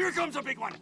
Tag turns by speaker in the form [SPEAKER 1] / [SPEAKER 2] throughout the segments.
[SPEAKER 1] Here comes a big one!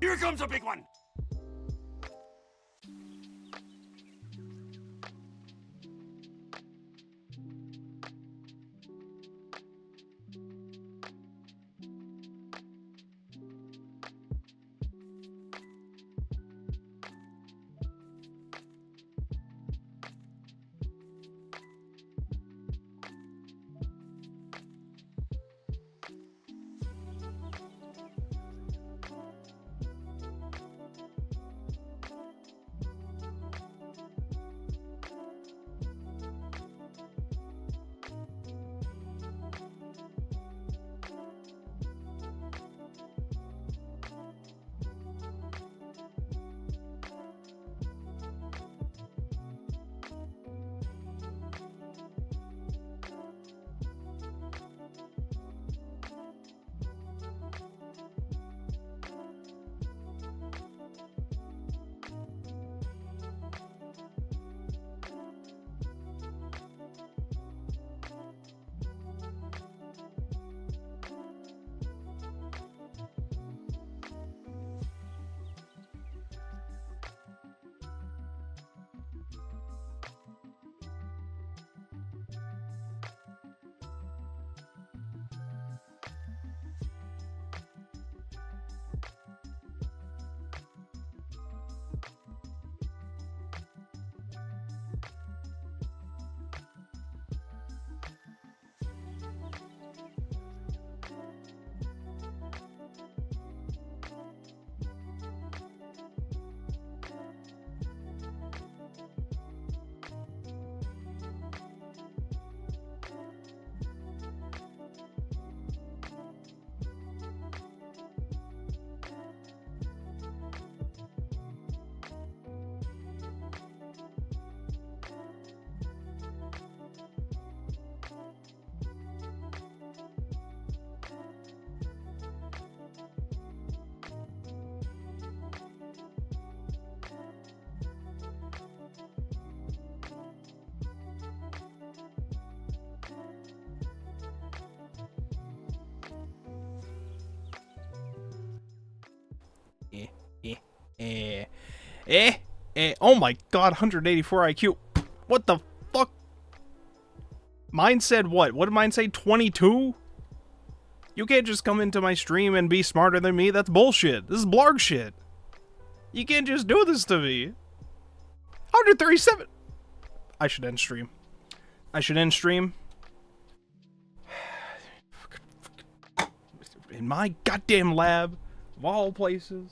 [SPEAKER 1] Here comes a big one!
[SPEAKER 2] eh, eh, eh, eh, eh. Oh my god, 184 IQ. What the fuck? Mine said what? What did mine say? 22? You can't just come into my stream and be smarter than me. That's bullshit. This is blarg shit. You can't just do this to me. 137. I should end stream. I should end stream. In my goddamn lab, of all places.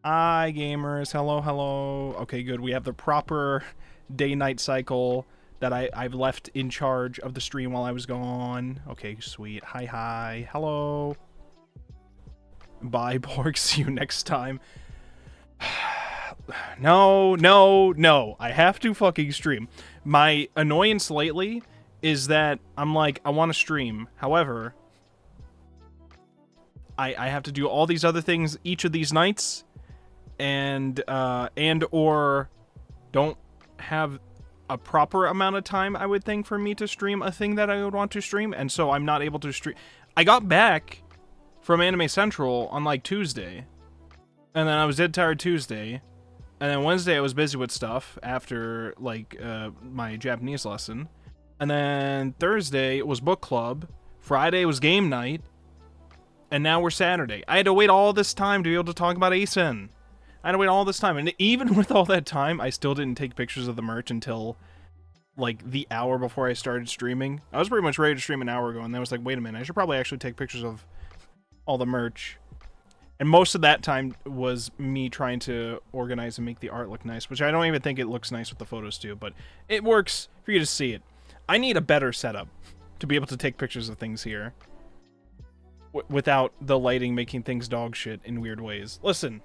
[SPEAKER 2] Hi, gamers. Hello, hello. Okay, good. We have the proper day-night cycle that I've left in charge of the stream while I was gone. Okay, sweet. Hi, hi. Hello. Bye, Borg. See you next time. No, no, no. I have to fucking stream. My annoyance lately is that I'm like, I want to stream. However, I have to do all these other things each of these nights, and or don't have a proper amount of time, I would think, for me to stream a thing that I would want to stream, and so I'm not able to stream. I got back from Anime Central on like Tuesday, and then I was dead tired Tuesday, and then Wednesday I was busy with stuff after like my Japanese lesson, and then Thursday was book club, Friday was game night, and now we're Saturday. I had to wait all this time to be able to talk about Asen. I had to wait all this time, and even with all that time, I still didn't take pictures of the merch until like the hour before I started streaming. I was pretty much ready to stream an hour ago, and then I was like, wait a minute, I should probably actually take pictures of all the merch. And most of that time was me trying to organize and make the art look nice, which I don't even think it looks nice with the photos too, but it works for you to see it. I need a better setup to be able to take pictures of things here without the lighting making things dog shit in weird ways. Listen,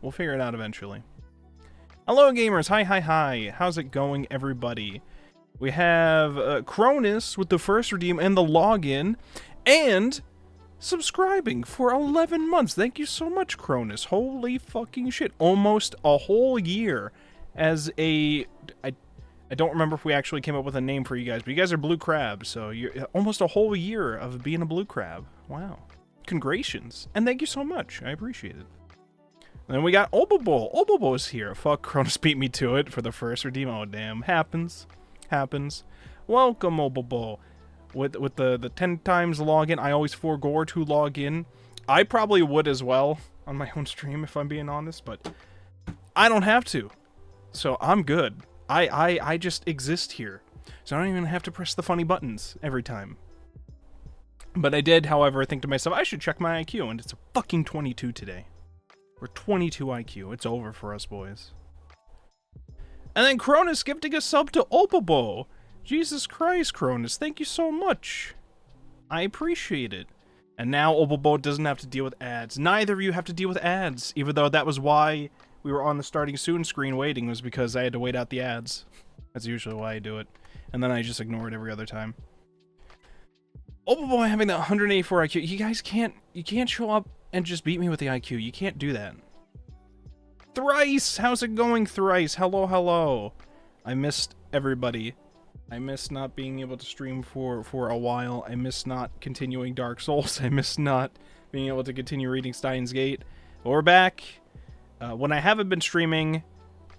[SPEAKER 2] we'll figure it out eventually. Hello, gamers. Hi, hi, hi. How's it going, everybody? We have Cronus with the first redeem and the login, and subscribing for 11 months. Thank you so much, Cronus. Holy fucking shit. Almost a whole year as a... I don't remember if we actually came up with a name for you guys, but you guys are blue crabs, so you're almost a whole year of being a blue crab. Wow. Congratulations. And thank you so much. I appreciate it. And then we got Obobo. Obobo's here. Fuck, Cronus beat me to it for the first redeem. Oh, damn. Happens. Happens. Welcome, Obobo. With the 10 times login, I always forego to log in. I probably would as well on my own stream, if I'm being honest, but I don't have to. So I'm good. I just exist here. So I don't even have to press the funny buttons every time. But I did, however, think to myself, I should check my IQ, and it's a fucking 22 today. We're 22 IQ. It's over for us, boys. And then Cronus gifting a sub to Opobo. Jesus Christ, Cronus, thank you so much. I appreciate it. And now Opobo doesn't have to deal with ads. Neither of you have to deal with ads, even though that was why we were on the starting soon screen waiting, was because I had to wait out the ads. That's usually why I do it. And then I just ignore it every other time. Opobo having that 184 IQ. You guys you can't show up and just beat me with the IQ. You can't do that. Thrice! How's it going, Thrice? Hello, hello. I missed everybody. I miss not being able to stream for a while. I miss not continuing Dark Souls. I miss not being able to continue reading Steins Gate. But we're back. When I haven't been streaming,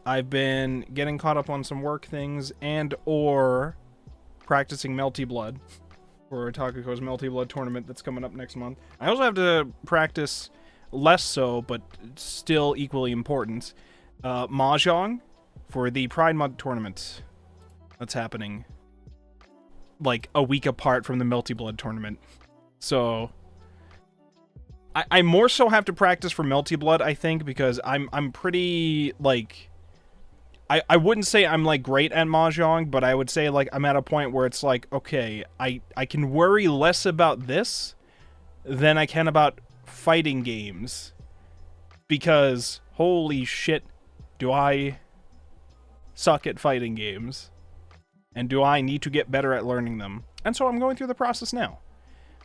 [SPEAKER 2] I've been getting caught up on some work things and or practicing Melty Blood for Takuko's Melty Blood tournament that's coming up next month. I also have to practice, less so, but still equally important, Mahjong for the Pride Month tournament that's happening like a week apart from the Melty Blood tournament. So I more so have to practice for Melty Blood, I think, because I'm pretty, like, I wouldn't say I'm, like, great at Mahjong, but I would say, like, I'm at a point where it's like, okay, I can worry less about this than I can about fighting games, because holy shit, do I suck at fighting games, and do I need to get better at learning them. And so I'm going through the process now.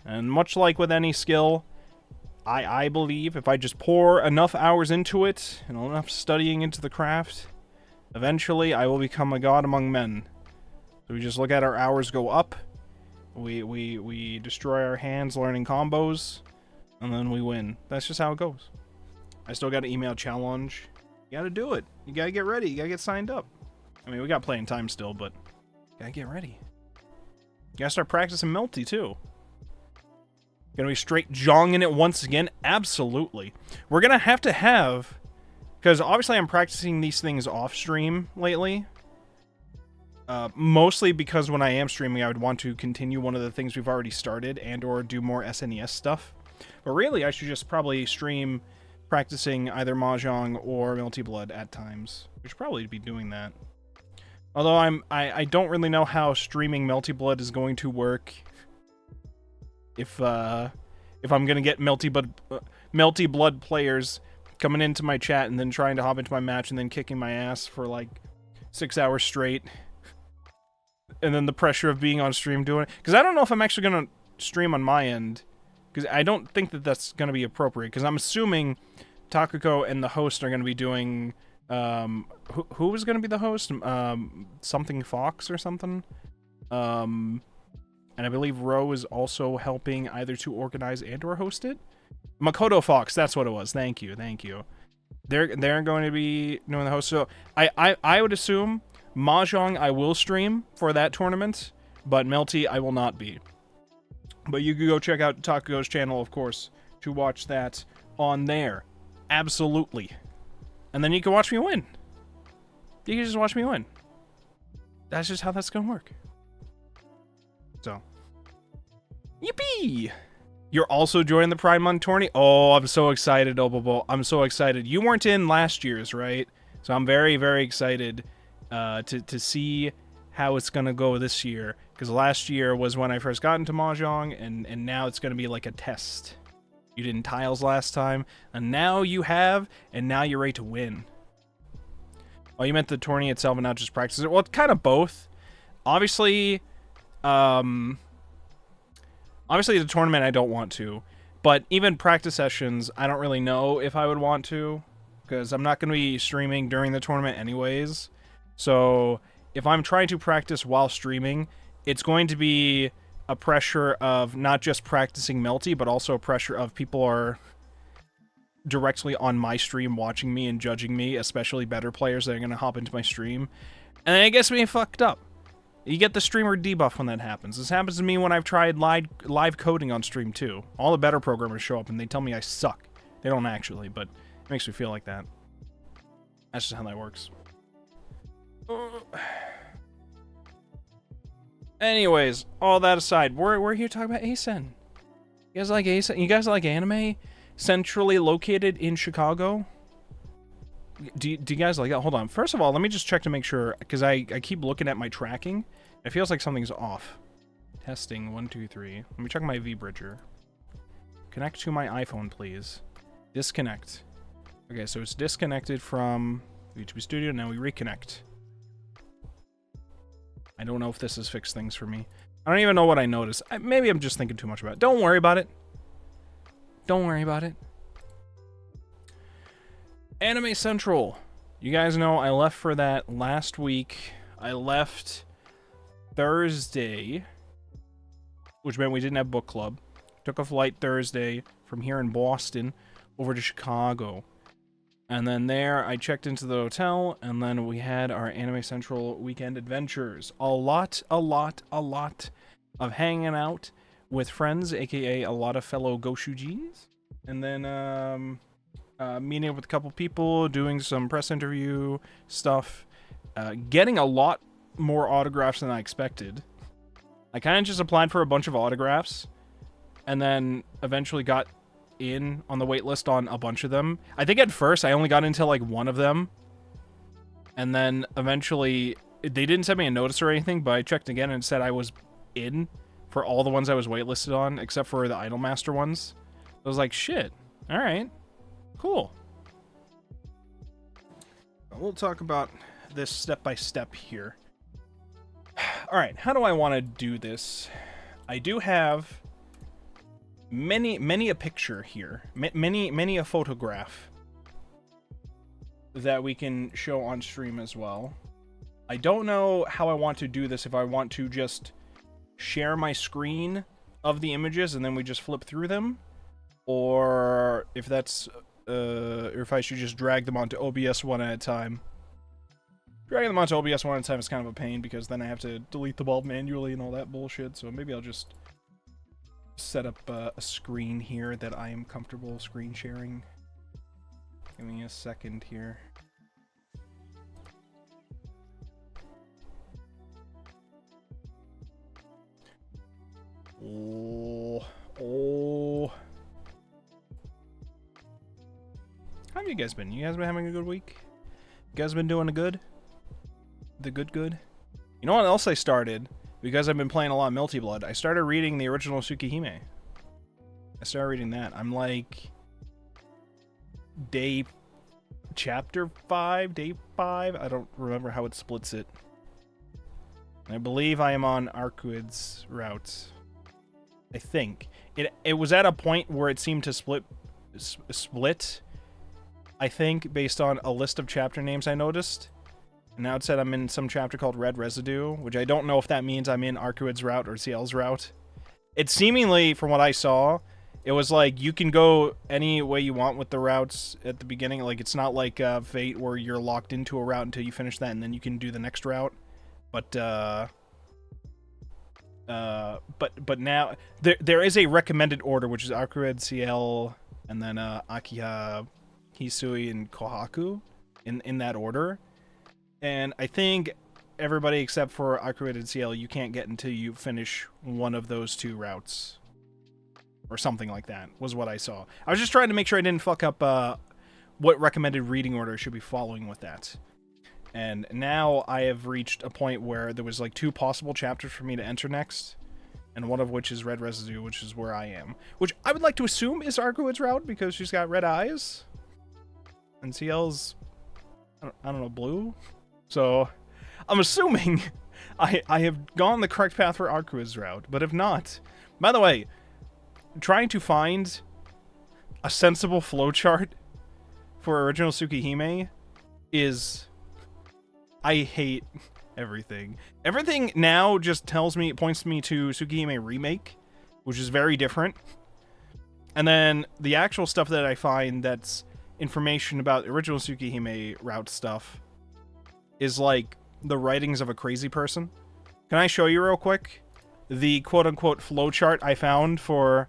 [SPEAKER 2] And much like with any skill, I believe if I just pour enough hours into it, and enough studying into the craft, eventually I will become a god among men. So we just look at our hours go up, We destroy our hands learning combos, and then we win. That's just how it goes. I still got an email challenge. You gotta do it. You gotta get ready. You gotta get signed up. I mean, we got playing time still, but you gotta get ready. You gotta start practicing Melty, too. Gonna be straight jonging it once again? Absolutely. We're gonna have to have... Because obviously I'm practicing these things off-stream lately. Mostly because when I am streaming, I would want to continue one of the things we've already started and or do more SNES stuff. But really, I should just probably stream practicing either Mahjong or Melty Blood at times. We should probably be doing that. Although I don't really know how streaming Melty Blood is going to work. If I'm gonna get Melty Blood players coming into my chat and then trying to hop into my match and then kicking my ass for like 6 hours straight. And then the pressure of being on stream doing it. Because I don't know if I'm actually going to stream on my end. Because I don't think that that's going to be appropriate. Because I'm assuming Takuko and the host are going to be doing... who was going to be the host? Something Fox or something? And I believe Ro is also helping either to organize and or host it. Makoto Fox, that's what it was. Thank you. They're going to be doing the host. So I would assume... Mahjong I will stream for that tournament, but Melty I will not be. But you can go check out Takugo's channel, of course, to watch that on there. Absolutely. And then you can watch me win. You can just watch me win. That's just how that's gonna work. So. Yippee! You're also joining the Pride Month tourney? Oh, I'm so excited, Obobo. I'm so excited. You weren't in last year's, right? So I'm very, very excited to see how it's gonna go this year, because last year was when I first got into Mahjong, and now it's gonna be like a test. You did in tiles last time, and now you have, and now you're ready to win. Oh, you meant the tourney itself and not just practice it? Well, it's kind of both. Obviously, the tournament I don't want to, but even practice sessions, I don't really know if I would want to, because I'm not gonna be streaming during the tournament anyways. So, if I'm trying to practice while streaming, it's going to be a pressure of not just practicing Melty, but also a pressure of people are directly on my stream watching me and judging me, especially better players that are going to hop into my stream. And then it gets me fucked up. You get the streamer debuff when that happens. This happens to me when I've tried live coding on stream too. All the better programmers show up and they tell me I suck. They don't actually, but it makes me feel like that. That's just how that works. Anyways, all that aside, we're here talking about ASEN. You guys like ASEN? You guys like anime? Centrally located in Chicago? Do you guys like that? Hold on. First of all, let me just check to make sure, because I keep looking at my tracking. It feels like something's off. Testing, 1, 2, 3. Let me check my V-Bridger. Connect to my iPhone, please. Disconnect. Okay, so it's disconnected from YouTube Studio. Now we reconnect. I don't know if this has fixed things for me. I don't even know what I noticed. Maybe I'm just thinking too much about it. Don't worry about it. Don't worry about it. Anime Central. You guys know I left for that last week. I left Thursday, which meant we didn't have book club. Took a flight Thursday from here in Boston over to Chicago. And then there, I checked into the hotel, and then we had our Anime Central weekend adventures. A lot of hanging out with friends, aka a lot of fellow Goshujins. And then, meeting up with a couple people, doing some press interview stuff, getting a lot more autographs than I expected. I kind of just applied for a bunch of autographs, and then eventually got in on the wait list on a bunch of them. I think at first I only got into like one of them, and then eventually they didn't send me a notice or anything, but I checked again and it said I was in for all the ones I was waitlisted on, except for the Idolmaster ones. I was like, shit, all right, cool. We'll talk about this step by step here. All right, how do I want to do this? I do have many a picture here, many a photograph that we can show on stream as well. I don't know how I want to do this, if I want to just share my screen of the images and then we just flip through them, or if that's or if I should just drag them onto OBS one at a time. Dragging them onto OBS one at a time is kind of a pain because then I have to delete them all manually and all that bullshit, so maybe I'll just set up a screen here that I am comfortable screen sharing. Give me a second here. Oh. How have you guys been? You guys been having a good week? You guys been doing good? The good? You know what else I started? Because I've been playing a lot of Melty Blood, I started reading the original Tsukihime. I started reading that. I'm like... Chapter 5? Day 5? I don't remember how it splits it. I believe I am on Arcuid's route. I think. It was at a point where it seemed to split, I think, based on a list of chapter names I noticed. And now it said I'm in some chapter called Red Residue, which I don't know if that means I'm in Arcuid's route or CL's route. It seemingly, from what I saw, it was like you can go any way you want with the routes at the beginning. Like, it's not like Fate where you're locked into a route until you finish that and then you can do the next route. But now there is a recommended order, which is Arcuid, CL, and then Akiha, Hisui, and Kohaku in that order. And I think everybody except for Arcuid and CL, you can't get until you finish one of those two routes. Or something like that, was what I saw. I was just trying to make sure I didn't fuck up what recommended reading order I should be following with that. And now I have reached a point where there was like 2 possible chapters for me to enter next. And one of which is Red Residue, which is where I am. Which I would like to assume is Arcuid's route, because she's got red eyes. And CL's, I don't know, blue? So, I'm assuming I have gone the correct path for Arcuid's route. But if not... By the way, trying to find a sensible flowchart for original Tsukihime is... I hate everything. Everything now just points me to Tsukihime Remake, which is very different. And then the actual stuff that I find that's information about original Tsukihime route stuff is like the writings of a crazy person. Can I show you real quick the quote-unquote flowchart I found for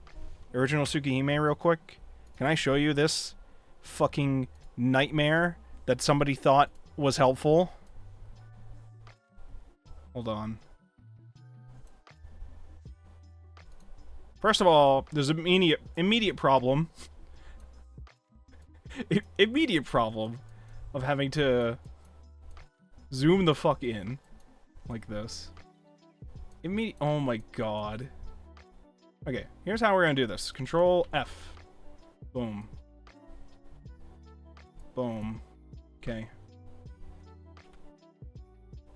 [SPEAKER 2] original Tsukihime real quick? Can I show you this fucking nightmare that somebody thought was helpful? Hold on. First of all, there's an immediate problem. Immediate problem of having to zoom the fuck in like this. Oh my god. Okay, here's how we're gonna do this. Control F. Boom. Boom. Okay.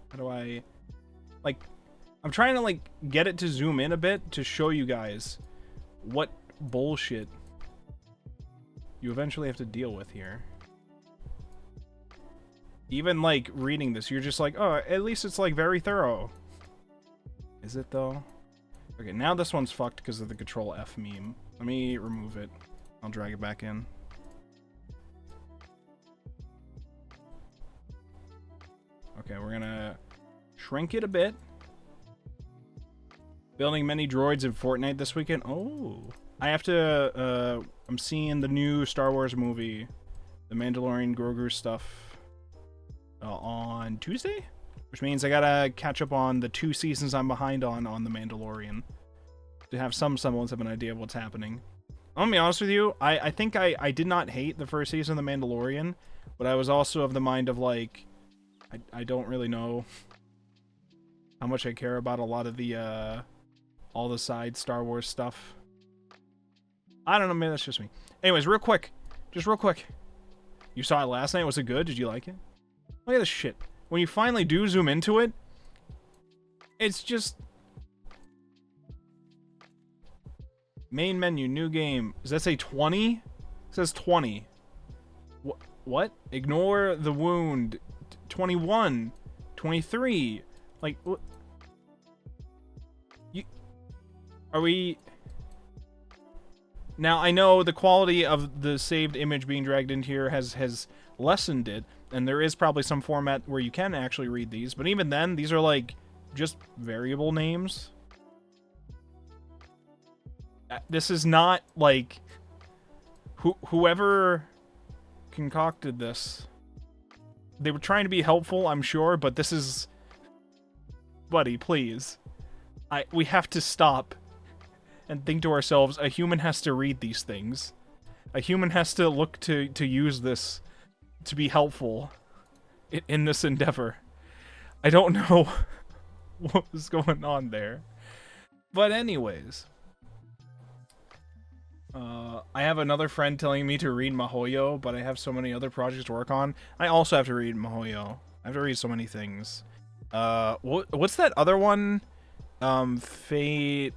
[SPEAKER 2] How do I... Like, I'm trying to, like, get it to zoom in a bit to show you guys what bullshit you eventually have to deal with here. Even, like, reading this, you're just like, oh, at least it's, like, very thorough. Is it, though? Okay, now this one's fucked because of the Control F meme. Let me remove it. I'll drag it back in. Okay, we're gonna shrink it a bit. Building many droids in Fortnite this weekend. Oh, I have to, I'm seeing the new Star Wars movie, The Mandalorian Grogu stuff, on Tuesday? Which means I gotta catch up on the 2 seasons I'm behind on The Mandalorian to have some semblance of an idea of what's happening. I'm gonna be honest with you, I think I did not hate the first season of The Mandalorian, but I was also of the mind of, like, I don't really know how much I care about a lot of the, all the side Star Wars stuff. I don't know, maybe that's just me. Anyways, real quick. Just real quick. You saw it last night, was it good? Did you like it? Look at this shit. When you finally do zoom into it, it's just... Main menu, new game. Does that say 20? It says 20. What? Ignore the wound. 21. 23. Like, what? Are we... Now, I know the quality of the saved image being dragged into here has lessened it, and there is probably some format where you can actually read these, but even then, these are, like, just variable names. This is not, like... Whoever concocted this... They were trying to be helpful, I'm sure, but this is... Buddy, please. We have to stop and think to ourselves, a human has to read these things. A human has to look to use this to be helpful in this endeavor. I don't know what was going on there. But anyways. I have another friend telling me to read MiHoYo, but I have so many other projects to work on. I also have to read MiHoYo. I have to read so many things. What's that other one? Fate...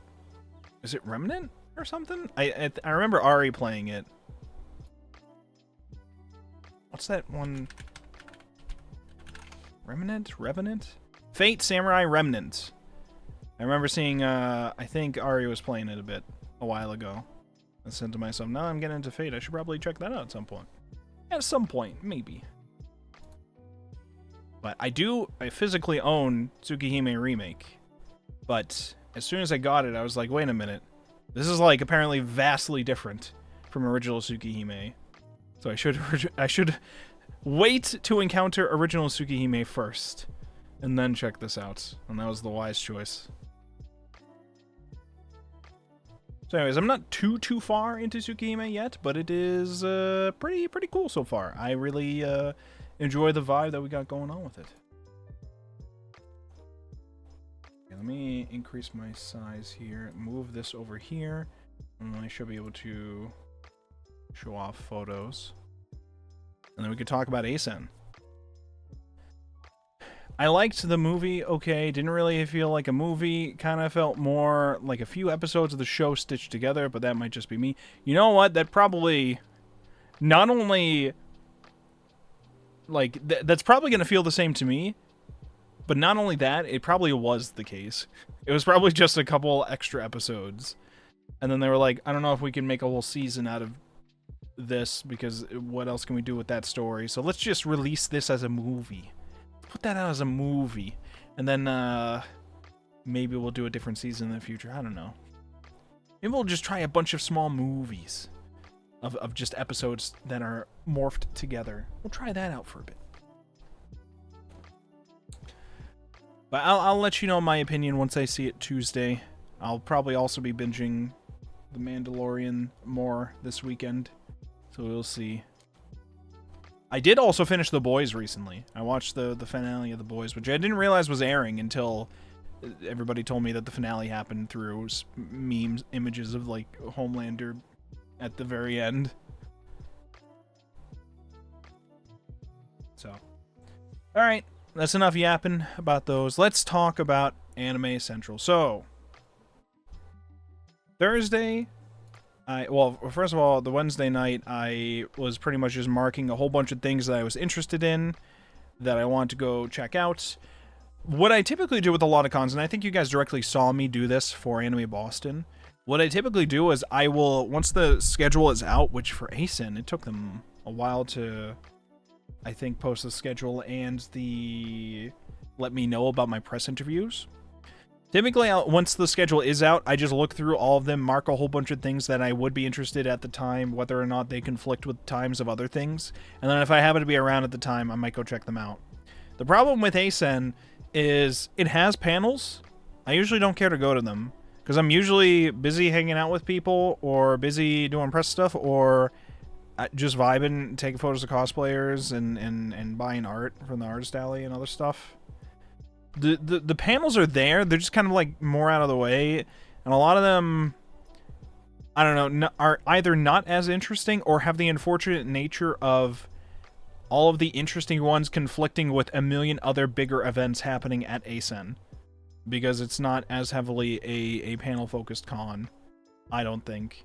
[SPEAKER 2] Is it Remnant or something? I remember Ari playing it. What's that one? Revenant? Fate Samurai Remnant. I remember seeing, I think Ari was playing it a while ago. I said to myself, now I'm getting into Fate. I should probably check that out at some point. At some point, maybe. But I physically own Tsukihime Remake. But as soon as I got it, I was like, wait a minute. This is, like, apparently vastly different from original Tsukihime. So I should wait to encounter original Tsukihime first. And then check this out. And that was the wise choice. So anyways, I'm not too far into Tsukihime yet, but it is pretty cool so far. I really enjoy the vibe that we got going on with it. Okay, let me increase my size here, move this over here, and then I should be able to show off photos. And then we could talk about Asen. I liked the movie, okay, didn't really feel like a movie, kind of felt more like a few episodes of the show stitched together, but that might just be me. You know what, that probably, not only, like, that's probably going to feel the same to me, but not only that, it probably was the case. It was probably just a couple extra episodes, and then they were like, I don't know if we can make a whole season out of this, because what else can we do with that story, so let's just release this as a movie. Put that out as a movie, and then maybe we'll do a different season in the future. I don't know. Maybe we'll just try a bunch of small movies of just episodes that are morphed together. We'll try that out for a bit. But I'll let you know my opinion once I see it Tuesday. I'll probably also be binging The Mandalorian more this weekend, so we'll see. I did also finish The Boys recently. I watched the finale of The Boys, which I didn't realize was airing until everybody told me that the finale happened through memes, images of, like, Homelander at the very end. So, alright, that's enough yapping about those. Let's talk about Anime Central. So, Thursday... well, first of all, the Wednesday night, I was pretty much just marking a whole bunch of things that I was interested in, that I want to go check out. What I typically do with a lot of cons, and I think you guys directly saw me do this for Anime Boston, what I typically do is I will, once the schedule is out, which for Asen, it took them a while to, I think, post the schedule and let me know about my press interviews. Typically, once the schedule is out, I just look through all of them, mark a whole bunch of things that I would be interested at the time, whether or not they conflict with times of other things. And then if I happen to be around at the time, I might go check them out. The problem with Asen is it has panels. I usually don't care to go to them, because I'm usually busy hanging out with people, or busy doing press stuff, or just vibing, taking photos of cosplayers, and buying art from the artist alley and other stuff. The panels are there, they're just kind of like more out of the way, and a lot of them, I don't know, are either not as interesting or have the unfortunate nature of all of the interesting ones conflicting with a million other bigger events happening at Asen, because it's not as heavily a panel-focused con, I don't think.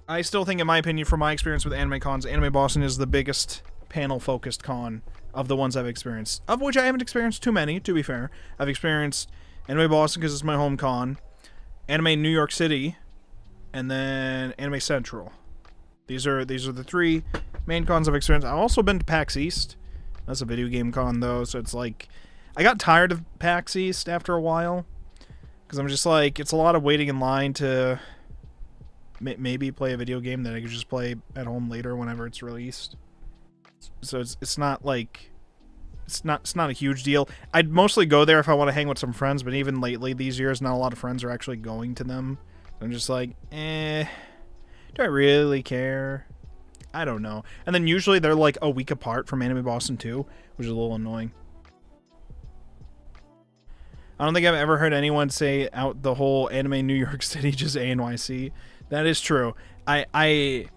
[SPEAKER 2] I still think, in my opinion, from my experience with anime cons, Anime Boston is the biggest panel-focused con of the ones I've experienced, of which I haven't experienced too many, to be fair. I've experienced Anime Boston because it's my home con, Anime New York City, and then Anime Central. These are the 3 main cons I've experienced. I've also been to PAX East. That's a video game con, though, so it's like... I got tired of PAX East after a while, because I'm just like, it's a lot of waiting in line to maybe play a video game that I could just play at home later whenever it's released. So it's not like... It's not a huge deal. I'd mostly go there if I want to hang with some friends, but even lately these years, not a lot of friends are actually going to them. I'm just like, do I really care? I don't know. And then usually they're like a week apart from Anime Boston 2, which is a little annoying. I don't think I've ever heard anyone say out the whole Anime New York City, just ANYC. That is true. ANYC...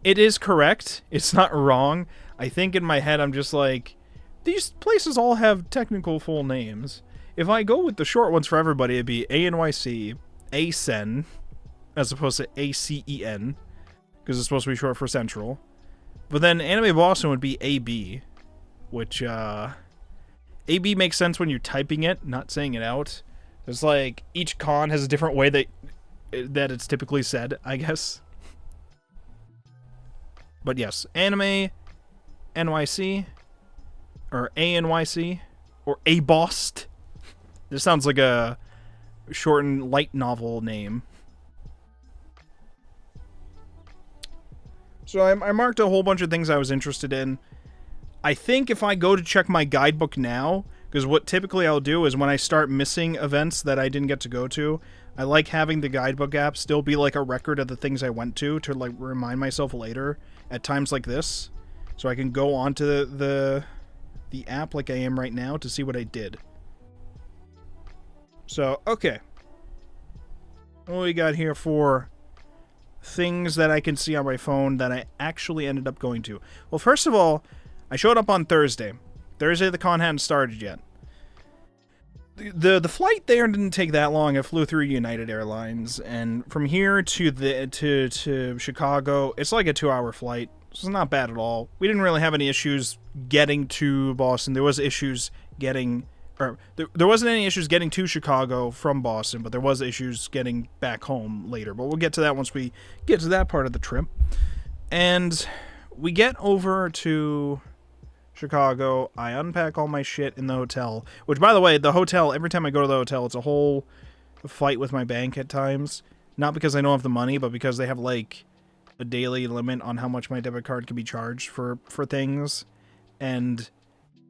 [SPEAKER 2] it is correct. It's not wrong. I think in my head I'm just like, these places all have technical full names. If I go with the short ones for everybody, it'd be ANYC, ACEN, as opposed to ACEN, because it's supposed to be short for Central. But then Anime Boston would be AB, which, AB makes sense when you're typing it, not saying it out. There's like, each con has a different way that it's typically said, I guess. But yes, Anime NYC, or ANYC, or ABOST. This sounds like a shortened light novel name. So I marked a whole bunch of things I was interested in. I think if I go to check my guidebook now, because what typically I'll do is when I start missing events that I didn't get to go to, I like having the guidebook app still be like a record of the things I went to like remind myself later at times like this, so I can go onto the app like I am right now to see what I did. So, okay. What we got here for things that I can see on my phone that I actually ended up going to? Well, first of all, I showed up on Thursday. Thursday the con hadn't started yet. The flight there didn't take that long. I flew through United Airlines, and from here to Chicago, it's like a 2-hour flight. So it's not bad at all. We didn't really have any issues getting to Boston. There was issues getting, or there wasn't any issues getting to Chicago from Boston, but there was issues getting back home later. But we'll get to that once we get to that part of the trip. And we get over to Chicago. I unpack all my shit in the hotel, which, by the way, the hotel, every time I go to the hotel, it's a whole fight with my bank at times. Not because I don't have the money, but because they have like a daily limit on how much my debit card can be charged for things. And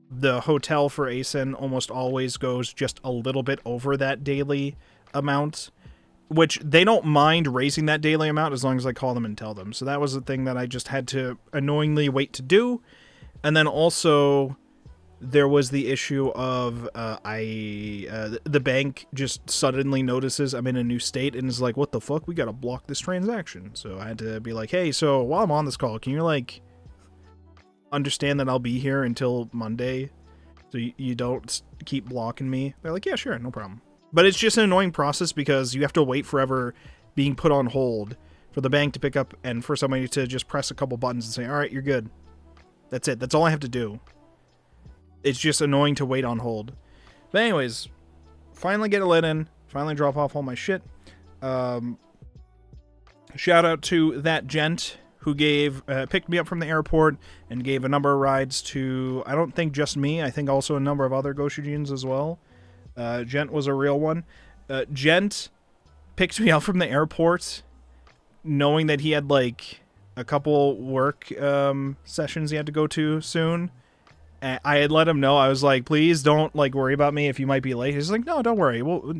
[SPEAKER 2] the hotel for ASIN almost always goes just a little bit over that daily amount, which they don't mind raising that daily amount as long as I call them and tell them. So that was the thing that I just had to annoyingly wait to do. And then also, there was the issue of the bank just suddenly notices I'm in a new state and is like, what the fuck? We gotta block this transaction. So I had to be like, hey, so while I'm on this call, can you, like, understand that I'll be here until Monday so you don't keep blocking me? They're like, yeah, sure, no problem. But it's just an annoying process because you have to wait forever being put on hold for the bank to pick up and for somebody to just press a couple buttons and say, all right, you're good. That's it. That's all I have to do. It's just annoying to wait on hold. But anyways, finally get it let in. Finally drop off all my shit. Shout out to that gent who picked me up from the airport and gave a number of rides to, I don't think just me, I think also a number of other Goshujins as well. Gent was a real one. Gent picked me up from the airport knowing that he had like a couple work sessions he had to go to soon. And I had let him know. I was like, please don't like worry about me if you might be late. He's like, no, don't worry. Well,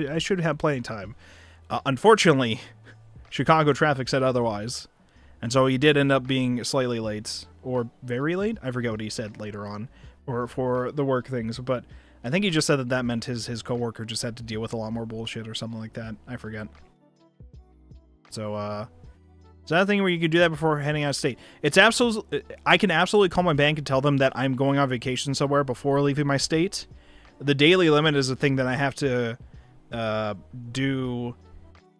[SPEAKER 2] I should have plenty of time. Unfortunately, Chicago traffic said otherwise. And so he did end up being slightly late, or very late. I forget what he said later on, or for the work things. But I think he just said that meant his coworker just had to deal with a lot more bullshit or something like that. I forget. So, is that a thing where you could do that before heading out of state? It's absolutely, I can absolutely call my bank and tell them that I'm going on vacation somewhere before leaving my state. The daily limit is a thing that I have to do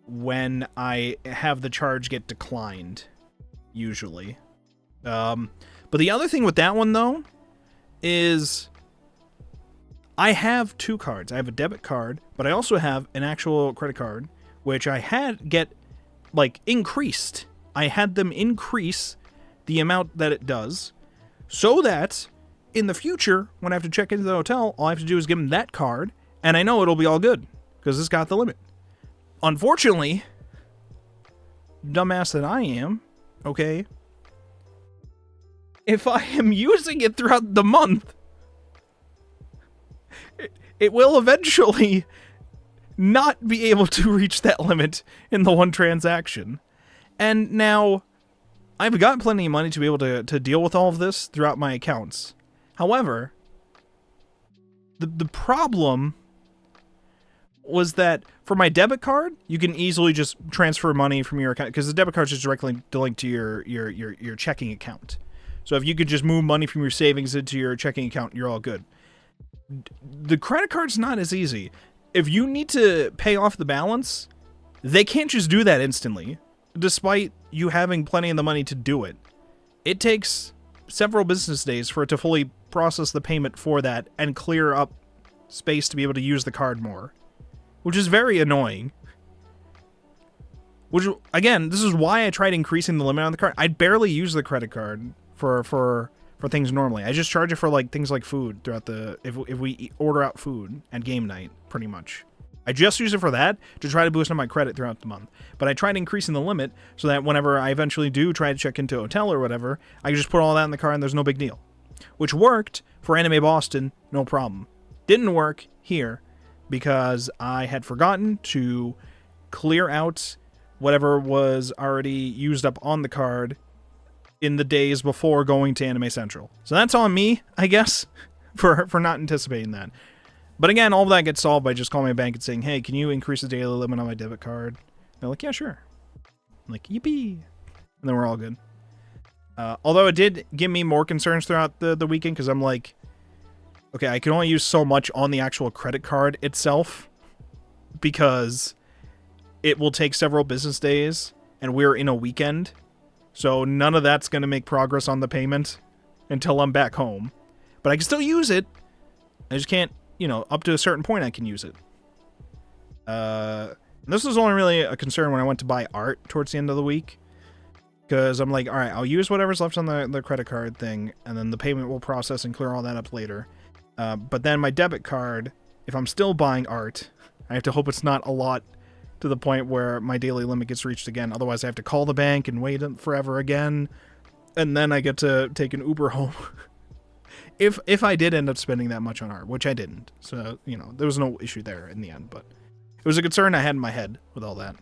[SPEAKER 2] when I have the charge get declined, usually. But the other thing with that one, though, is I have two cards. I have a debit card, but I also have an actual credit card, which I had get, like, increased. I had them increase the amount that it does, so that in the future, when I have to check into the hotel, all I have to do is give them that card, and I know it'll be all good, because it's got the limit. Unfortunately, dumbass that I am, okay, if I am using it throughout the month, it will eventually not be able to reach that limit in the one transaction. And now, I've got plenty of money to be able to deal with all of this throughout my accounts. However, the problem was that for my debit card, you can easily just transfer money from your account, because the debit card is just directly linked to your checking account. So if you could just move money from your savings into your checking account, you're all good. The credit card's not as easy. If you need to pay off the balance, they can't just do that instantly, despite you having plenty of the money to do it. It takes several business days for it to fully process the payment for that and clear up space to be able to use the card more, which is very annoying. Which, again, this is why I tried increasing the limit on the card. I barely use the credit card for things normally. I just charge it for, like, things like food throughout the, if we order out food at game night, pretty much. I just use it for that to try to boost up my credit throughout the month. But I tried increasing the limit so that whenever I eventually do try to check into a hotel or whatever, I can just put all that in the card and there's no big deal. Which worked for Anime Boston, no problem. Didn't work here because I had forgotten to clear out whatever was already used up on the card in the days before going to Anime Central. So that's on me, I guess, for not anticipating that. But again, all of that gets solved by just calling my bank and saying, hey, can you increase the daily limit on my debit card? They're like, yeah, sure. I'm like, yippee. And then we're all good. Although it did give me more concerns throughout the weekend, because I'm like, okay, I can only use so much on the actual credit card itself, because it will take several business days, and we're in a weekend. So none of that's going to make progress on the payment until I'm back home. But I can still use it. I just can't, you know, up to a certain point I can use it. This was only really a concern when I went to buy art towards the end of the week. Because I'm like, alright, I'll use whatever's left on the credit card thing, and then the payment will process and clear all that up later. But then my debit card, if I'm still buying art, I have to hope it's not a lot to the point where my daily limit gets reached again. Otherwise, I have to call the bank and wait forever again, and then I get to take an Uber home. if I did end up spending that much on art, which I didn't. So, you know, there was no issue there in the end, but it was a concern I had in my head with all that.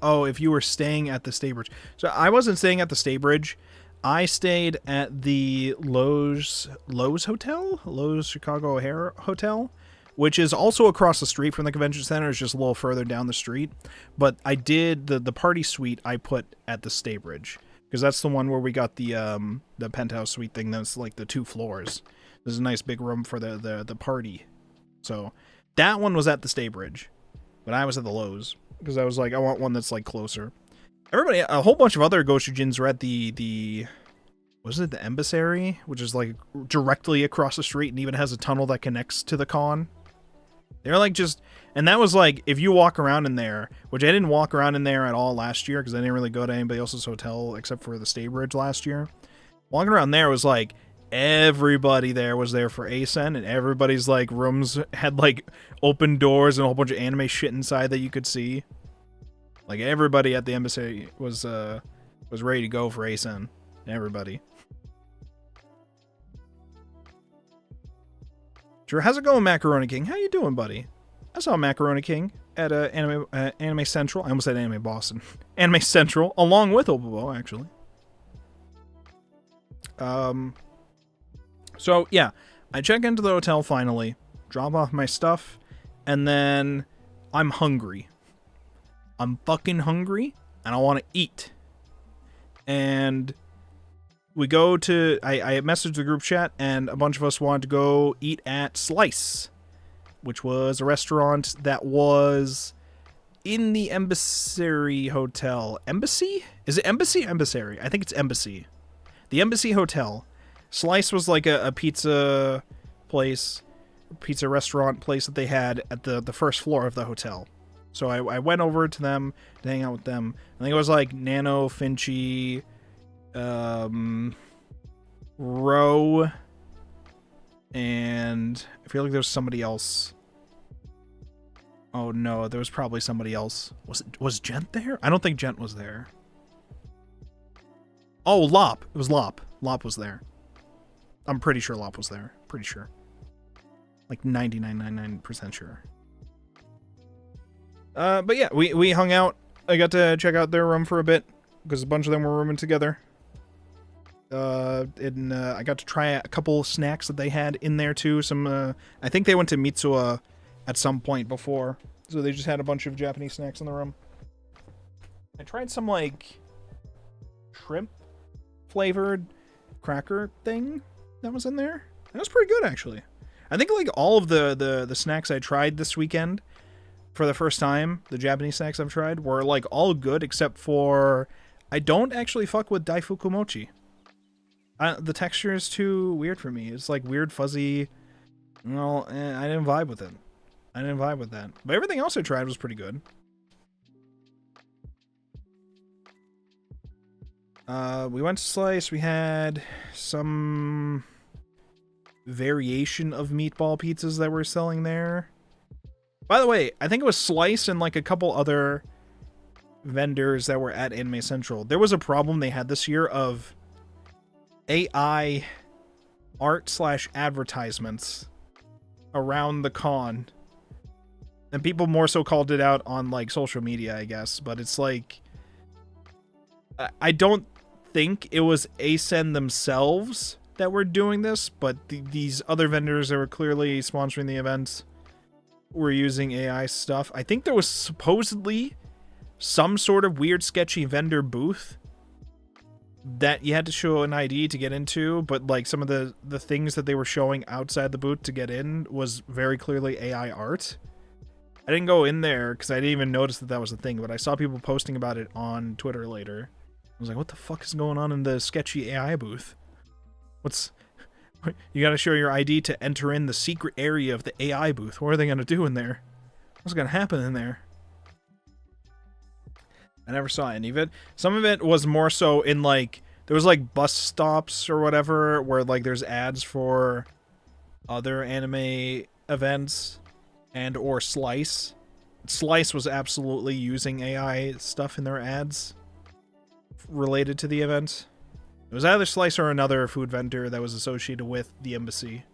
[SPEAKER 2] Oh, if you were staying at the Staybridge. So I wasn't staying at the Staybridge. I stayed at the Lowe's Hotel? Lowe's Chicago O'Hare Hotel, which is also across the street from the convention center. It's just a little further down the street. But I did, the party suite I put at the Staybridge, because that's the one where we got the penthouse suite thing that's like the 2 floors. There's a nice big room for the party. So that one was at the Staybridge, but I was at the Lowe's, because I was like, I want one that's like closer. Everybody, a whole bunch of other Goshujins were at the was it the Embassy, which is like directly across the street and even has a tunnel that connects to the con. They're like just, and that was like, if you walk around in there, which I didn't walk around in there at all last year because I didn't really go to anybody else's hotel except for the Staybridge last year. Walking around there was like, everybody there was there for ASEN, and everybody's like rooms had like open doors and a whole bunch of anime shit inside that you could see. Like everybody at the Embassy was ready to go for ASEN. Everybody. Sure, how's it going, Macaroni King? How you doing, buddy? I saw Macaroni King at Anime Central. I almost said Anime Boston. Anime Central, along with Opobo, actually. So, yeah. I check into the hotel finally, drop off my stuff, and then I'm hungry. I'm fucking hungry, and I want to eat. And we go to, I messaged the group chat, and a bunch of us wanted to go eat at Slice, which was a restaurant that was in the Embassy Hotel. Embassy? Is it Embassy or Embassy? I think it's Embassy. The Embassy Hotel. Slice was like a pizza place, pizza restaurant place that they had at the first floor of the hotel. So I went over to them to hang out with them. I think it was like Nano, Finchy, Roe, and I feel like there was somebody else. Oh no, there was probably somebody else. Was Gent there? I don't think Gent was there. Oh, Lop. It was Lop. Lop was there. I'm pretty sure Lop was there. Pretty sure. Like 99.99% sure. But yeah, we hung out. I got to check out their room for a bit because a bunch of them were rooming together. I got to try a couple snacks that they had in there too. I think they went to Mitsuya at some point before, so they just had a bunch of Japanese snacks in the room. I tried some like shrimp flavored cracker thing that was in there. That was pretty good actually. I think like all of the snacks I tried this weekend for the first time, the Japanese snacks I've tried, were like all good except for I don't actually fuck with Daifuku Mochi. The texture is too weird for me. It's like weird, fuzzy. Well, I didn't vibe with it. I didn't vibe with that. But everything else I tried was pretty good. We went to Slice. We had some variation of meatball pizzas that were selling there. By the way, I think it was Slice and like a couple other vendors that were at Anime Central. There was a problem they had this year of AI art/advertisements around the con. And people more so called it out on like social media, I guess. But it's like, I don't think it was ASEN themselves that were doing this, but these other vendors that were clearly sponsoring the event were using AI stuff. I think there was supposedly some sort of weird, sketchy vendor booth that you had to show an ID to get into, but like some of the things that they were showing outside the booth to get in was very clearly AI art. I didn't go in there because I didn't even notice that was a thing, but I saw people posting about it on Twitter later. I was like, what the fuck is going on in the sketchy AI booth? You gotta show your ID to enter in the secret area of the AI booth. What are they gonna do in there? What's gonna happen in there? I never saw any of it. Some of it was more so in like, there was like bus stops or whatever where like there's ads for other anime events and or Slice. Slice was absolutely using AI stuff in their ads related to the event. It was either Slice or another food vendor that was associated with the embassy.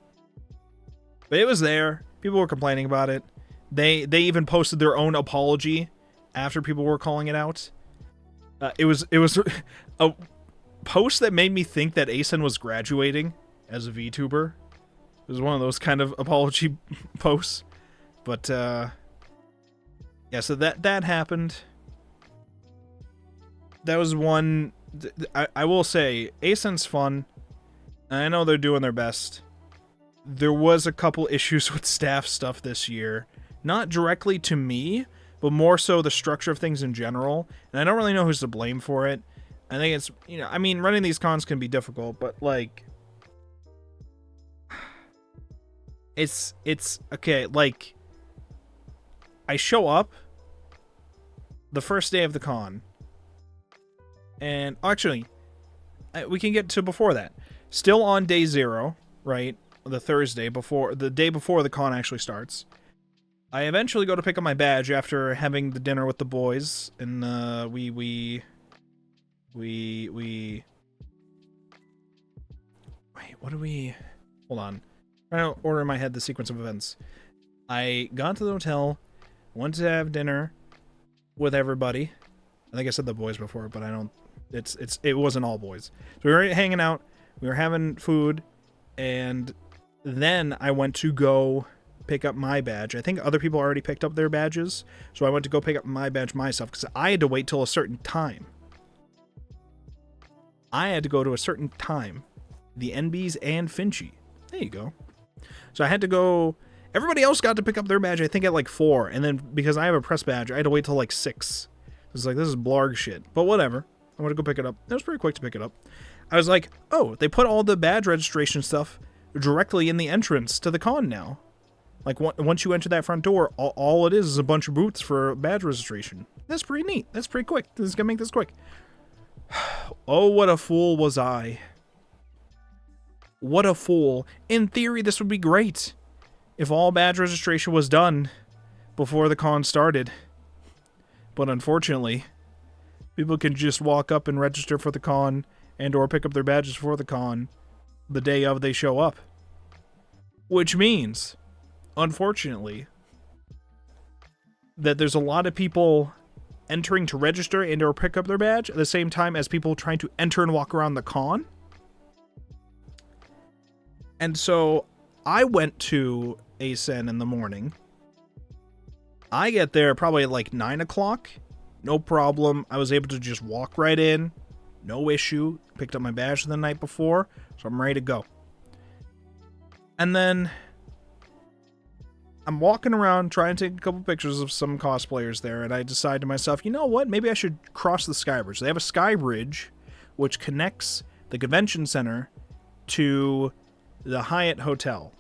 [SPEAKER 2] But it was there. People were complaining about it. They even posted their own apology after people were calling it out. It was a post that made me think that ASEN was graduating as a VTuber. It was one of those kind of apology posts. But yeah, so that happened. That was one. I will say, ASEN's fun. I know they're doing their best. There was a couple issues with staff stuff this year. Not directly to me, but more so the structure of things in general. And I don't really know who's to blame for it. I think it's, I mean, running these cons can be difficult, but like, it's okay, like, I show up the first day of the con. And actually, we can get to before that. Still on day 0, right? The Thursday before, the day before the con actually starts. I eventually go to pick up my badge after having the dinner with the boys, and we wait, what do we, hold on. I'm trying to order in my head the sequence of events. I got to the hotel, went to have dinner with everybody. I think I said the boys before, but I don't, it wasn't all boys. So we were hanging out, we were having food, and then I went to go pick up my badge. I think other people already picked up their badges, so I went to go pick up my badge myself, because I had to wait till a certain time. I had to go to a certain time. The NBs and Finchy. There you go. So I had to go, everybody else got to pick up their badge, I think at like 4, and then because I have a press badge, I had to wait till like 6. It's like, this is blarg shit, but whatever. I want to go pick it up. It was pretty quick to pick it up. I was like, oh, they put all the badge registration stuff directly in the entrance to the con now. Like, once you enter that front door, all it is a bunch of booths for badge registration. That's pretty neat. That's pretty quick. This is going to make this quick. Oh, what a fool was I. What a fool. In theory, this would be great if all badge registration was done before the con started. But unfortunately, people can just walk up and register for the con and or pick up their badges for the con the day of they show up. Which means, unfortunately, that there's a lot of people entering to register and or pick up their badge at the same time as people trying to enter and walk around the con. And so I went to ASEN in the morning. I get there probably at like 9 o'clock. No problem. I was able to just walk right in. No issue. Picked up my badge the night before, so I'm ready to go. And then I'm walking around trying to take a couple pictures of some cosplayers there, and I decide to myself, you know what? Maybe I should cross the sky bridge. They have a sky bridge which connects the convention center to the Hyatt Hotel,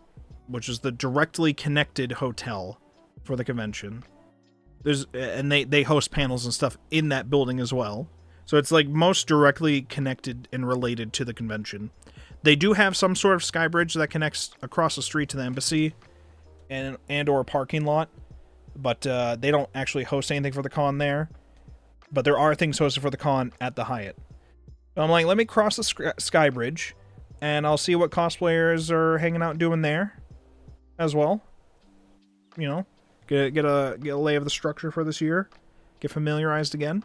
[SPEAKER 2] which is the directly connected hotel for the convention. And they host panels and stuff in that building as well. So it's like most directly connected and related to the convention. They do have some sort of sky bridge that connects across the street to the embassy and or a parking lot, but they don't actually host anything for the con there. But there are things hosted for the con at the Hyatt. So I'm like, let me cross the sky bridge, and I'll see what cosplayers are hanging out doing there as well. You know, get a lay of the structure for this year, get familiarized again.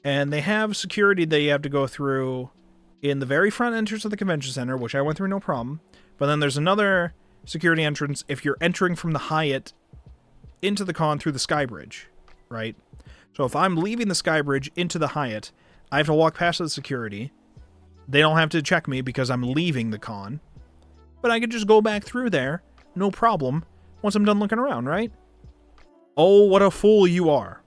[SPEAKER 2] And they have security that you have to go through in the very front entrance of the convention center, which I went through no problem. But then there's another security entrance if you're entering from the Hyatt into the con through the sky bridge, right? So if I'm leaving the sky bridge into the Hyatt, I have to walk past the security. They don't have to check me because I'm leaving the con. But I could just go back through there, no problem, once I'm done looking around, right? Oh, what a fool you are.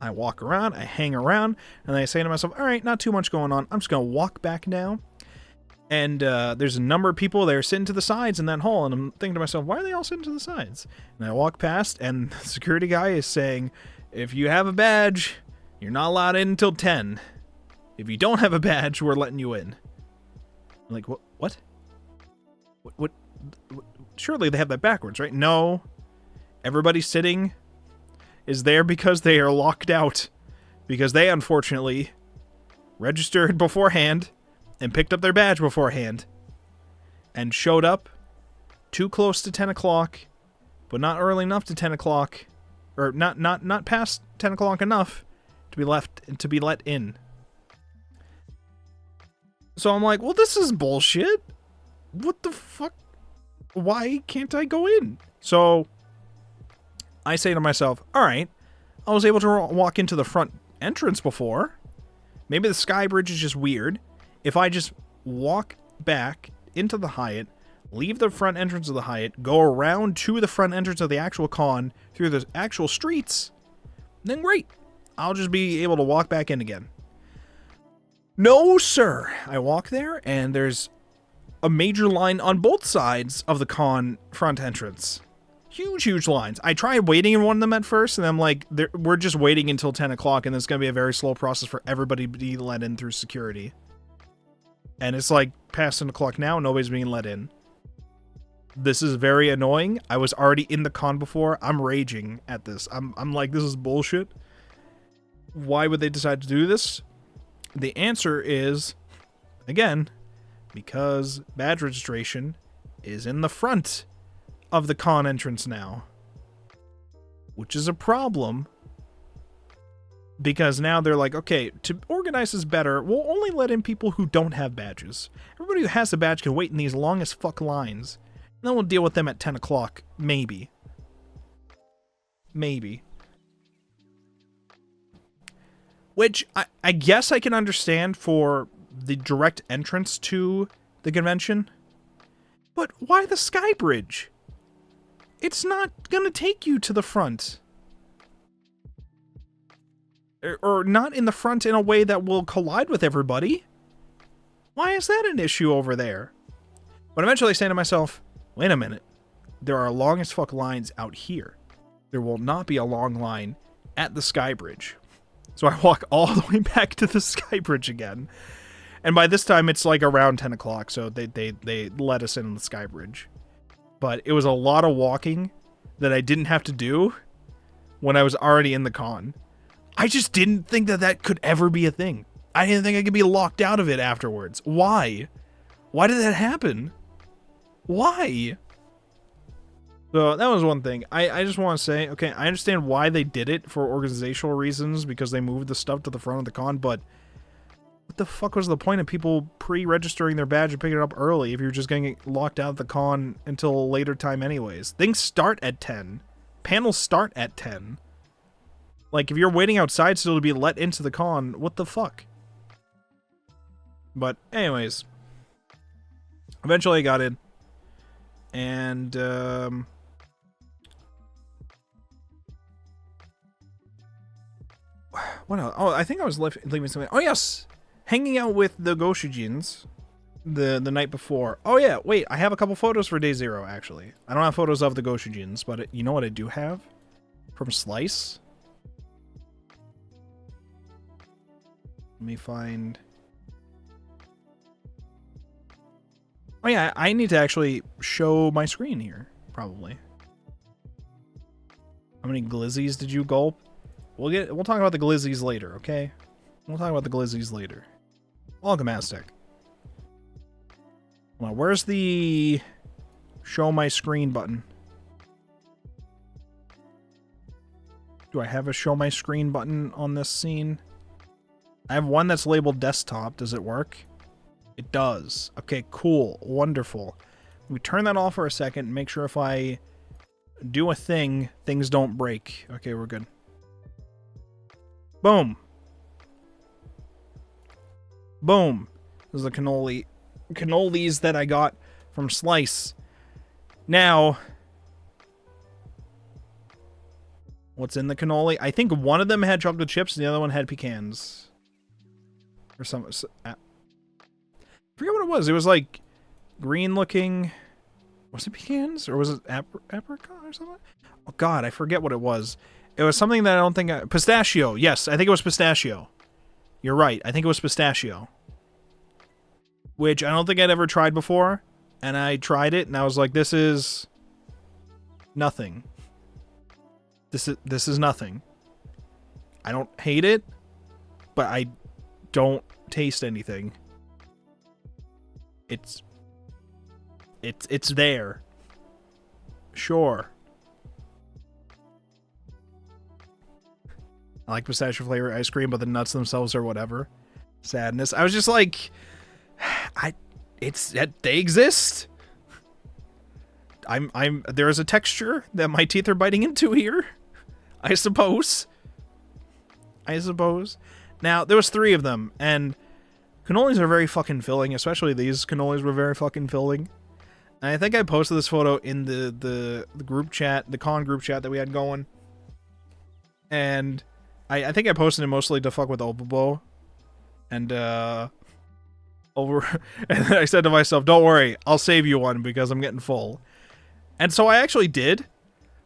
[SPEAKER 2] I walk around, I hang around, and I say to myself, all right, not too much going on. I'm just going to walk back now. And there's a number of people there sitting to the sides in that hall, and I'm thinking to myself, why are they all sitting to the sides? And I walk past, and the security guy is saying, if you have a badge, you're not allowed in until 10. If you don't have a badge, we're letting you in. I'm like, what? What? Surely they have that backwards, right? No. Everybody sitting is there because they are locked out. Because they, unfortunately, registered beforehand and picked up their badge beforehand and showed up too close to 10 o'clock, but not early enough to 10 o'clock, or not past 10 o'clock enough to be let in. So I'm like, well, this is bullshit. What the fuck? Why can't I go in? So I say to myself, all right, I was able to walk into the front entrance before. Maybe the sky bridge is just weird. If I just walk back into the Hyatt, leave the front entrance of the Hyatt, go around to the front entrance of the actual con through the actual streets, then great. I'll just be able to walk back in again. No, sir. I walk there, and there's a major line on both sides of the con front entrance. Huge lines. I tried waiting in one of them at first, and I'm like, we're just waiting until 10 o'clock, and it's going to be a very slow process for everybody to be let in through security. And it's like past 10 o'clock now, nobody's being let in. This is very annoying. I was already in the con before. I'm raging at this. I'm like, this is bullshit. Why would they decide to do this? The answer is, again, because badge registration is in the front of the con entrance now. Which is a problem. Because now they're like, okay, to organize this better, we'll only let in people who don't have badges. Everybody who has a badge can wait in these long as fuck lines. And then we'll deal with them at 10 o'clock. Maybe. Which I guess I can understand for the direct entrance to the convention. But why the sky bridge? It's not going to take you to the front. Or not in the front in a way that will collide with everybody. Why is that an issue over there? But eventually I say to myself, wait a minute. There are long as fuck lines out here. There will not be a long line at the sky bridge. So I walk all the way back to the sky bridge again. And by this time it's like around 10 o'clock, so they let us in on the sky bridge. But it was a lot of walking that I didn't have to do when I was already in the con. I just didn't think that that could ever be a thing. I didn't think I could be locked out of it afterwards. Why? Why did that happen? Why? So that was one thing. I just want to say, okay, I understand why they did it for organizational reasons, because they moved the stuff to the front of the con, but what the fuck was the point of people pre-registering their badge and picking it up early if you're just getting locked out of the con until a later time anyways? Things start at 10. Panels start at 10. Like, if you're waiting outside still to be let into the con, what the fuck? But, anyways. Eventually I got in. And, what else? Oh, I think I was leaving something. Oh, yes! Hanging out with the Goshujins the night before. Oh, yeah, wait, I have a couple photos for Day Zero, actually. I don't have photos of the Goshujins, but you know what I do have? From Slice? Let me find... Oh yeah, I need to actually show my screen here, probably. How many glizzies did you gulp? We'll talk about the glizzies later, okay? We'll talk about the glizzies later. Welcome, Aztec. Well, where's the show my screen button? Do I have a show my screen button on this scene? I have one that's labeled desktop. Does it work? It does. Okay, cool. Wonderful. We turn that off for a second and make sure if I do a thing, things don't break. Okay, we're good. Boom. Boom. This is the cannolis that I got from Slice. Now, what's in the cannoli? I think one of them had chocolate chips and the other one had pecans. Or some... I forget what it was. It was like green looking. Was it pecans? Or was it apricot or something? Oh god, I forget what it was. It was something that I don't think... Pistachio. Yes, I think it was pistachio. You're right. I think it was pistachio. Which I don't think I'd ever tried before. And I tried it and I was like, this is... nothing. This is nothing. I don't hate it. But I don't taste anything. It's there. Sure. I like pistachio flavor ice cream, but the nuts themselves are whatever. Sadness. I was just like, they exist. There is a texture that my teeth are biting into here. I suppose. Now, there was 3 of them, and cannolis are very fucking filling, especially these cannolis were very fucking filling. And I think I posted this photo in the group chat, the con group chat that we had going. And I think I posted it mostly to fuck with Opobo. And, and I said to myself, don't worry, I'll save you one because I'm getting full. And so I actually did.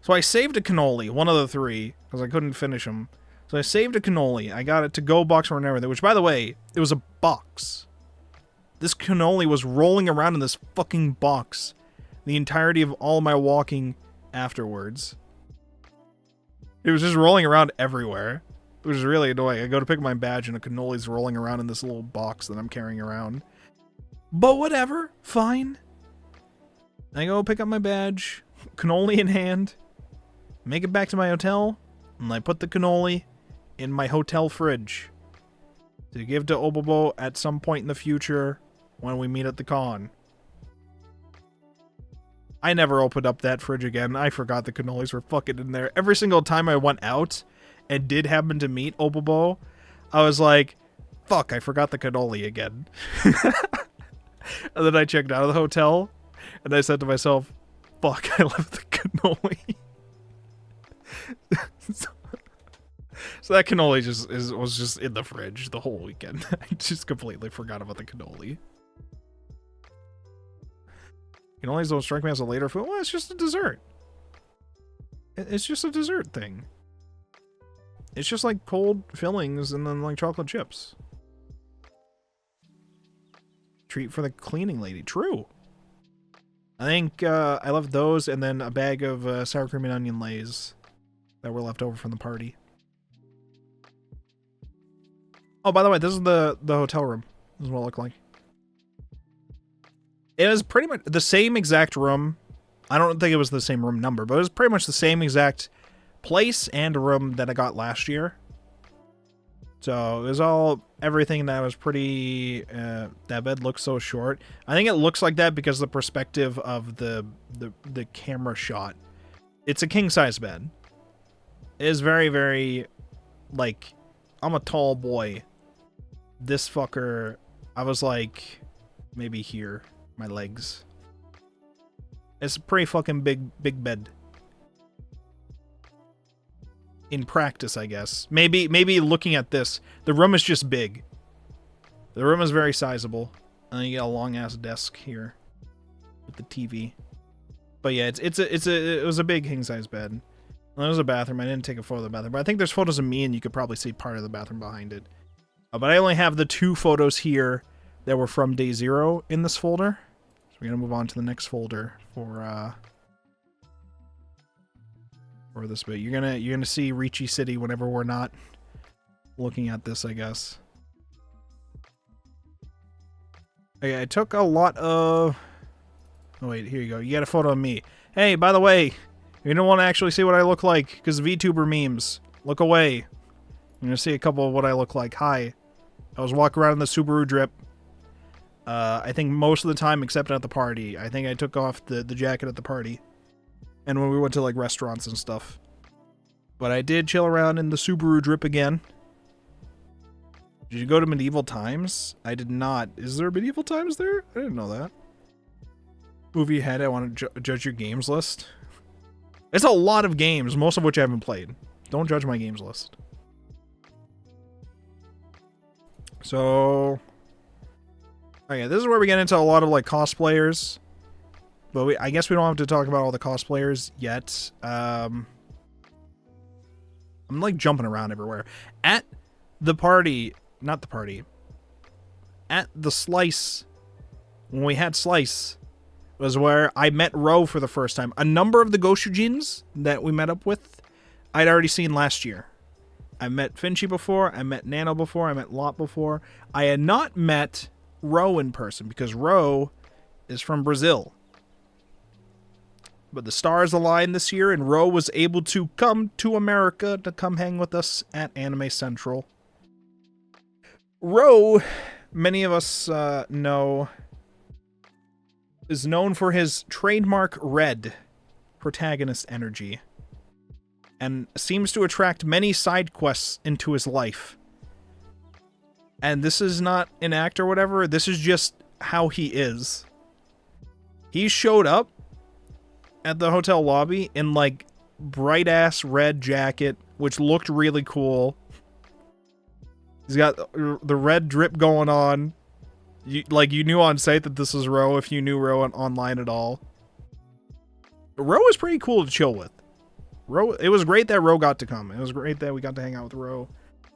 [SPEAKER 2] So I saved a cannoli, one of the 3, because I couldn't finish them. So I saved a cannoli. I got it to go box or everything, which, by the way, it was a box. This cannoli was rolling around in this fucking box the entirety of all my walking afterwards. It was just rolling around everywhere. It was really annoying. I go to pick my badge and a cannoli's rolling around in this little box that I'm carrying around. But whatever. Fine. I go pick up my badge, cannoli in hand, make it back to my hotel, and I put the cannoli in my hotel fridge to give to Opobo at some point in the future when we meet at the con. I never opened up that fridge again. I forgot the cannolis were fucking in there. Every single time I went out and did happen to meet Opobo, I was like, fuck, I forgot the cannoli again. And then I checked out of the hotel, and I said to myself, fuck, I left the cannoli. So that cannoli was just in the fridge the whole weekend. I just completely forgot about the cannoli. Cannolis don't strike me as a later food. Well, it's just a dessert. It's just a dessert thing. It's just like cold fillings and then like chocolate chips. Treat for the cleaning lady. True. I think I left those and then a bag of sour cream and onion lays that were left over from the party. Oh, by the way, this is the hotel room. This is what it looked like. It was pretty much the same exact room. I don't think it was the same room number, but it was pretty much the same exact place and room that I got last year. So it was all everything that was pretty. That bed looks so short. I think it looks like that because of the perspective of the camera shot. It's a king size bed. It is very, very, like, I'm a tall boy. This fucker, I was like, maybe here, my legs. It's a pretty fucking big bed. In practice, I guess. Maybe looking at this, the room is just big. The room is very sizable. And then you get a long ass desk here with the TV. But yeah, it was a big king size bed. Well, there was a bathroom. I didn't take a photo of the bathroom, but I think there's photos of me, and you could probably see part of the bathroom behind it. But I only have the 2 photos here that were from day 0 in this folder. So we're gonna move on to the next folder for this bit. You're gonna see Ricci City whenever we're not looking at this, I guess. Okay, I took a lot of. Oh wait, here you go. You got a photo of me. Hey, by the way, you don't want to actually see what I look like because VTuber memes. Look away. You're gonna see a couple of what I look like. Hi. I was walking around in the Subaru drip. I think most of the time except at the party. I think I took off the jacket at the party. And when we went to like restaurants and stuff. But I did chill around in the Subaru drip again. Did you go to medieval times? I did not. Is there medieval times there? I didn't know that. Movie ahead, I want to judge your games list. It's a lot of games, most of which I haven't played. Don't judge my games list. So, okay, this is where we get into a lot of like cosplayers, but I guess we don't have to talk about all the cosplayers yet. I'm like jumping around everywhere. At the party, not the party. At the Slice, when we had Slice, was where I met Ro for the first time. A number of the Goshujins that we met up with, I'd already seen last year. I met Finchy before, I met Nano before, I met Lot before. I had not met Ro in person because Ro is from Brazil. But the stars aligned this year and Ro was able to come to America to come hang with us at Anime Central. Ro, many of us know, is known for his trademark red protagonist energy. And seems to attract many side quests into his life. And this is not an act or whatever, this is just how he is. He showed up at the hotel lobby in like bright ass red jacket, which looked really cool. He's got the red drip going on. You knew on site that this is Ro if you knew Ro online at all. Ro was pretty cool to chill with. Ro, it was great that Ro got to come. It was great that we got to hang out with Ro.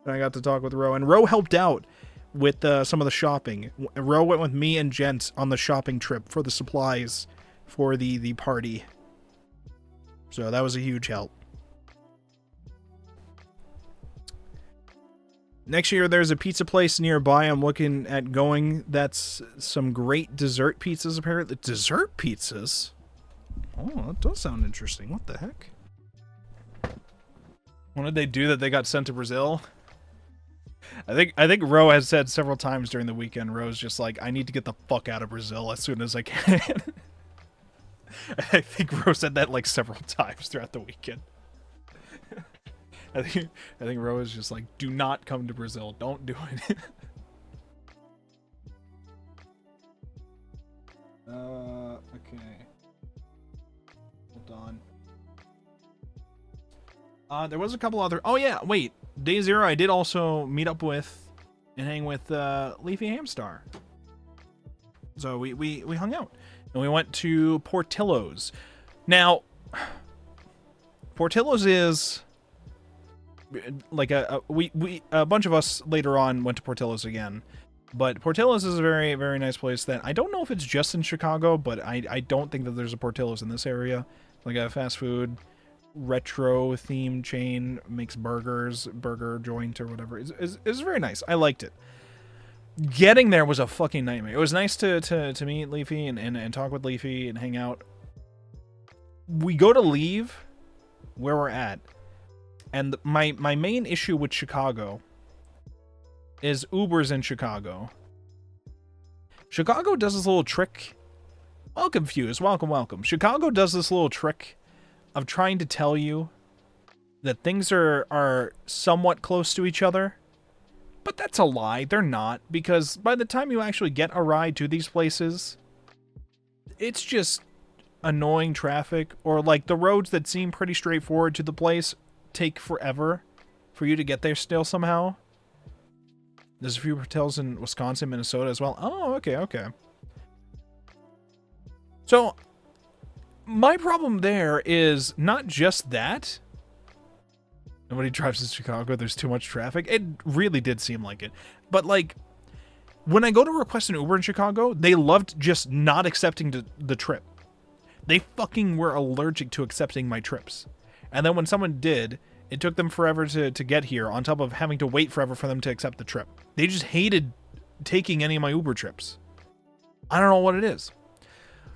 [SPEAKER 2] And I got to talk with Ro. And Ro helped out with some of the shopping. Ro went with me and Gent on the shopping trip for the supplies for the party. So that was a huge help. Next year, there's a pizza place nearby I'm looking at going. That's some great dessert pizzas, apparently. Dessert pizzas? Oh, that does sound interesting. What the heck? What did they do that they got sent to Brazil? I think Ro has said several times during the weekend, Ro's just like, I need to get the fuck out of Brazil as soon as I can. I think Ro said that like several times throughout the weekend. I think Ro is just like, do not come to Brazil. Don't do it. Okay. Hold on. There was a couple other... Oh, yeah, wait. day 0, I did also meet up with and hang with Leafy Hamstar. So we hung out. And we went to Portillo's. Now, Portillo's is like a bunch of us later on went to Portillo's again. But Portillo's is a very, very nice place that I don't know if it's just in Chicago, but I don't think that there's a Portillo's in this area. Like a fast food, retro themed chain, makes burgers, burger joint or whatever. It's very nice. I liked it. Getting there was a fucking nightmare. It was nice to meet Leafy and talk with Leafy and hang out. We go to leave where we're at. And my main issue with Chicago is Uber's in Chicago. Chicago does this little trick. Welcome, Fuse. Welcome. Chicago does this little trick of trying to tell you that things are somewhat close to each other. But that's a lie. They're not. Because by the time you actually get a ride to these places, it's just annoying traffic. Or like the roads that seem pretty straightforward to the place take forever for you to get there still somehow. There's a few hotels in Wisconsin, Minnesota as well. Oh, okay. So, my problem there is not just that. Nobody drives to Chicago. There's too much traffic. It really did seem like it. But, like, when I go to request an Uber in Chicago, they loved just not accepting the trip. They fucking were allergic to accepting my trips. And then when someone did, it took them forever to get here, on top of having to wait forever for them to accept the trip. They just hated taking any of my Uber trips. I don't know what it is.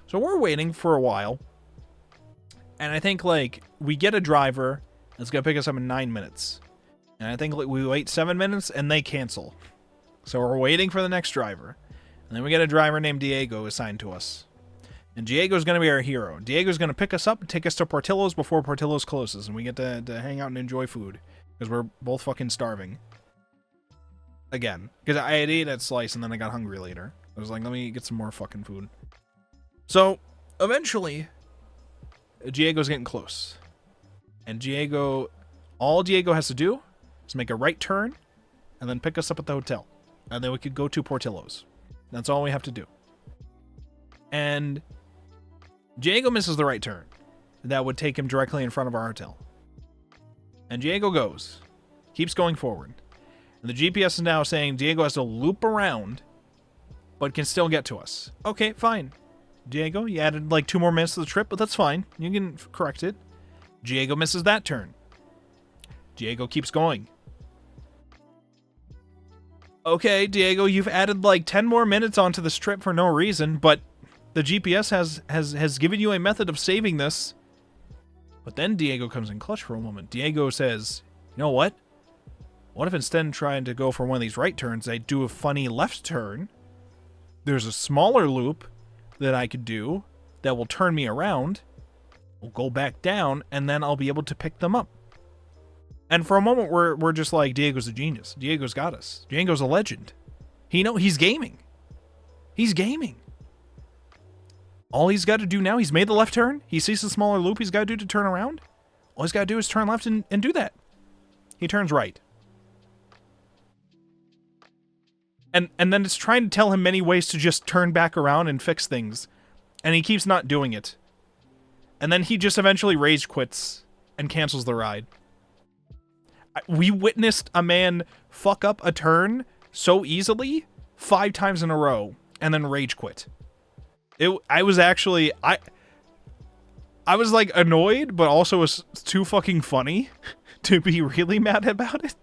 [SPEAKER 2] So we're waiting for a while. And I think, like, we get a driver that's going to pick us up in 9 minutes. And I think, like, we wait 7 minutes and they cancel. So we're waiting for the next driver. And then we get a driver named Diego assigned to us. And Diego's going to be our hero. Diego's going to pick us up and take us to Portillo's before Portillo's closes. And we get to hang out and enjoy food. Because we're both fucking starving. Again. Because I had ate at Slice and then I got hungry later. I was like, let me get some more fucking food. So, eventually, Diego's getting close. And all Diego has to do is make a right turn and then pick us up at the hotel. And then we could go to Portillo's. That's all we have to do. And Diego misses the right turn. That would take him directly in front of our hotel. And Diego goes. Keeps going forward. And the GPS is now saying Diego has to loop around, but can still get to us. Okay, fine. Diego, you added like 2 more minutes to the trip, but that's fine. You can correct it. Diego misses that turn. Diego keeps going. Okay, Diego, you've added like 10 more minutes onto this trip for no reason, but the GPS has given you a method of saving this. But then Diego comes in clutch for a moment. Diego says, you know what? What if instead of trying to go for one of these right turns, I do a funny left turn? There's a smaller loop that I could do that will turn me around. We'll go back down, and then I'll be able to pick them up. And for a moment, we're just like, Diego's a genius. Diego's got us. Diego's a legend. He's gaming. He's gaming. All he's got to do now, he's made the left turn. He sees the smaller loop he's got to do to turn around. All he's got to do is turn left and do that. He turns right. And then it's trying to tell him many ways to just turn back around and fix things. And he keeps not doing it. And then he just eventually rage quits and cancels the ride. We witnessed a man fuck up a turn so easily 5 times in a row and then rage quit. I was actually, I was like annoyed, but also was too fucking funny to be really mad about it.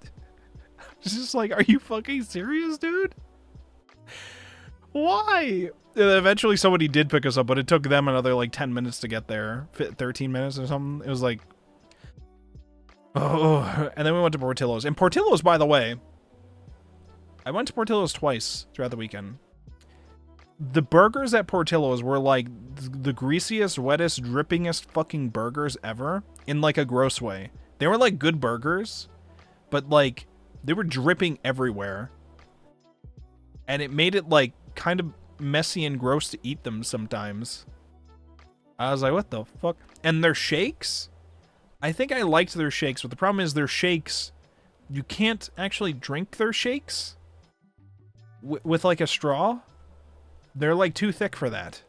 [SPEAKER 2] It's just like, are you fucking serious, dude? Why? Eventually somebody did pick us up, but it took them another like 10 minutes to get there. 13 minutes or something. It was like, oh. And then we went to Portillo's. And Portillo's, by the way, I went to Portillo's twice throughout the weekend. The burgers at Portillo's were like the greasiest, wettest, drippingest fucking burgers ever in like a gross way. They were like good burgers, but like they were dripping everywhere. And it made it like kind of messy and gross to eat them sometimes. I was like, what the fuck? And their shakes? I think I liked their shakes, but the problem is their shakes you can't actually drink their shakes with like a straw. They're like too thick for that.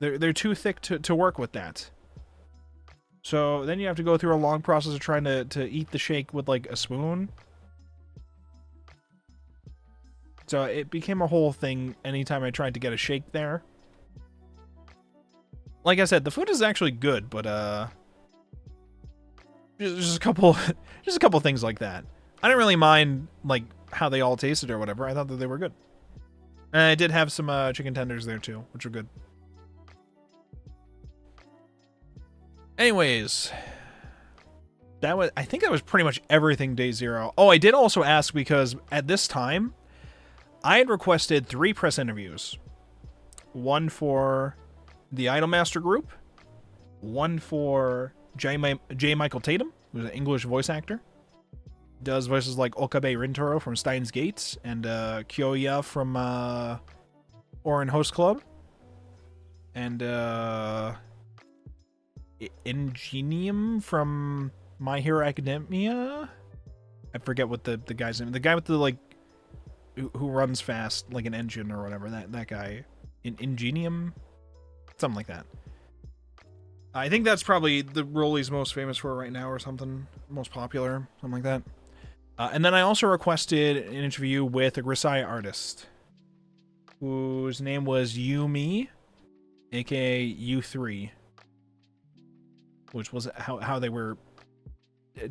[SPEAKER 2] They're too thick to work with that. So then you have to go through a long process of trying to eat the shake with like a spoon. So it became a whole thing anytime I tried to get a shake there. Like I said, the food is actually good, but just a couple things like that. I didn't really mind like how they all tasted or whatever. I thought that they were good. And I did have some chicken tenders there too, which were good. Anyways, I think that was pretty much everything day 0. Oh, I did also ask because at this time I had requested 3 press interviews. One for the Idolmaster group, one for J. Michael Tatum, who's an English voice actor. Does voices like Okabe Rintaro from Steins Gate and Kyoya from Orin Host Club. And Ingenium from My Hero Academia. I forget what the guy's name. The guy with the like who runs fast like an engine or whatever. That guy. Ingenium, something like that. I think that's probably the role he's most famous for right now or something. Most popular, something like that. And then I also requested an interview with a Grisaia artist whose name was Yumi, aka U3, which was how they were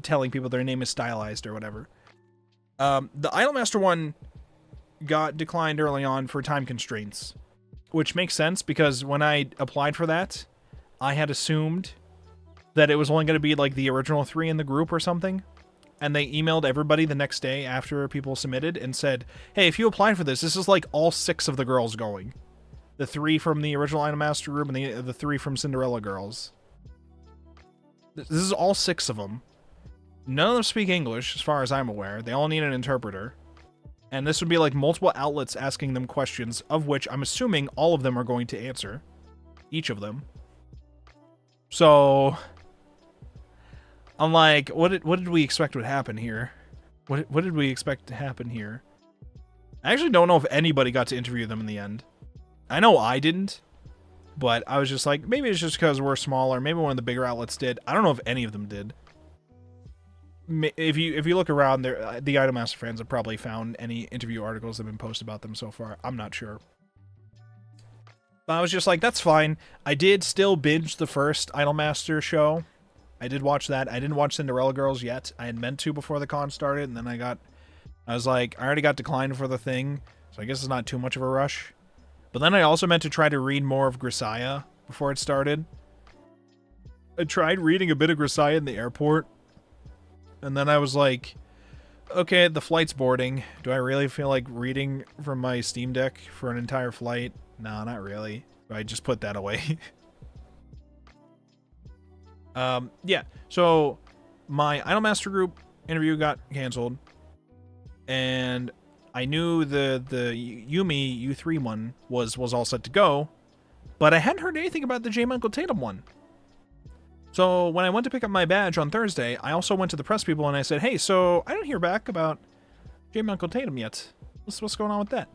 [SPEAKER 2] telling people their name is stylized or whatever. The Idolmaster one got declined early on for time constraints, which makes sense because when I applied for that, I had assumed that it was only going to be like the original 3 in the group or something. And they emailed everybody the next day after people submitted and said, hey, if you applied for this is like all 6 of the girls going. The 3 from the original Idolmaster group and the 3 from Cinderella Girls. This is all 6 of them. None of them speak English, as far as I'm aware. They all need an interpreter. And this would be like multiple outlets asking them questions, of which I'm assuming all of them are going to answer. Each of them. So I'm like, what did we expect would happen here? What did we expect to happen here? I actually don't know if anybody got to interview them in the end. I know I didn't, but I was just like, maybe it's just because we're smaller. Maybe one of the bigger outlets did. I don't know if any of them did. If you look around, the Idolmaster fans have probably found any interview articles that have been posted about them so far. I'm not sure. But I was just like, that's fine. I did still binge the first Idolmaster show. I did watch that. I didn't watch Cinderella Girls yet. I had meant to before the con started, and then I was like, I already got declined for the thing, so I guess it's not too much of a rush. But then I also meant to try to read more of Grisaia before it started. I tried reading a bit of Grisaia in the airport, and then I was like, okay, the flight's boarding. Do I really feel like reading from my Steam Deck for an entire flight? No, not really. I just put that away. Yeah, so my Idolmaster group interview got canceled, and I knew the Yumi U3 one was all set to go, but I hadn't heard anything about the J. Michael Tatum one. So when I went to pick up my badge on Thursday, I also went to the press people and I said, hey, so I didn't hear back about J. Michael Tatum yet. What's going on with that?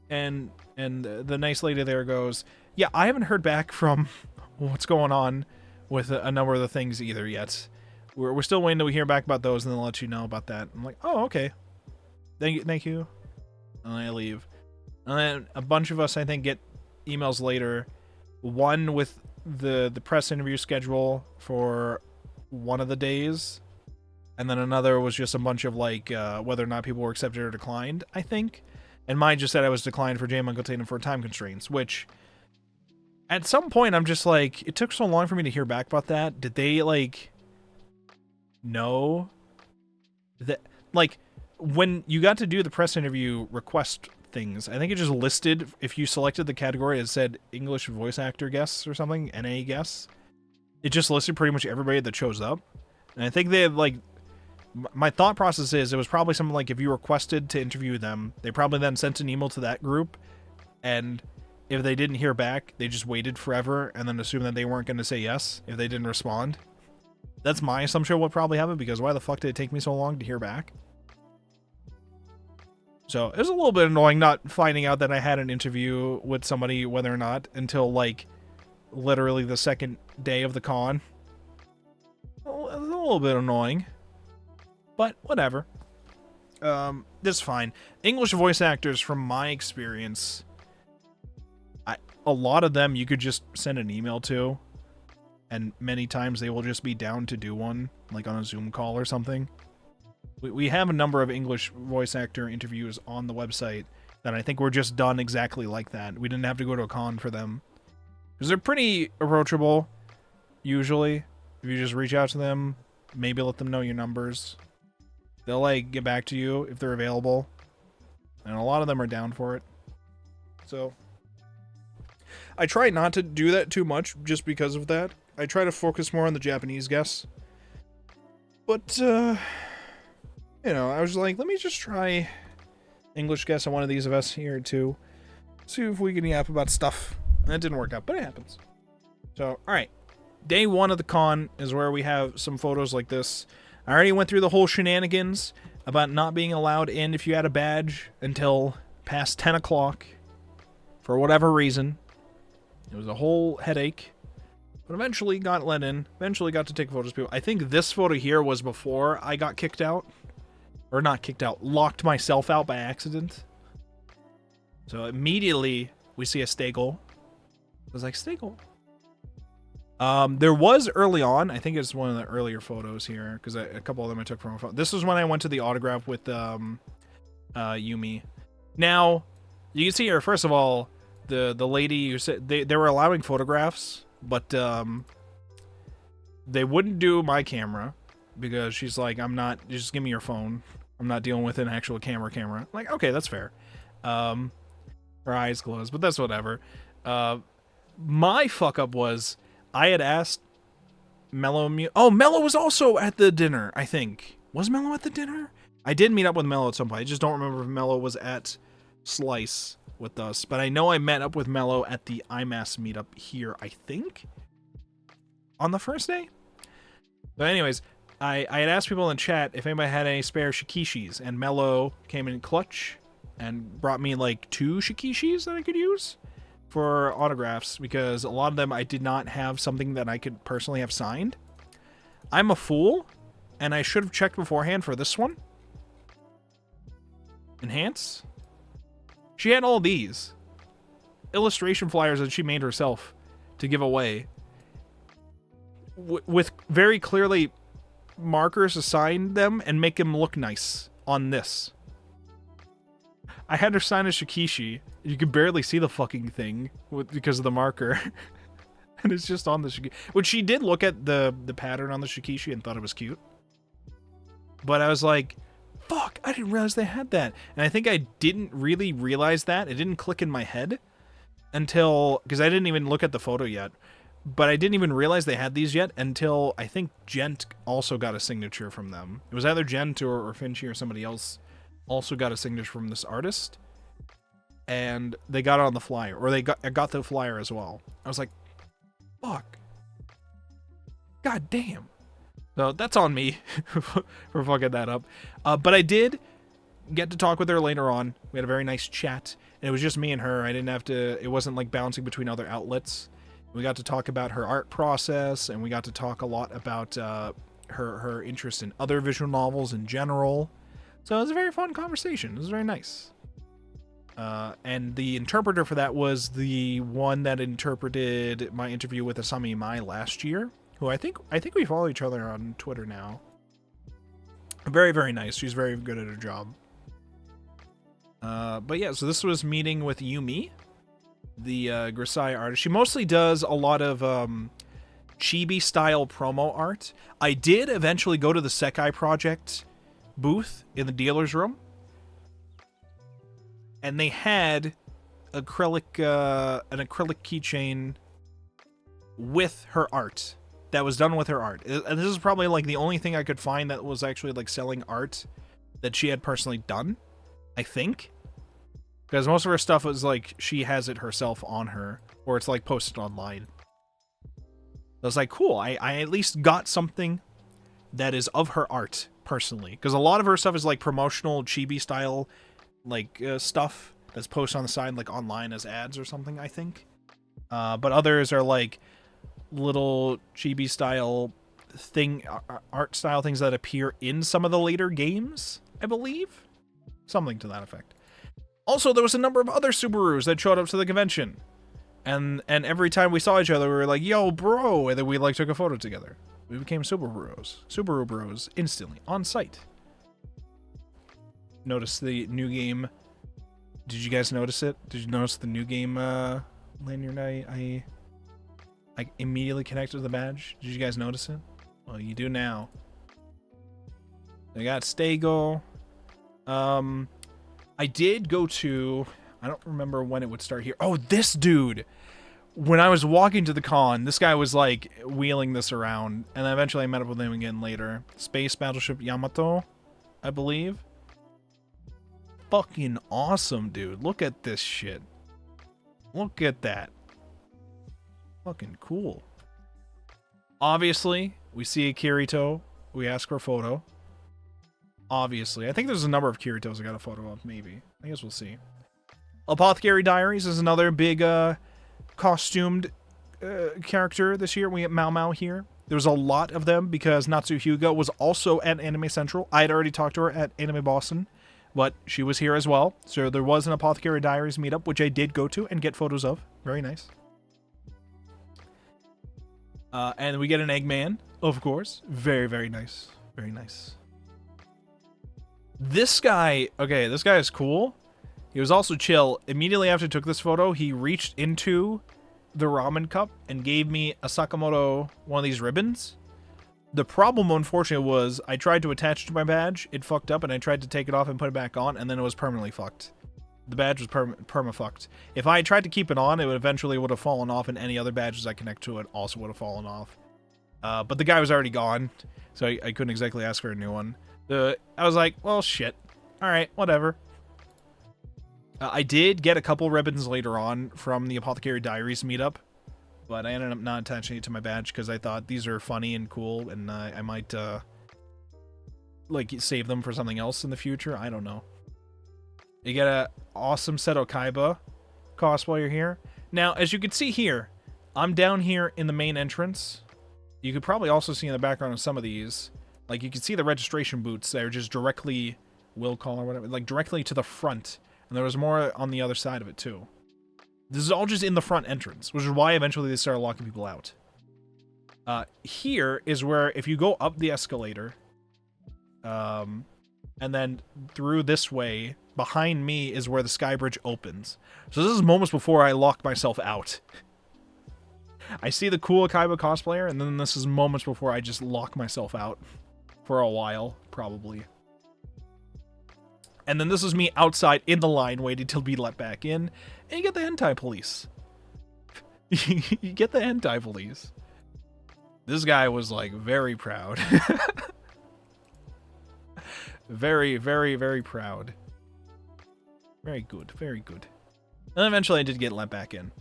[SPEAKER 2] And the nice lady there goes, yeah, I haven't heard back from what's going on with a number of the things either yet. We're still waiting to hear back about those, and then I'll let you know about that. I'm like, oh, okay. Thank you. And I leave. And then a bunch of us, I think, get emails later. One with the press interview schedule for one of the days. And then another was just a bunch of, like, whether or not people were accepted or declined, I think. And mine just said I was declined for J. Michael Tatum for time constraints, which at some point I'm just like, it took so long for me to hear back about that. Did they, like, know that, like, when you got to do the press interview request things, I think it just listed, if you selected the category, it said English voice actor guests or something, NA guests. It just listed pretty much everybody that shows up. And I think they had, like, my thought process is it was probably something like if you requested to interview them, they probably then sent an email to that group, and if they didn't hear back, they just waited forever and then assumed that they weren't going to say yes if they didn't respond. That's my assumption of what probably happened, because why the fuck did it take me so long to hear back? So it was a little bit annoying not finding out that I had an interview with somebody, whether or not, until, like, literally the second day of the con. It was a little bit annoying. But whatever. This is fine. English voice actors, from my experience, a lot of them you could just send an email to, and many times they will just be down to do one, like on a Zoom call or something. We have a number of English voice actor interviews on the website that I think were just done exactly like that. We didn't have to go to a con for them. Because they're pretty approachable, usually. If you just reach out to them, maybe let them know your numbers. They'll, like, get back to you if they're available. And a lot of them are down for it. So I try not to do that too much just because of that. I try to focus more on the Japanese guests. But, you know, I was like, let me just try English guests on one of these of us here too. See if we can yap about stuff. And it didn't work out, but it happens. So, alright. Day 1 of the con is where we have some photos like this. I already went through the whole shenanigans about not being allowed in if you had a badge until past 10 o'clock. For whatever reason. It was a whole headache. But eventually got let in. Eventually got to take photos of people. I think this photo here was before I got kicked out. Or not kicked out. Locked myself out by accident. So immediately we see a Stagel. I was like, Stagel. There was early on, I think it's one of the earlier photos here, because a couple of them I took from a phone. This was when I went to the autograph with Yumi. Now, you can see here, first of all, the lady who said they were allowing photographs, but they wouldn't do my camera, because she's like, I'm not, just give me your phone. I'm not dealing with an actual camera. I'm like, okay, that's fair. Her eyes closed, but that's whatever. My fuck up was, I had asked Mello. Oh, Mello was also at the dinner, I think. Was Mello at the dinner? I did meet up with Mello at some point. I just don't remember if Mello was at Slice with us. But I know I met up with Mello at the IMAS meetup here, I think, on the first day. But anyways, I had asked people in chat if anybody had any spare shikishis. And Mello came in clutch and brought me like 2 shikishis that I could use for autographs, because a lot of them I did not have something that I could personally have signed. I'm a fool, and I should have checked beforehand for this one. Enhance. She had all these illustration flyers that she made herself to give away, with very clearly markers to sign them and make them look nice on this. I had her sign a shikishi. You could barely see the fucking thing because of the marker. And it's just on the shikishi. Which she did look at the pattern on the shikishi and thought it was cute. But I was like, fuck, I didn't realize they had that. And I think I didn't really realize that. It didn't click in my head until, because I didn't even look at the photo yet. But I didn't even realize they had these yet until I think Gent also got a signature from them. It was either Gent or Finchy or somebody else also got a signature from this artist, and they got it on the flyer, or I got the flyer as well. I was like, fuck, god damn. So that's on me for fucking that up. But I did get to talk with her later on. We had a very nice chat, and it was just me and her. I didn't have to, it wasn't like bouncing between other outlets. We got to talk about her art process, and we got to talk a lot about her interest in other visual novels in general. So it was a very fun conversation. It was very nice. And the interpreter for that was the one that interpreted my interview with Asami Mai last year, who I think we follow each other on Twitter now. Very, very nice. She's very good at her job. But yeah, so this was meeting with Yumi, the Grisai artist. She mostly does a lot of chibi-style promo art. I did eventually go to the Sekai Project booth in the dealer's room, and they had an acrylic keychain with her art that was done with her art. And this is probably like the only thing I could find that was actually like selling art that she had personally done, I think, because most of her stuff was like she has it herself on her, or it's like posted online. I was like, cool, I at least got something that is of her art, personally. Because a lot of her stuff is like promotional chibi style, like stuff that's posted on the side, like online as ads or something, I think. But others are like little chibi style art style things that appear in some of the later games, I believe. Something to that effect. Also, there was a number of other Subarus that showed up to the convention. And every time we saw each other, we were like, yo, bro, and then we like took a photo together. We became Subaru bros, instantly, on site. Notice the new game. Did you guys notice it? Did you notice the new game lanyard I immediately connected to the badge? Did you guys notice it? Well, you do now. I got Stego. I did go to... I don't remember when it would start here. Oh, this dude! When I was walking to the con, this guy was, like, wheeling this around. And then eventually I met up with him again later. Space Battleship Yamato, I believe. Fucking awesome, dude. Look at this shit. Look at that. Fucking cool. Obviously, we see a Kirito. We ask for a photo. Obviously. I think there's a number of Kiritos I got a photo of, maybe. I guess we'll see. Apothecary Diaries is another big costumed character this year. We get Mao Mao here. There's a lot of them because Natsu Hyuga was also at Anime Central. I had already talked to her at Anime Boston, but she was here as well. So there was an Apothecary Diaries meetup, which I did go to and get photos of. Very nice. And we get an Eggman, of course. Very, very nice. Very nice. This guy, okay, this guy is cool. He was also chill. Immediately after I took this photo, he reached into the ramen cup and gave me a Sakamoto, one of these ribbons. The problem, unfortunately, was I tried to attach it to my badge. It fucked up, and I tried to take it off and put it back on, and then it was permanently fucked. The badge was perma-fucked. If I had tried to keep it on, it would eventually would have fallen off, and any other badges I connect to it also would have fallen off. But the guy was already gone, so I couldn't exactly ask for a new one. I was like, well, shit. Alright, whatever. I did get a couple ribbons later on from the Apothecary Diaries meetup, but I ended up not attaching it to my badge because I thought these are funny and cool, and I might, like, save them for something else in the future. I don't know. You get an awesome Seto Kaiba cosplayer here. Now, as you can see here, I'm down here in the main entrance. You could probably also see in the background of some of these, like, you can see the registration booths that are just directly, will call or whatever, like, directly to the front. And there was more on the other side of it, too. This is all just in the front entrance, which is why eventually they started locking people out. Here is where, if you go up the escalator, and then through this way, behind me is where the sky bridge opens. So this is moments before I locked myself out. I see the cool Kaiba cosplayer, and then this is moments before I just lock myself out. For a while, probably. And then this is me outside in the line waiting to be let back in. And you get the hentai police. You get the hentai police. This guy was, like, very proud. Very, very, very proud. Very good, very good. And eventually I did get let back in.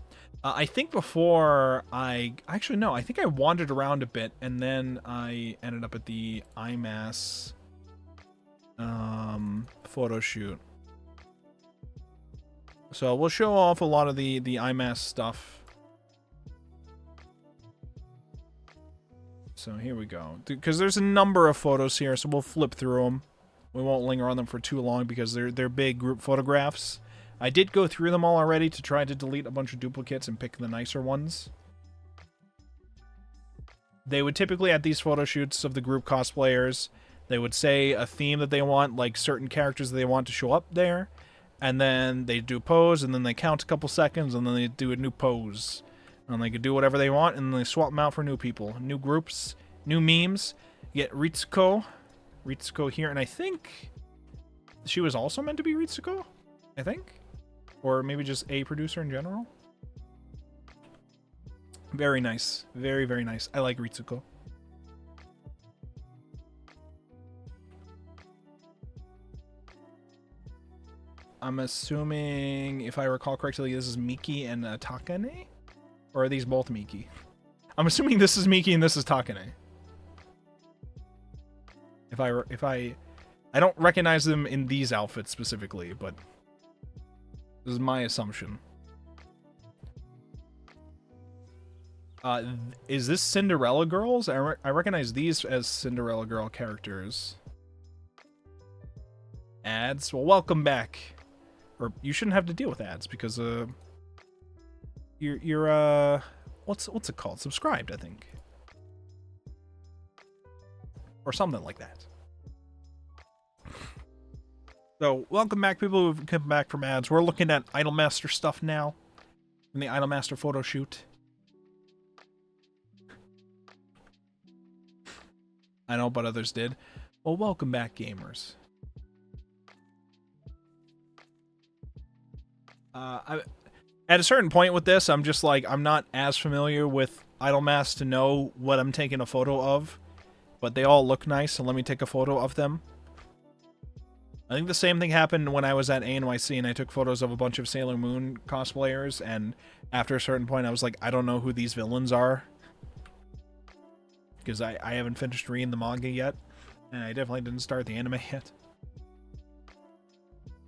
[SPEAKER 2] I think before I... Actually, no. I think I wandered around a bit, and then I ended up at the IMAS... photo shoot. So we'll show off a lot of the IMAS stuff. So here we go. Because there's a number of photos here, so we'll flip through them. We won't linger on them for too long because they're big group photographs. I did go through them all already to try to delete a bunch of duplicates and pick the nicer ones. They would typically, at these photo shoots of the group cosplayers, they would say a theme that they want, like certain characters that they want to show up there, and then they do pose, and then they count a couple seconds, and then they do a new pose. And they could do whatever they want, and they swap them out for new people. New groups, new memes. You get Ritsuko here, and I think she was also meant to be Ritsuko, I think? Or maybe just a producer in general? Very nice. Very, very nice. I like Ritsuko. I'm assuming, if I recall correctly, this is Miki and Takane? Or are these both Miki? I'm assuming this is Miki and this is Takane. I don't recognize them in these outfits specifically, but this is my assumption. Is this Cinderella Girls? I recognize these as Cinderella Girl characters. Ads? Well, welcome back. Or you shouldn't have to deal with ads because you're what's it called? Subscribed, I think. Or something like that. So, welcome back, people who've come back from ads. We're looking at Idolmaster stuff now. From the Idolmaster photo shoot. I know, but others did. Well, welcome back, gamers. At a certain point with this, I'm just like, I'm not as familiar with Idolmaster to know what I'm taking a photo of. But they all look nice, so let me take a photo of them. I think the same thing happened when I was at ANYC and I took photos of a bunch of Sailor Moon cosplayers, and after a certain point I was like, I don't know who these villains are. Because I haven't finished reading the manga yet, and I definitely didn't start the anime yet.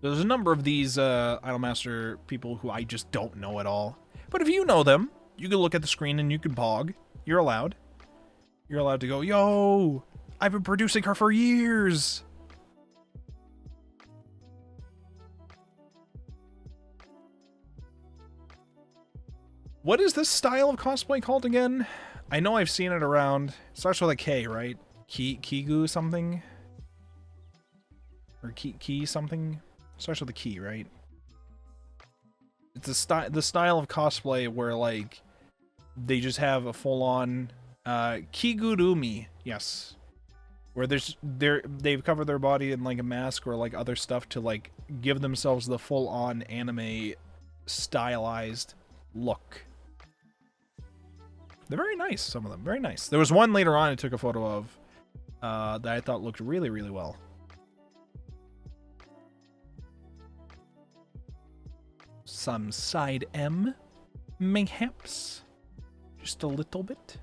[SPEAKER 2] There's a number of these Idolmaster people who I just don't know at all. But if you know them, you can look at the screen and you can pog. You're allowed. You're allowed to go, yo, I've been producing her for years. What is this style of cosplay called again? I know I've seen it around. It starts with a K, right? Kigu something? Or Ki something? Starts with a key, right? It's the style of cosplay where, like, they just have a full-on kigurumi, yes. Where they've covered their body in, like, a mask or, like, other stuff to, like, give themselves the full-on anime stylized look. They're very nice, some of them. Very nice. There was one later on I took a photo of that I thought looked really, really well. Some side M, mayhaps. Just a little bit.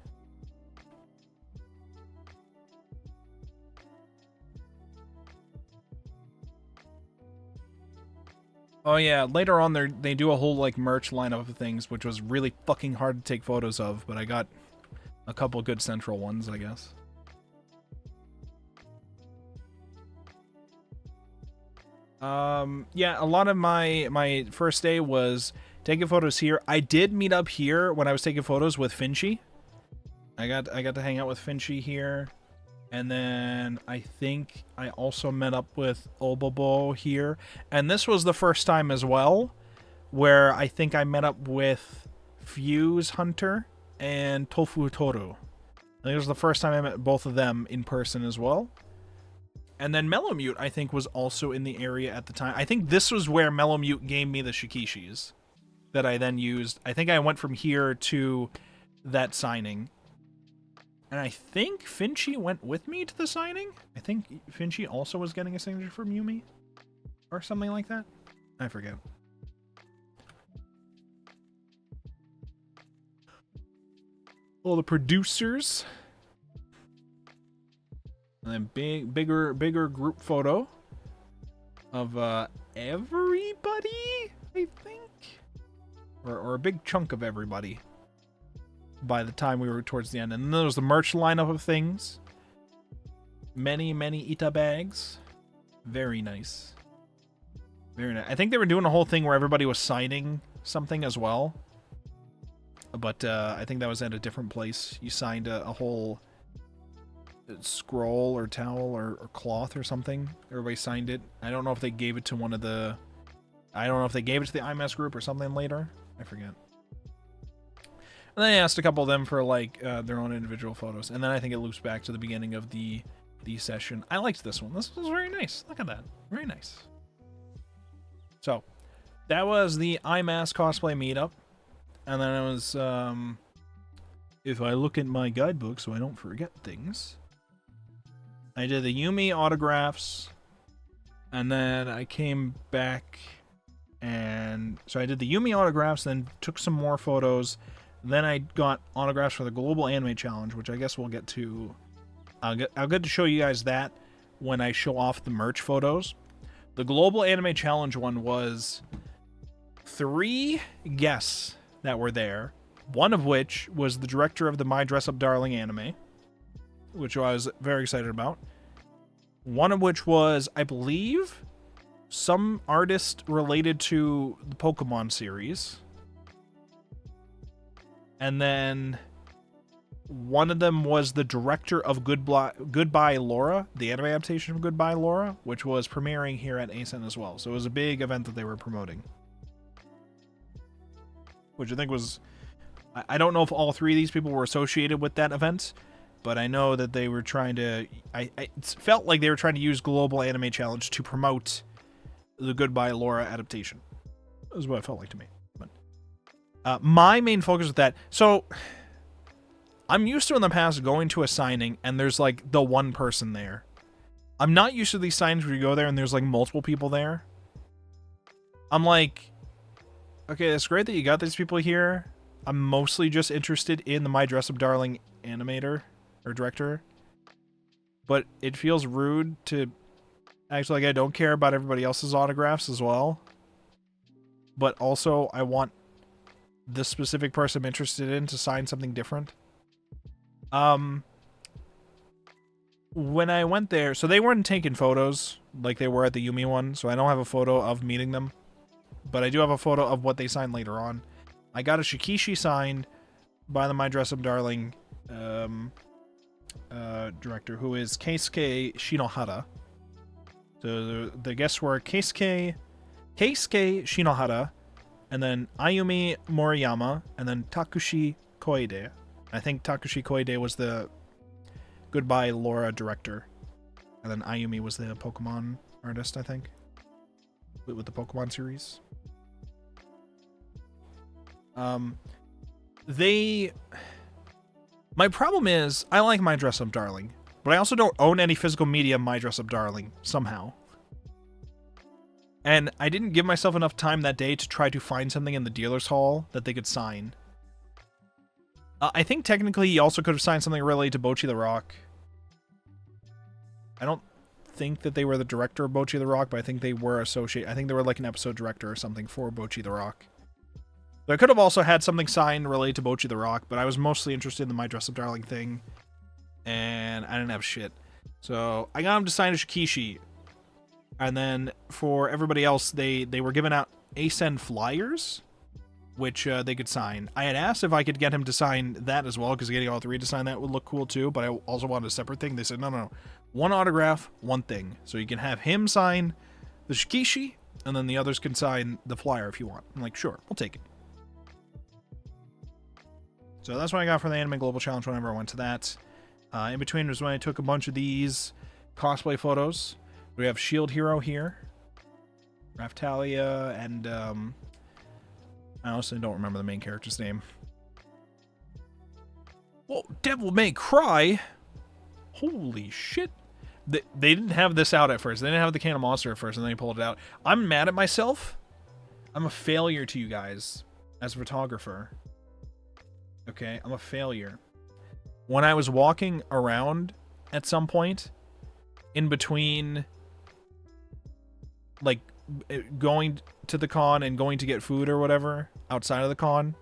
[SPEAKER 2] Oh yeah, later on they do a whole like merch lineup of things, which was really fucking hard to take photos of, but I got a couple good central ones, I guess. Yeah, a lot of my first day was taking photos here. I did meet up here when I was taking photos with Finchy. I got to hang out with Finchy here. And then I think I also met up with Obobo here. And this was the first time as well where I think I met up with Fuse Hunter and Tofu Toru. I think it was the first time I met both of them in person as well. And then Mellowmute, I think, was also in the area at the time. I think this was where Mellowmute gave me the Shikishis that I then used. I think I went from here to that signing. And I think Finchy went with me to the signing. I think Finchy also was getting a signature from Yumi. Or something like that. I forget. All the producers. And then bigger group photo of everybody, I think. Or a big chunk of everybody. By the time we were towards the end. And then there was the merch lineup of things. Many Ita bags. Very nice. Very nice. I think they were doing a whole thing where everybody was signing something as well. But I think that was at a different place. You signed a whole scroll or towel or cloth or something. Everybody signed it. I don't know if they gave it to one of the... I don't know if they gave it to the IMAS group or something later. I forget. And then I asked a couple of them for, like, their own individual photos. And then I think it loops back to the beginning of the session. I liked this one. This was very nice. Look at that. Very nice. So, that was the IMAS cosplay meetup. And then it was, if I look at my guidebook so I don't forget things. I did the Yumi autographs. And then I came back and... So I did the Yumi autographs, then took some more photos. Then I got autographs for the Global Anime Challenge, which I guess we'll get to. I'll get to show you guys that. when I show off the merch photos. The Global Anime Challenge one was 3 guests that were there, one of which was the director of the My Dress Up Darling anime, which I was very excited about. One of which was, I believe, some artist related to the Pokemon series. And then one of them was the director of Goodbye Laura, the anime adaptation of Goodbye Laura, which was premiering here at ASEN as well. So it was a big event that they were promoting. Which I think was... I don't know if all 3 of these people were associated with that event, but I know that they were trying to... it felt like they were trying to use Global Anime Challenge to promote the Goodbye Laura adaptation. That was what it felt like to me. But, my main focus with that... So... I'm used to in the past going to a signing and there's like the one person there. I'm not used to these signings where you go there and there's like multiple people there. I'm like, okay, it's great that you got these people here. I'm mostly just interested in the My Dress Up Darling animator or director. But it feels rude to act like I don't care about everybody else's autographs as well. But also I want the specific person I'm interested in to sign something different. When I went there, so they weren't taking photos like they were at the Yumi one, so I don't have a photo of meeting them, but I do have a photo of what they signed later on. I got a Shikishi signed by the My Dress Up Darling director, who is Keisuke Shinohara. So the guests were Keisuke Shinohara, and then Ayumi Moriyama, and then Takushi Koide. I think Takushi Koide was the Goodbye Laura director. And then Ayumi was the Pokemon artist, I think. With the Pokemon series. My problem is, I like My Dress Up Darling. But I also don't own any physical media of My Dress Up Darling, somehow. And I didn't give myself enough time that day to try to find something in the dealer's hall that they could sign. I think technically he also could have signed something related to Bocchi the Rock. I don't think that they were the director of Bocchi the Rock, but I think they were associated. I think they were like an episode director or something for Bocchi the Rock. So I could have also had something signed related to Bocchi the Rock, but I was mostly interested in the My Dress Up Darling thing, and I didn't have shit. So I got him to sign a Shikishi, and then for everybody else, they were giving out ASEN flyers, which they could sign. I had asked if I could get him to sign that as well, because getting all 3 to sign that would look cool too, but I also wanted a separate thing. They said, no. One autograph, one thing. So you can have him sign the Shikishi, and then the others can sign the flyer if you want. I'm like, sure, we'll take it. So that's what I got for the Anime Global Challenge whenever I went to that. In between was when I took a bunch of these cosplay photos. We have Shield Hero here. Raftalia, and I honestly don't remember the main character's name. Whoa, Devil May Cry? Holy shit. They didn't have this out at first. They didn't have the Can of Monster at first, and then they pulled it out. I'm mad at myself. I'm a failure to you guys as a photographer. Okay, I'm a failure. When I was walking around at some point, in between, like, going to the con and going to get food or whatever outside of the con,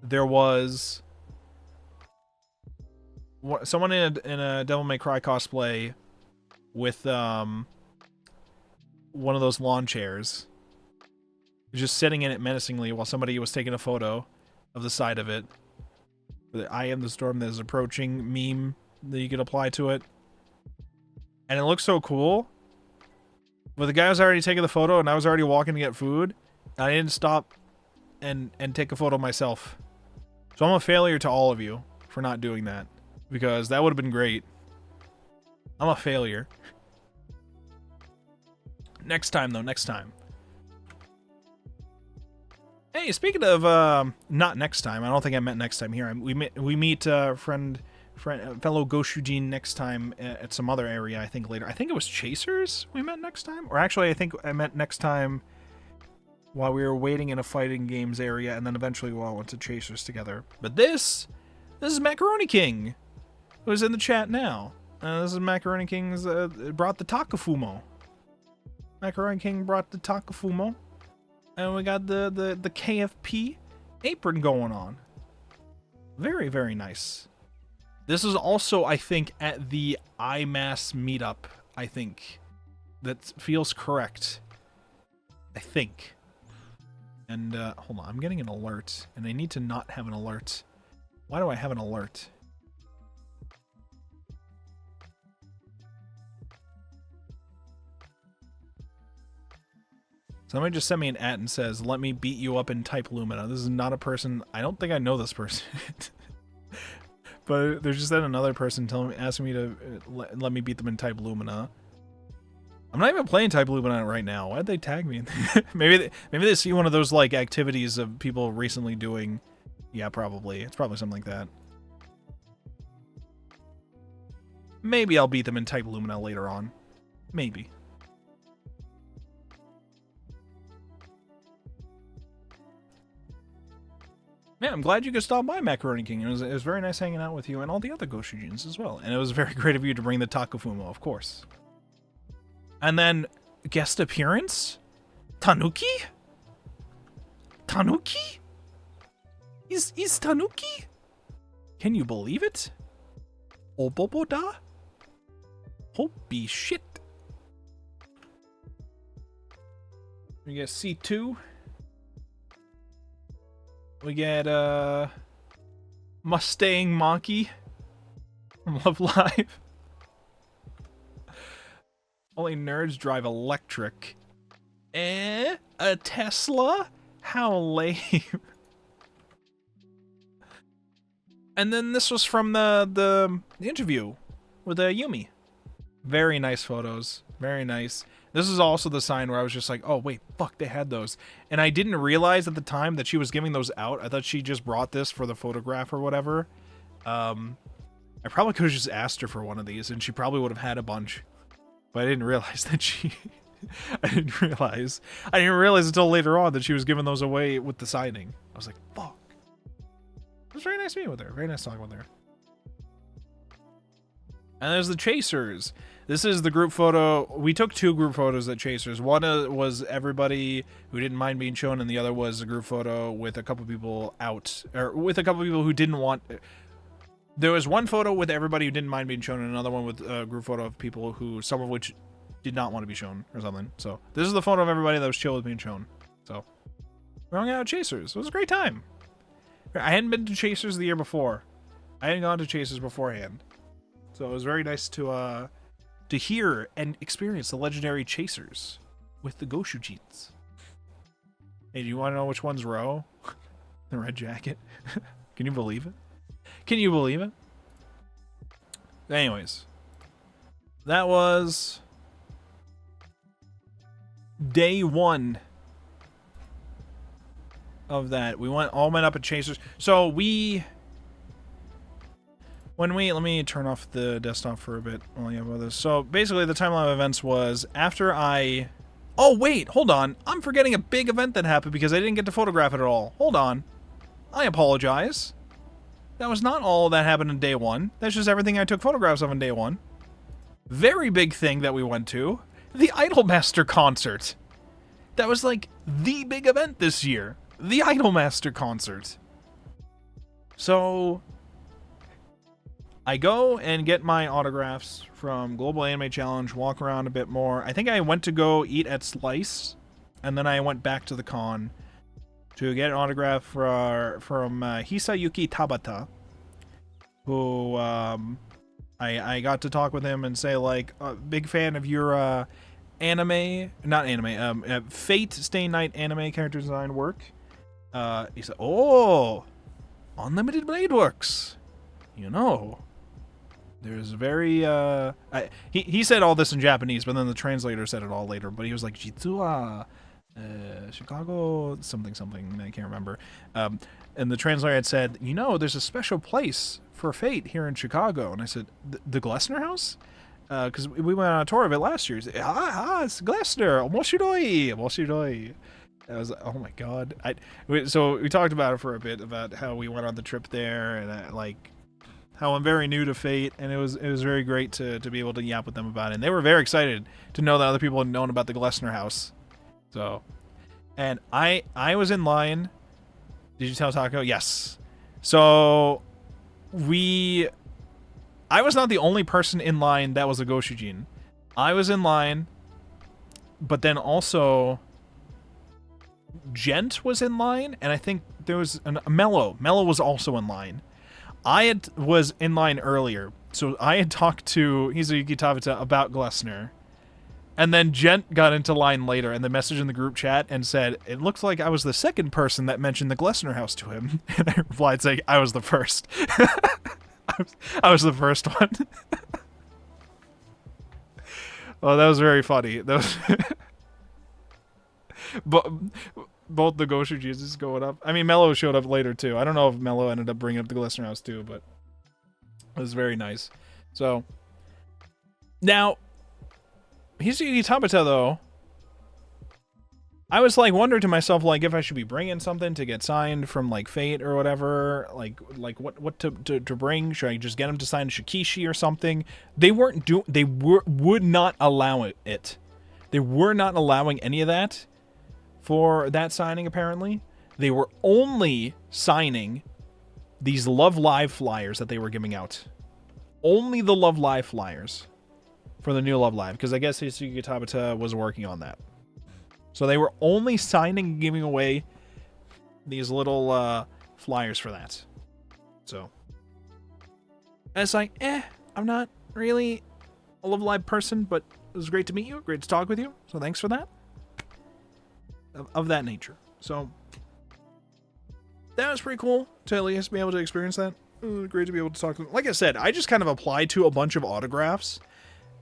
[SPEAKER 2] there was someone in a Devil May Cry cosplay with one of those lawn chairs, just sitting in it menacingly while somebody was taking a photo of the side of it. The I am the storm that is approaching meme that you could apply to it. And it looks so cool. But the guy was already taking the photo and I was already walking to get food. And I didn't stop and take a photo myself. So I'm a failure to all of you for not doing that. Because that would have been great. I'm a failure. Next time, though. Next time. Hey, speaking of not next time, I don't think I meant next time here. We meet fellow Goshujin next time at some other area, I think later. I think it was Chasers we met next time? Or actually, I think I meant next time while we were waiting in a fighting games area, and then eventually we all went to Chasers together. But this is Macaroni King, who's in the chat now. This is Macaroni King's brought the Takafumo. Macaroni King brought the Takafumo. And we got the KFP apron going on. Very, very nice. This is also, I think, at the IMAS meetup, I think. That feels correct. I think. And, hold on, I'm getting an alert. And I need to not have an alert. Why do I have an alert? Somebody just sent me an at and says, let me beat you up in Type Lumina. This is not a person. I don't think I know this person. But there's just then another person asking me to let me beat them in Type Lumina. I'm not even playing Type Lumina right now. Why'd they tag me? maybe they see one of those like activities of people recently doing. Yeah, probably. It's probably something like that. Maybe I'll beat them in Type Lumina later on. Maybe. Yeah, I'm glad you could stop by, Macaroni King. It was very nice hanging out with you and all the other Goshujins as well. And it was very great of you to bring the Takafumo, of course. And then, guest appearance? Tanuki? Tanuki? Is Tanuki? Can you believe it? Oboboda? Holy shit. We get C2. We get, Mustang Maki from Love Live. Only nerds drive electric. A Tesla? How lame. And then this was from the interview with Yumi. Very nice photos. Very nice. This is also the sign where I was just like, oh, wait, fuck, they had those. And I didn't realize at the time that she was giving those out. I thought she just brought this for the photograph or whatever. I probably could have just asked her for one of these, and she probably would have had a bunch. But I didn't realize that she... I didn't realize until later on that she was giving those away with the signing. I was like, fuck. It was very nice meeting with her. Very nice talking with her. And there's the Chasers. This is the group photo. We took 2 group photos at Chasers. One was everybody who didn't mind being shown, and the other was a group photo with a couple people out, or with a couple people who didn't want. There was one photo with everybody who didn't mind being shown, and another one with a group photo of people who, some of which did not want to be shown or something. So this is the photo of everybody that was chill with being shown. So we're hanging out at Chasers. It was a great time. I hadn't been to Chasers the year before. I hadn't gone to Chasers beforehand. So it was very nice to hear and experience the legendary Chasers with the Goshujins. Hey, do you want to know which one's Ro? The red jacket. Can you believe it? Can you believe it? Anyways, that was day 1 of that. We went up at Chasers. So let me turn off the desktop for a bit while you have all this. So basically the timeline of events was after oh wait, hold on. I'm forgetting a big event that happened because I didn't get to photograph it at all. Hold on. I apologize. That was not all that happened in day 1. That's just everything I took photographs of in day 1. Very big thing that we went to. The Idolmaster concert. That was like the big event this year. The Idolmaster concert. So I go and get my autographs from Global Anime Challenge, walk around a bit more. I think I went to go eat at Slice, and then I went back to the con to get an autograph from Hisayuki Tabata, who I got to talk with him and say, like, big fan of your Fate Stay Night anime character design work. He said, oh, Unlimited Blade Works. You know, there's very, he said all this in Japanese, but then the translator said it all later, but he was like, Jitsu wa, Chicago, something, I can't remember. And the translator had said, you know, there's a special place for Fate here in Chicago. And I said, the Glessner House? Because we went on a tour of it last year. He said, it's Glessner, omoshiroi. I was like, oh my god. So we talked about it for a bit, about how we went on the trip there, and how I'm very new to Fate, and it was very great to be able to yap with them about it. And they were very excited to know that other people had known about the Glessner house. So, and I was in line. Did you tell Taco? Yes. So I was not the only person in line that was a Goshujin. I was in line, but then also Gent was in line, and I think there was a Mello. Mello was also in line. Was in line earlier, so I had talked to Hizuyuki Tabata about Glessner, and then Gent got into line later, and the message in the group chat and said, it looks like I was the second person that mentioned the Glessner house to him. And I replied saying, I was the first. I was the first one. Oh, that was very funny. That was but both the Goshu Jesus going up. I mean, Mello showed up later too. I don't know if Mello ended up bringing up the Glessner house too, but it was very nice. So now, Hizuyuki Tabata though, I was like wondering to myself like if I should be bringing something to get signed from like Fate or whatever, like what to bring. Should I just get him to sign Shikishi or something? They would not allow it. They were not allowing any of that for that signing apparently. They were only signing these Love Live flyers that they were giving out. Only the Love Live flyers for the new Love Live, because I guess Hizuyuki Tabata was working on that. So they were only signing and giving away these little flyers for that. So and it's like, I'm not really a Love Live person, but it was great to meet you, great to talk with you. So thanks for that. Of that nature. So that was pretty cool to at least be able to experience that. It was great to be able to talk to them. Like I said, I just kind of applied to a bunch of autographs.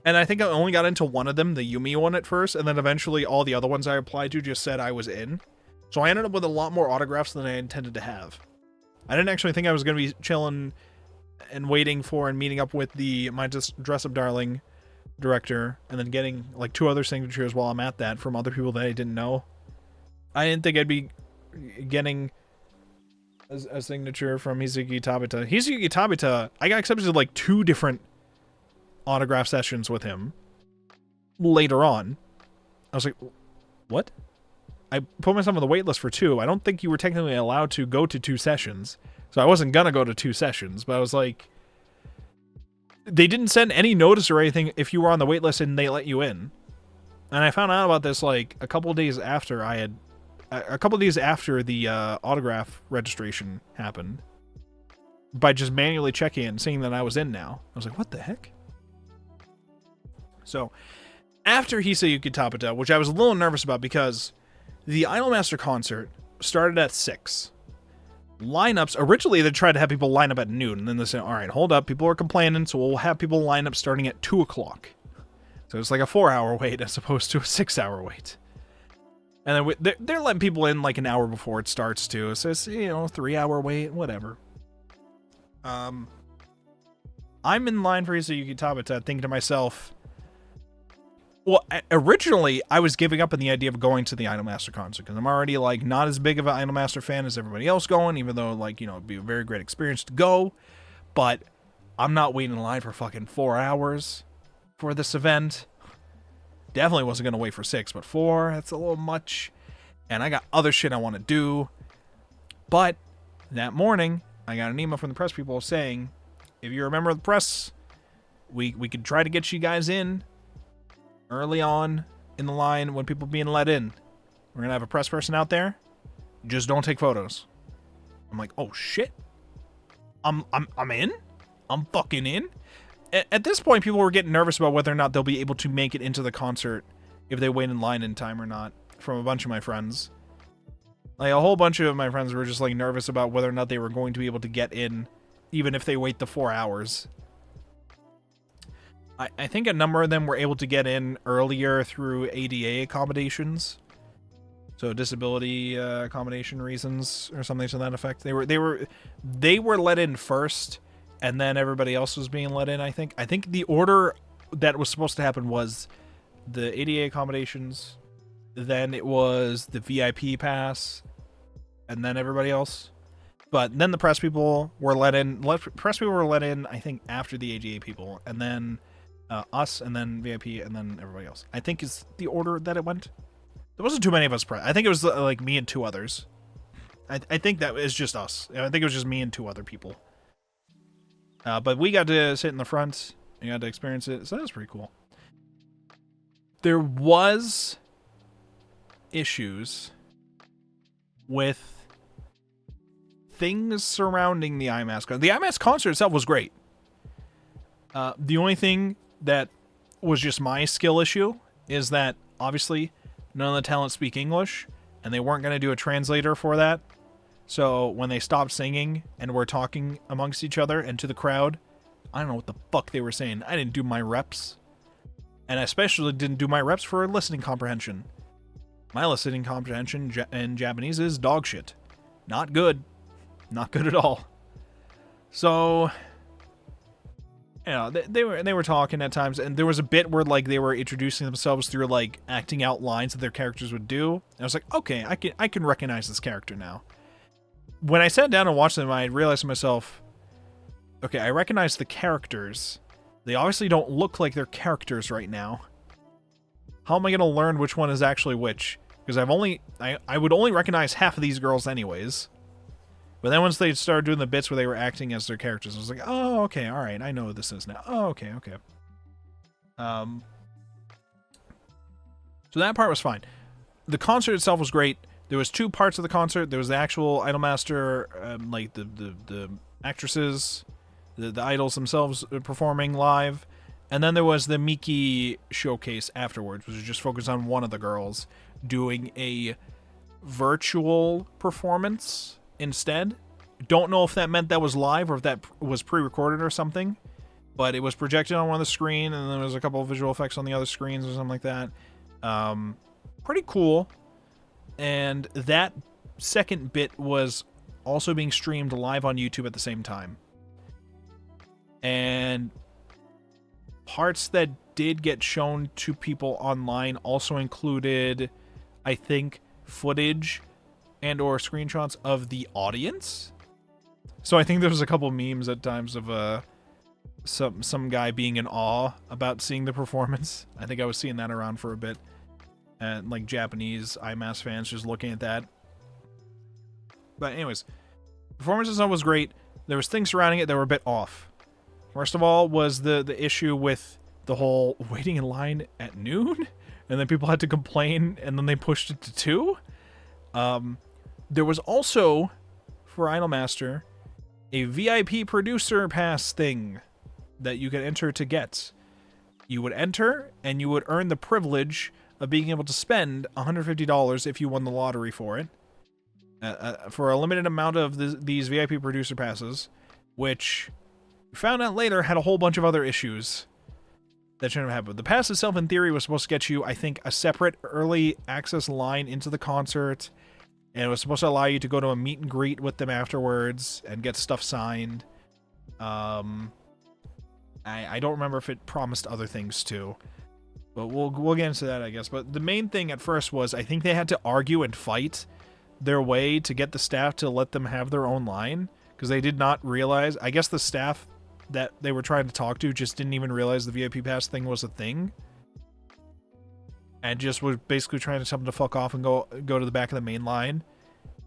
[SPEAKER 2] And I think I only got into one of them, the Yumi one at first, and then eventually all the other ones I applied to just said I was in. So I ended up with a lot more autographs than I intended to have. I didn't actually think I was going to be chilling and waiting for and meeting up with my Dress Up Darling director and then getting like 2 other signatures while I'm at that from other people that I didn't know. I didn't think I'd be getting a signature from Hizuyuki Tabata. Hizuyuki Tabata, I got accepted to like 2 different autograph sessions with him later on. I was like, what? I put myself on the wait list for 2. I don't think you were technically allowed to go to 2 sessions. So I wasn't gonna go to 2 sessions, but I was like, they didn't send any notice or anything if you were on the wait list and they let you in. And I found out about this like a couple days after the autograph registration happened by just manually checking and seeing that I was in now. I was like, what the heck? So, after Hizuyuki Tabata, which I was a little nervous about because the Idolmaster concert started at 6. Lineups, originally they tried to have people line up at noon, and then they said, alright, hold up, people are complaining, so we'll have people line up starting at 2 o'clock. So it's like a 4-hour wait as opposed to a 6-hour wait. And then they're letting people in like an hour before it starts too, so it's, 3-hour wait, whatever. I'm in line for Hizuyuki Tabata thinking to myself, well, originally, I was giving up on the idea of going to the Idolmaster concert, because I'm already, like, not as big of an Idolmaster fan as everybody else going, even though, like, it'd be a very great experience to go, but I'm not waiting in line for fucking 4 hours for this event. Definitely wasn't going to wait for 6, but 4, that's a little much, and I got other shit I want to do. But that morning, I got an email from the press people saying, if you're a member of the press, we could try to get you guys in early on in the line when people being let in. We're gonna have a press person out there. Just don't take photos. I'm like, oh shit. I'm in? I'm fucking in? At this point, people were getting nervous about whether or not they'll be able to make it into the concert if they wait in line in time or not, from a bunch of my friends. Like, a whole bunch of my friends were just, like, nervous about whether or not they were going to be able to get in, even if they wait the 4 hours. I think a number of them were able to get in earlier through ADA accommodations. So disability accommodation reasons or something to that effect. They were let in first, and then everybody else was being let in, I think. I think the order that was supposed to happen was the ADA accommodations, then it was the VIP pass, and then everybody else. But then the press people were let in. Press people were let in, I think, after the AGA people, and then us, and then VIP, and then everybody else. I think is the order that it went. There wasn't too many of us press. I think it was like me and 2 others. I think that was just us. I think it was just me and 2 other people. But we got to sit in the front. We got to experience it. So that was pretty cool. There was issues with things surrounding the IMAS concert. The IMAS concert itself was great. The only thing that was just my skill issue is that, obviously, none of the talent speak English, and they weren't going to do a translator for that. So when they stopped singing and were talking amongst each other and to the crowd, I don't know what the fuck they were saying. I didn't do my reps. And I especially didn't do my reps for listening comprehension. My listening comprehension in Japanese is dog shit. Not good. Not good at all. So, you know, they were talking at times, and there was a bit where like they were introducing themselves through like acting out lines that their characters would do. And I was like, okay, I can recognize this character now. When I sat down and watched them, I realized to myself, okay, I recognize the characters. They obviously don't look like they're characters right now. How am I going to learn which one is actually which? Because I would only recognize half of these girls anyways. But then once they started doing the bits where they were acting as their characters, I was like, oh, okay, all right, I know what this is now. Oh, okay. So that part was fine. The concert itself was great. There was 2 parts of the concert. There was the actual Idolmaster, like the actresses, the idols themselves performing live. And then there was the Miki showcase afterwards, which was just focused on one of the girls doing a virtual performance instead. Don't know if that meant that was live or if that was pre-recorded or something. But it was projected on one of the screen, and then there was a couple of visual effects on the other screens or something like that. Pretty cool. And that second bit was also being streamed live on YouTube at the same time. And parts that did get shown to people online also included, I think, footage and or screenshots of the audience. So I think there was a couple memes at times of some guy being in awe about seeing the performance. I think I was seeing that around for a bit. And like Japanese IMAS fans just looking at that. But anyways, performance itself was great. There was things surrounding it that were a bit off. First of all was the issue with the whole waiting in line at noon, and then people had to complain, and then they pushed it to 2. There was also, for Idolmaster, a VIP producer pass thing that you could enter to get. You would enter, and you would earn the privilege of being able to spend $150 if you won the lottery for it. For a limited amount of these VIP producer passes, which we found out later had a whole bunch of other issues that shouldn't have happened. The pass itself, in theory, was supposed to get you, I think, a separate early access line into the concert, and it was supposed to allow you to go to a meet and greet with them afterwards and get stuff signed. I don't remember if it promised other things too. But we'll get into that, I guess. But the main thing at first was I think they had to argue and fight their way to get the staff to let them have their own line, because they did not realize. I guess the staff that they were trying to talk to just didn't even realize the VIP pass thing was a thing, and just was basically trying to tell them to fuck off and go to the back of the main line,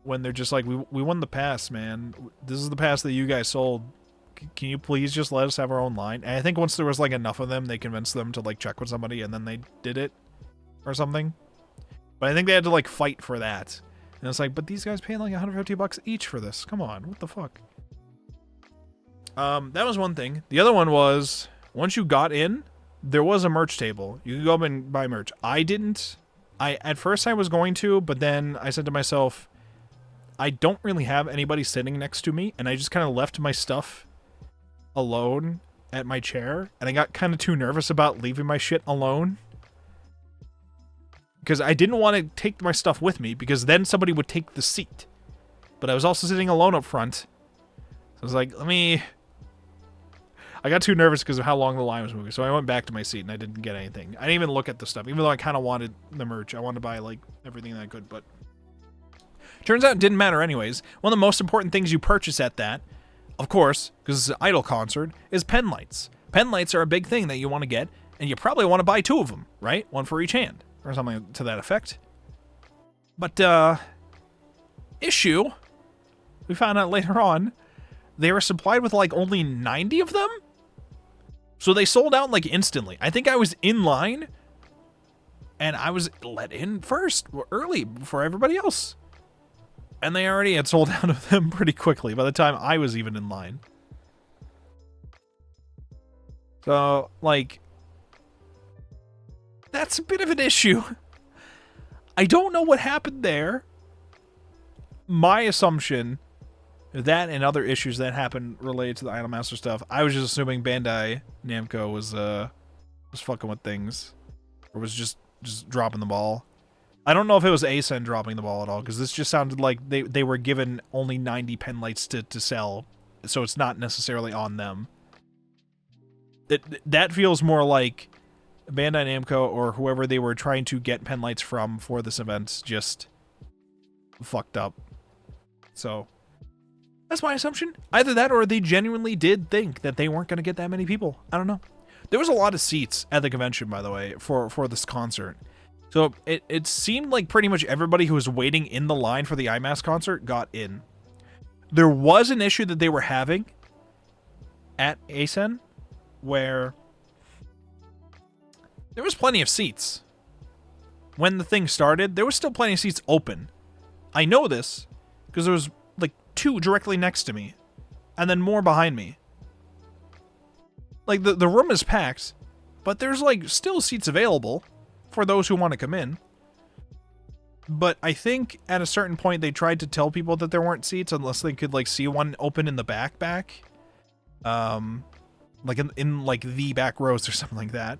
[SPEAKER 2] when they're just like, we won the pass, man. This is the pass that you guys sold. Can you please just let us have our own line? And I think once there was like enough of them, they convinced them to like check with somebody, and then they did it or something. But I think they had to like fight for that. And it's like, but these guys paid like $150 each for this. Come on, what the fuck? That was one thing. The other one was, once you got in, there was a merch table. You could go up and buy merch. I didn't. At first I was going to, but then I said to myself, I don't really have anybody sitting next to me, and I just kind of left my stuff alone at my chair, and I got kind of too nervous about leaving my shit alone, because I didn't want to take my stuff with me, because then somebody would take the seat. But I was also sitting alone up front, so I was like, I got too nervous because of how long the line was moving, so I went back to my seat and I didn't get anything. I didn't even look at the stuff, even though I kind of wanted the merch. I wanted to buy like everything that I could, but Turns out it didn't matter anyways. One of the most important things you purchase at that, of course, because it's an idol concert, is pen lights. Pen lights are a big thing that you want to get, and you probably want to buy 2 of them, right? One for each hand, or something to that effect. But, issue, we found out later on, they were supplied with, like, only 90 of them? So they sold out, like, instantly. I think I was in line, and I was let in first, early, before everybody else. And they already had sold out of them pretty quickly by the time I was even in line. So, like, that's a bit of an issue. I don't know what happened there. My assumption, that and other issues that happened related to the Idolmaster stuff, I was just assuming Bandai Namco was fucking with things, or was just dropping the ball. I don't know if it was Asen dropping the ball at all, because this just sounded like they were given only 90 pen lights to sell, so it's not necessarily on them. That feels more like Bandai Namco or whoever they were trying to get pen lights from for this event just fucked up. So that's my assumption. Either that or they genuinely did think that they weren't going to get that many people. I don't know. There was a lot of seats at the convention, by the way, for this concert. So it seemed like pretty much everybody who was waiting in the line for the IMAS concert got in. There was an issue that they were having at Asen where there was plenty of seats. When the thing started, there was still plenty of seats open. I know this because there was like 2 directly next to me and then more behind me. Like the room is packed, but there's like still seats available for those who want to come in. But I think at a certain point they tried to tell people that there weren't seats unless they could like see one open in the back. Like in like the back rows or something like that.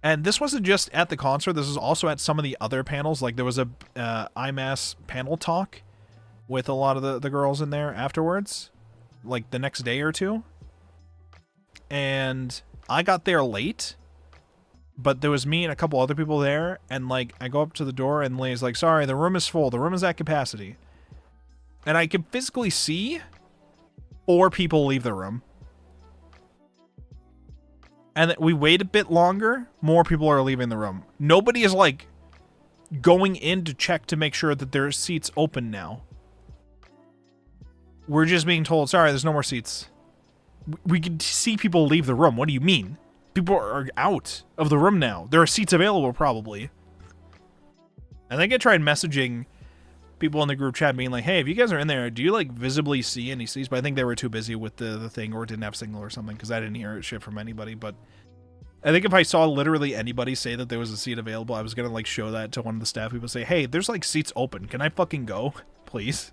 [SPEAKER 2] And this wasn't just at the concert, this was also at some of the other panels. Like there was a IMAS panel talk with a lot of the girls in there afterwards, like the next day or 2. And I got there late, but there was me and a couple other people there, and like I go up to the door and Lay's like, sorry, the room is full, the room is at capacity. And I could physically see 4 people leave the room. And we wait a bit longer, more people are leaving the room. Nobody is like going in to check to make sure that there are seats open now. We're just being told, sorry, there's no more seats. We can see people leave the room. What do you mean? People are out of the room now. There are seats available, probably. I think I tried messaging people in the group chat being like, hey, if you guys are in there, do you like visibly see any seats? But I think they were too busy with the thing or didn't have signal or something, because I didn't hear shit from anybody. But I think if I saw literally anybody say that there was a seat available, I was going to like show that to one of the staff people, say, hey, there's like seats open. Can I fucking go, please?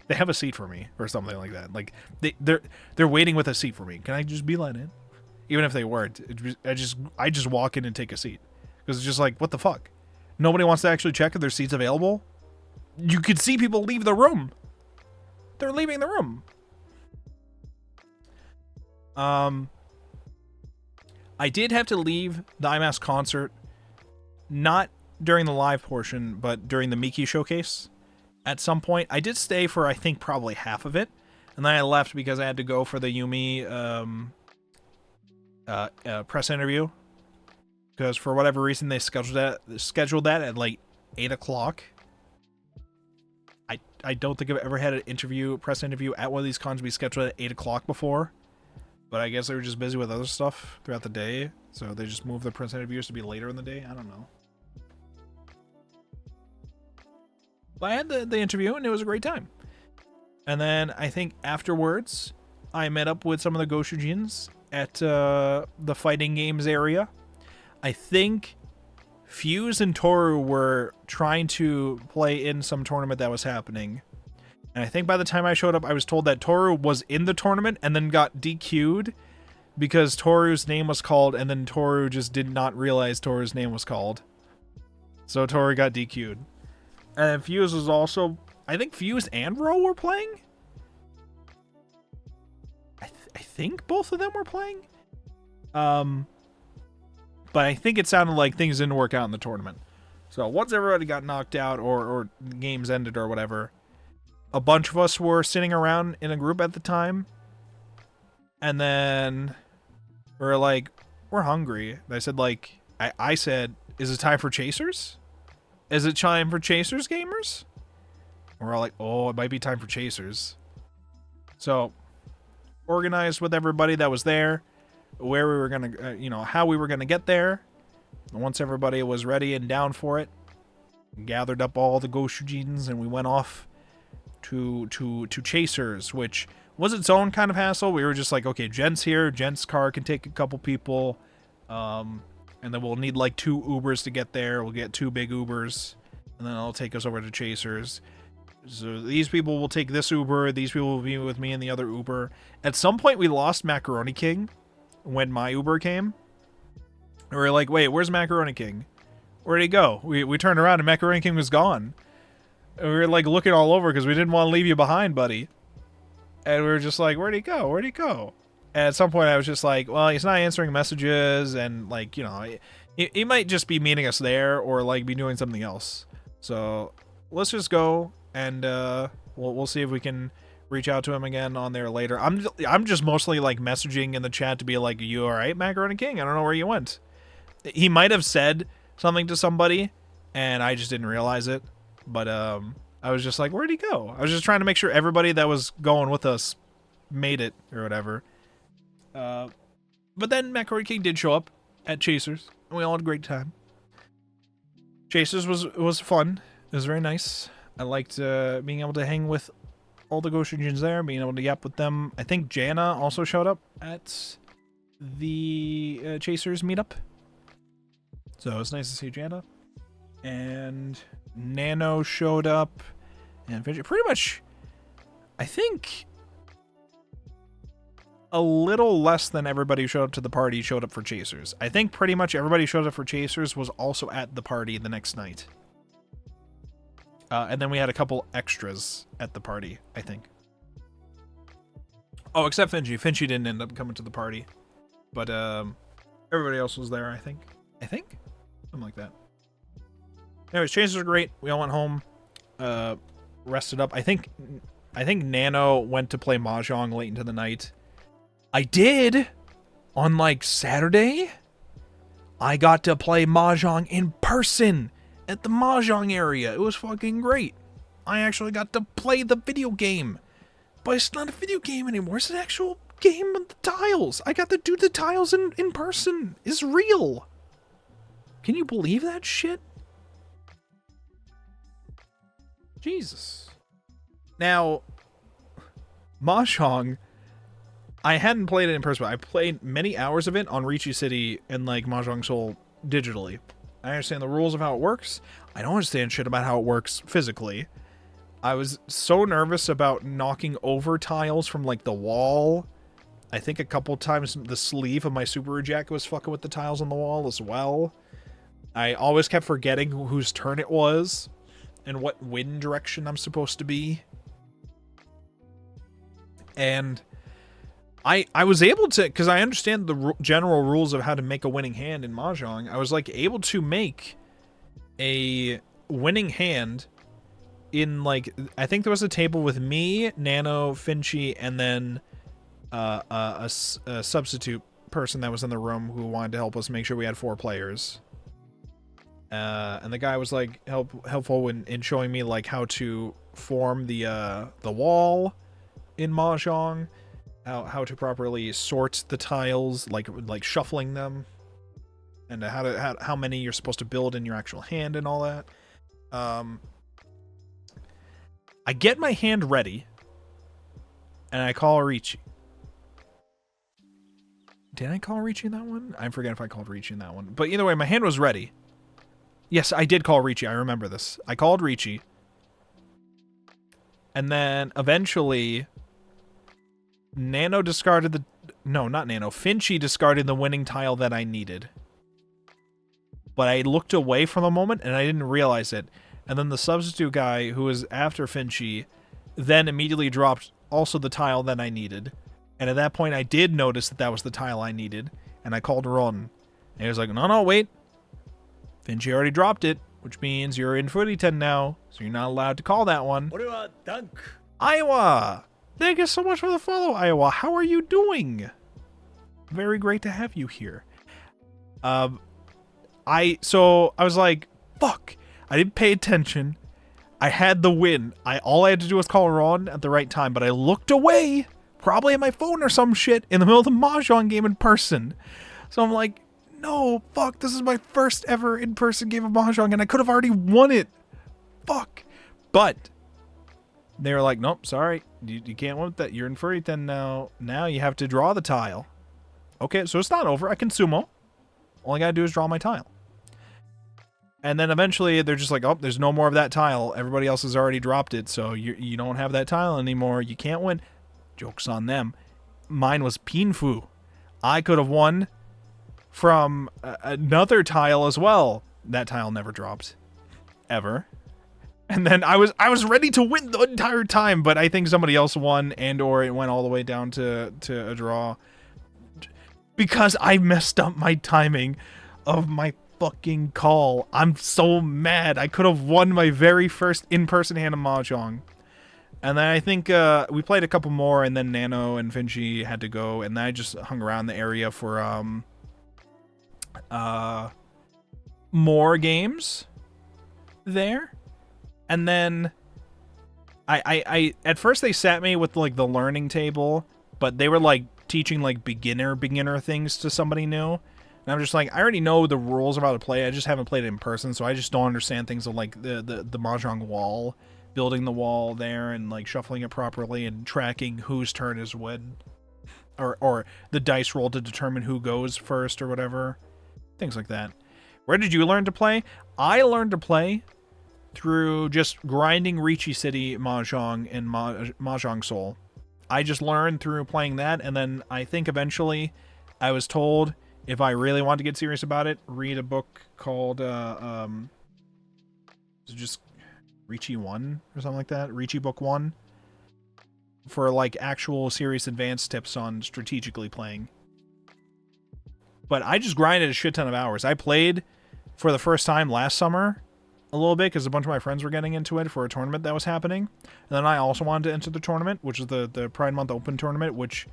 [SPEAKER 2] They have a seat for me or something like that. Like they're waiting with a seat for me. Can I just be let in? Even if they weren't, I just walk in and take a seat, because it's just like, what the fuck? Nobody wants to actually check if there's seats available. You could see people leave the room. They're leaving the room. I did have to leave the IMAS concert, not during the live portion, but during the Miki showcase. At some point, I did stay for I think probably half of it, and then I left because I had to go for the Yumi press interview, because for whatever reason they scheduled that at like 8 o'clock. I don't think I've ever had an press interview at one of these cons be scheduled at 8 o'clock before, but I guess they were just busy with other stuff throughout the day, so they just moved the press interviews to be later in the day. I don't know. But I had the interview and it was a great time. And then I think afterwards I met up with some of the Goshujins at the fighting games area. I think Fuse and Toru were trying to play in some tournament that was happening. And I think by the time I showed up, I was told that Toru was in the tournament and then got DQ'd because Toru's name was called, and then Toru just did not realize Toru's name was called. So Toru got DQ'd. And Fuse was also, I think Fuse and Ro were playing? I think both of them were playing? But I think it sounded like things didn't work out in the tournament. So once everybody got knocked out or games ended or whatever, a bunch of us were sitting around in a group at the time. And then we were like, we're hungry. And I said, like, I said, is it time for chasers? Is it time for chasers, gamers? And we're all like, oh, it might be time for chasers. So, organized with everybody that was there, where we were going to, you know, how we were going to get there. And once everybody was ready and down for it, gathered up all the Goshujins and we went off to chasers, which was its own kind of hassle. We were just like, okay, Jent's here. Jent's car can take a couple people. And then we'll need like 2 Ubers to get there. We'll get 2 big Ubers. And then it'll take us over to chasers. So these people will take this Uber. These people will be with me in the other Uber. At some point, we lost Macaroni King when my Uber came. And we were like, wait, where's Macaroni King? Where'd he go? We turned around and Macaroni King was gone. And we were like looking all over because we didn't want to leave you behind, buddy. And we were just like, where'd he go? Where'd he go? And at some point I was just like, well, he's not answering messages and like, you know, he might just be meeting us there or like be doing something else. So let's just go and we'll see if we can reach out to him again on there later. I'm just mostly like messaging in the chat to be like, you all right, Macaroni King? I don't know where you went. He might have said something to somebody and I just didn't realize it. But I was just like, where'd he go? I was just trying to make sure everybody that was going with us made it or whatever. But then Macaroni King did show up at Chasers, and we all had a great time. Chasers was fun. It was very nice. I liked being able to hang with all the Goshujins there, being able to yap with them. I think Jana also showed up at the Chasers meetup. So it was nice to see Jana. And Nano showed up, and pretty much, I think, a little less than everybody who showed up to the party showed up for Chasers. I think pretty much everybody who showed up for Chasers was also at the party the next night. And then we had a couple extras at the party, I think. Oh, except Finchi. Finchi didn't end up coming to the party. But everybody else was there, I think. Something like that. Anyways, Chasers are great. We all went home, rested up. I think Nano went to play Mahjong late into the night. I did! On, like, Saturday? I got to play Mahjong in person at the Mahjong area. It was fucking great. I actually got to play the video game. But it's not a video game anymore. It's an actual game with the tiles. I got to do the tiles in person. It's real. Can you believe that shit? Jesus. Now, Mahjong, I hadn't played it in person, but I played many hours of it on Ricci City and like Mahjong Soul digitally. I understand the rules of how it works. I don't understand shit about how it works physically. I was so nervous about knocking over tiles from like the wall. I think a couple times the sleeve of my Super Jacket was fucking with the tiles on the wall as well. I always kept forgetting whose turn it was and what wind direction I'm supposed to be. And I was able to, because I understand the general rules of how to make a winning hand in Mahjong, I was like able to make a winning hand in like, I think there was a table with me, Nano, Finchi, and then a substitute person that was in the room who wanted to help us make sure we had 4 players. And the guy was like helpful in showing me like how to form the wall in Mahjong, how to properly sort the tiles, like shuffling them, and how many you're supposed to build in your actual hand and all that. I get my hand ready, and I call Ricci. Did I call Ricci in that one? I forget if I called Ricci in that one. But either way, my hand was ready. Yes, I did call Ricci. I remember this. I called Ricci. And then eventually Nano discarded the... No, not Nano. Finchi discarded the winning tile that I needed. But I looked away from a moment and I didn't realize it. And then the substitute guy who was after Finchi then immediately dropped also the tile that I needed. And at that point I did notice that that was the tile I needed. And I called Ron. And he was like, no, wait. Finchi already dropped it, which means you're in footy 10 now, so you're not allowed to call that one. Iowa! Thank you so much for the follow, Iowa. How are you doing? Very great to have you here. I was like, fuck. I didn't pay attention. I had the win. All I had to do was call Ron at the right time, but I looked away, probably at my phone or some shit, in the middle of the Mahjong game in person. So I'm like, no, fuck, this is my first ever in-person game of Mahjong, and I could have already won it. Fuck. But they were like, nope, sorry, you can't win that. You're in for it then now. Now you have to draw the tile. Okay, so it's not over. I can sumo. All I gotta do is draw my tile. And then eventually they're just like, oh, there's no more of that tile. Everybody else has already dropped it, so you don't have that tile anymore. You can't win. Joke's on them. Mine was Pinfu. I could have won from another tile as well. That tile never dropped. Ever. And then I was ready to win the entire time, but I think somebody else won, and or it went all the way down to a draw. Because I messed up my timing of my fucking call. I'm so mad. I could have won my very first in-person hand of Mahjong. And then I think we played a couple more, and then Nano and Finchi had to go, and then I just hung around the area for more games there. And then I at first they sat me with like the learning table, but they were like teaching like beginner things to somebody new. And I'm just like, I already know the rules of how to play. I just haven't played it in person, so I just don't understand things of like the Mahjong wall, building the wall there and like shuffling it properly and tracking whose turn is when, or the dice roll to determine who goes first or whatever, things like that. Where did you learn to play? I learned to play through just grinding Ricci City Mahjong and Mahjong Soul. I just learned through playing that, and then I think eventually I was told if I really want to get serious about it, read a book called just Ricci 1 or something like that. Ricci Book 1 for like actual serious advanced tips on strategically playing. But I just grinded a shit ton of hours. I played for the first time last summer a little bit because a bunch of my friends were getting into it for a tournament that was happening. And then I also wanted to enter the tournament, which is the Pride Month Open tournament, which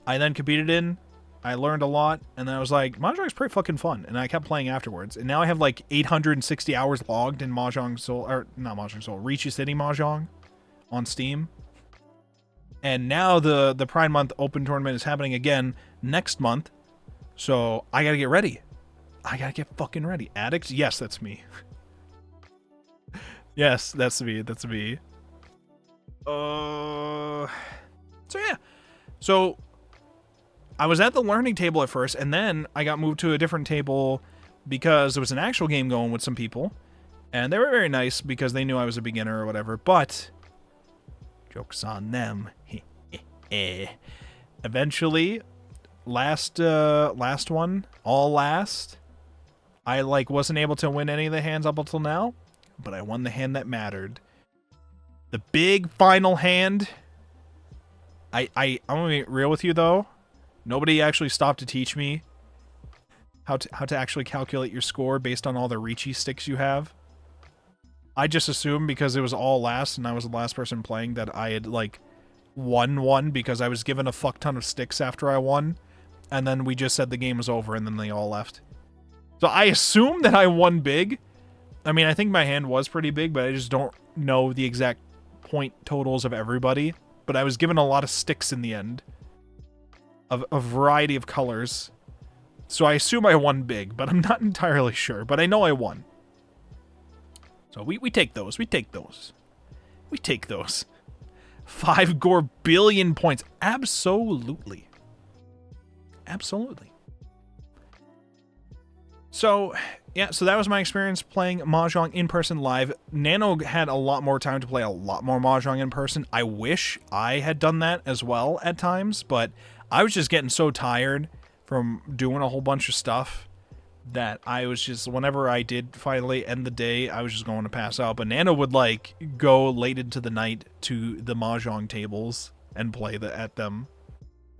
[SPEAKER 2] I then competed in. I learned a lot, and then I was like, Mahjong is pretty fucking fun, and I kept playing afterwards. And now I have like 860 hours logged in Mahjong Soul, or not Mahjong Soul, Ricci City Mahjong on Steam. And now the Pride Month Open tournament is happening again next month, so I gotta get ready. I gotta get fucking ready. Addicts? Yes, that's me. Yes, that's me. That's me. So yeah. So I was at the learning table at first, and then I got moved to a different table because there was an actual game going with some people, and they were very nice because they knew I was a beginner or whatever, but joke's on them. Eventually, last one, all last, I like wasn't able to win any of the hands up until now, but I won the hand that mattered. The big final hand. I'm gonna be real with you though. Nobody actually stopped to teach me how to actually calculate your score based on all the Ricci sticks you have. I just assumed because it was all last and I was the last person playing that I had like won one because I was given a fuck ton of sticks after I won, and then we just said the game was over and then they all left. So I assumed that I won big. I mean, I think my hand was pretty big, but I just don't know the exact point totals of everybody. But I was given a lot of sticks in the end. Of a variety of colors. So I assume I won big, but I'm not entirely sure. But I know I won. So we take those. We take those. We take those. 5 billion points. Absolutely. Absolutely. So, yeah, so that was my experience playing Mahjong in person live. Nano had a lot more time to play a lot more Mahjong in person. I wish I had done that as well at times, but I was just getting so tired from doing a whole bunch of stuff that I was just, whenever I did finally end the day, I was just going to pass out. But Nano would like go late into the night to the Mahjong tables and play at them.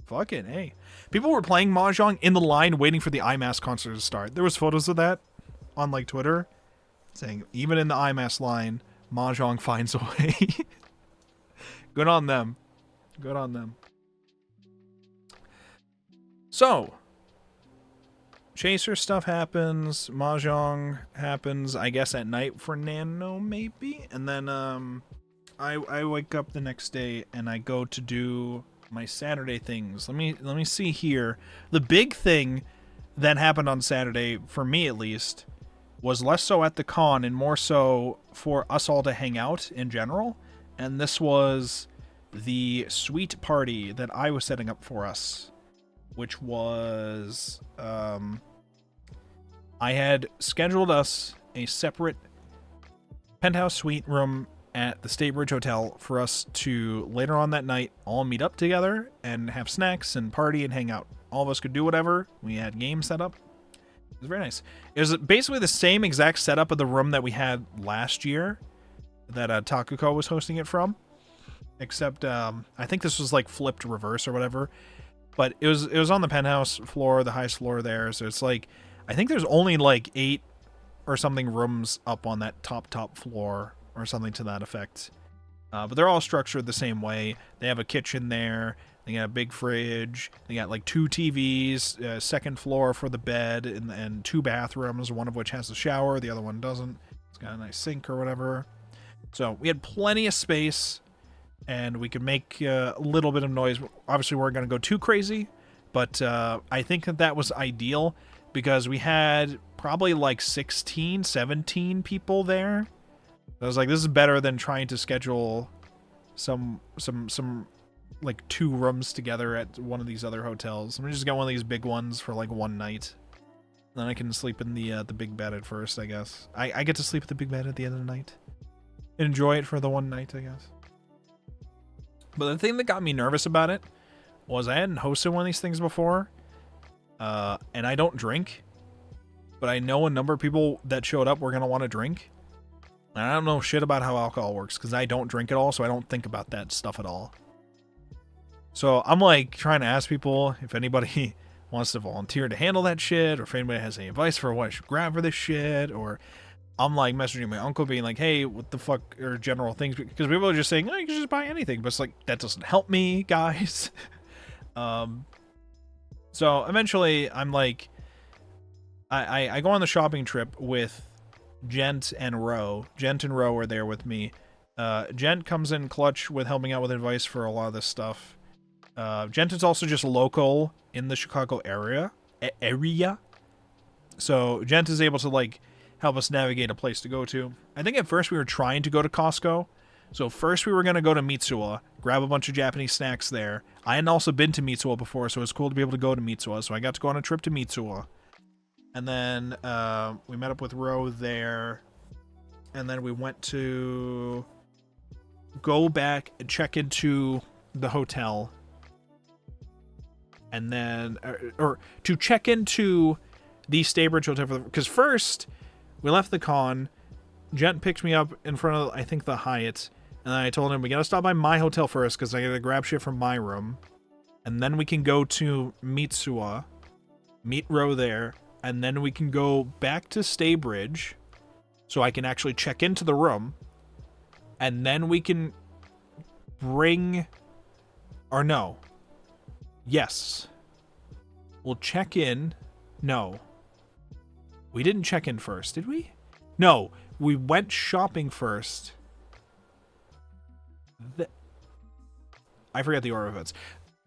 [SPEAKER 2] Fucking hey. People were playing Mahjong in the line waiting for the IMAS concert to start. There was photos of that on like Twitter saying even in the IMAS line, Mahjong finds a way. Good on them. Good on them. So, Chaser stuff happens. Mahjong happens, I guess, at night for Nano, maybe? And then, I wake up the next day and I go to do my Saturday things. Let me see here. The big thing that happened on Saturday, for me at least, was less so at the con and more so for us all to hang out in general. And this was the suite party that I was setting up for us, which was, I had scheduled us a separate penthouse suite room at the State Bridge Hotel for us to, later on that night, all meet up together and have snacks and party and hang out. All of us could do whatever. We had games set up. It was very nice. It was basically the same exact setup of the room that we had last year that Takuko was hosting it from. Except, I think this was like flipped reverse or whatever. But it was on the penthouse floor, the highest floor there. So it's like, I think there's only like 8 or something rooms up on that top floor or something to that effect. But they're all structured the same way. They have a kitchen there. They got a big fridge. They got like 2 TVs, second floor for the bed, and 2 bathrooms, one of which has a shower, the other one doesn't. It's got a nice sink or whatever. So we had plenty of space, and we could make a little bit of noise. Obviously, we weren't going to go too crazy, but I think that was ideal because we had probably like 16, 17 people there. I was like, this is better than trying to schedule some like 2 rooms together at one of these other hotels. I'm just get one of these big ones for like one night. Then I can sleep in the big bed at first, I guess. I get to sleep at the big bed at the end of the night. Enjoy it for the one night, I guess. But the thing that got me nervous about it was I hadn't hosted one of these things before. And I don't drink. But I know a number of people that showed up were going to want to drink. And I don't know shit about how alcohol works because I don't drink at all, so I don't think about that stuff at all. So I'm like trying to ask people if anybody wants to volunteer to handle that shit, or if anybody has any advice for what I should grab for this shit, or I'm like messaging my uncle being like, hey, what the fuck are general things? Because people are just saying, oh, you can just buy anything, but it's like, that doesn't help me, guys. So eventually I'm like, I go on the shopping trip with Gent and Ro. Gent and Ro are there with me. Gent comes in clutch with helping out with advice for a lot of this stuff. Gent is also just local in the Chicago area. So Gent is able to like help us navigate a place to go to. I think at first we were trying to go to Costco. So first we were going to go to Mitsuwa, grab a bunch of Japanese snacks there. I hadn't also been to Mitsuwa before, so it was cool to be able to go to Mitsuwa. So I got to go on a trip to Mitsuwa. And then we met up with Ro there. And then we went to go back and check into the hotel. And then, or to check into the Staybridge Hotel. Because first, we left the con. Gent picked me up in front of, I think, the Hyatt. And then I told him, we gotta stop by my hotel first, because I gotta grab shit from my room. And then we can go to Mitsuwa, meet Ro there, and then we can go back to Staybridge, so I can actually check into the room. And then we can bring, or no. Yes. We'll check in. No. We didn't check in first, did we? No. We went shopping first. I forget the order of events.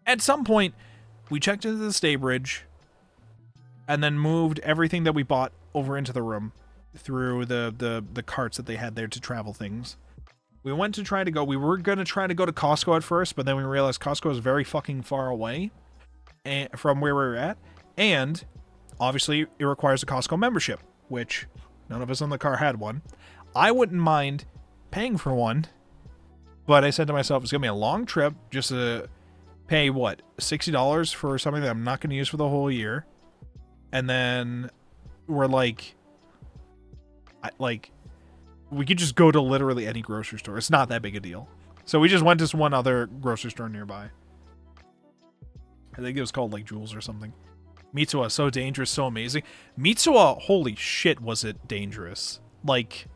[SPEAKER 2] At some point, we checked into the Staybridge and then moved everything that we bought over into the room through the carts that they had there to travel things. We were going to try to go to Costco at first, but then we realized Costco is very fucking far away from where we were at. And obviously it requires a Costco membership, which none of us in the car had one. I wouldn't mind paying for one, but I said to myself, it's going to be a long trip just to pay, what, $60 for something that I'm not going to use for the whole year. And then we're like, we could just go to literally any grocery store. It's not that big a deal. So we just went to one other grocery store nearby. I think it was called like Jules or something. Mitsuwa, so dangerous, so amazing. Mitsuwa, holy shit, was it dangerous. Like,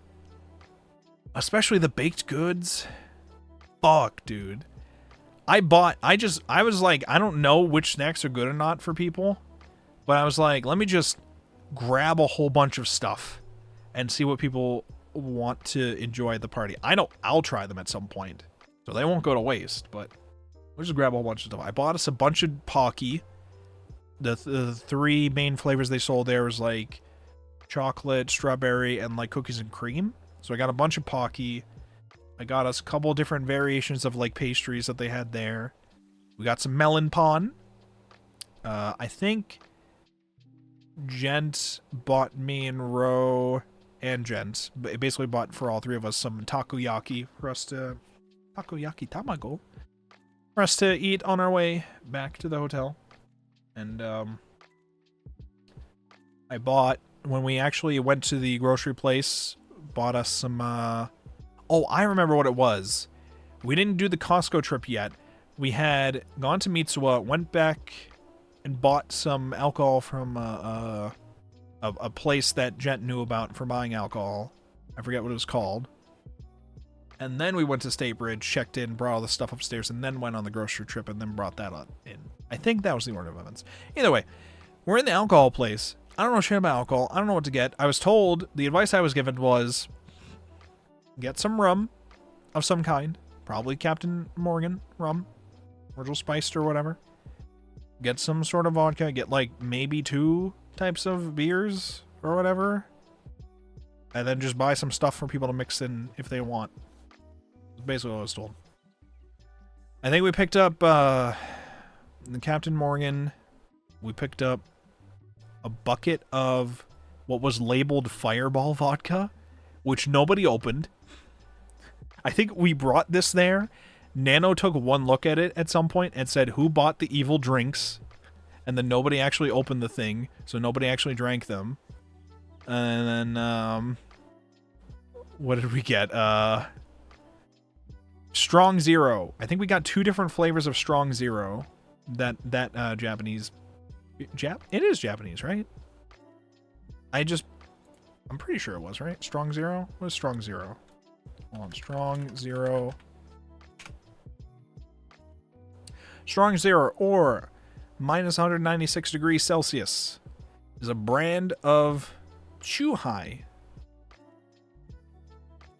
[SPEAKER 2] especially the baked goods. fuck, dude. I was like, I don't know which snacks are good or not for people, but I was like, let me just grab a whole bunch of stuff and see what people want to enjoy at the party. I know I'll try them at some point, so they won't go to waste, but we'll just grab a whole bunch of stuff. I bought us a bunch of Pocky. The three main flavors they sold there was like chocolate, strawberry, and like cookies and cream. So I got a bunch of Pocky. I got us a couple different variations of like pastries that they had there. We got some melon pon. I think Gent bought me and Ro and Gent basically bought for all three of us some takoyaki for us to takoyaki tamago for us to eat on our way back to the hotel. And I bought, when we actually went to the grocery place, bought us some oh, I remember what it was. We didn't do the Costco trip yet. We had gone to Mitsuwa, went back and bought some alcohol from a place that Gent knew about for buying alcohol. I forget what it was called. And then we went to State Bridge, checked in, brought all the stuff upstairs, and then went on the grocery trip and then brought that in. I think that was the order of events. Either way, we're in the alcohol place. I don't know shit about alcohol. I don't know what to get. I was told, the advice I was given was, get some rum of some kind. Probably Captain Morgan rum. Original spiced or whatever. Get some sort of vodka. Get like maybe 2 types of beers or whatever. And then just buy some stuff for people to mix in if they want. That's basically what I was told. I think we picked up the Captain Morgan. We picked up a bucket of what was labeled Fireball vodka, which nobody opened. I think we brought this there. Nano took one look at it at some point and said, who bought the evil drinks? And then nobody actually opened the thing, so nobody actually drank them. And then, what did we get? Strong Zero. I think we got 2 different flavors of Strong Zero. That Japanese... It is Japanese, right? I'm pretty sure it was, right? Strong Zero? What is Strong Zero? Hold on, Strong Zero. Strong Zero, or minus 196 degrees Celsius, is a brand of Chuhai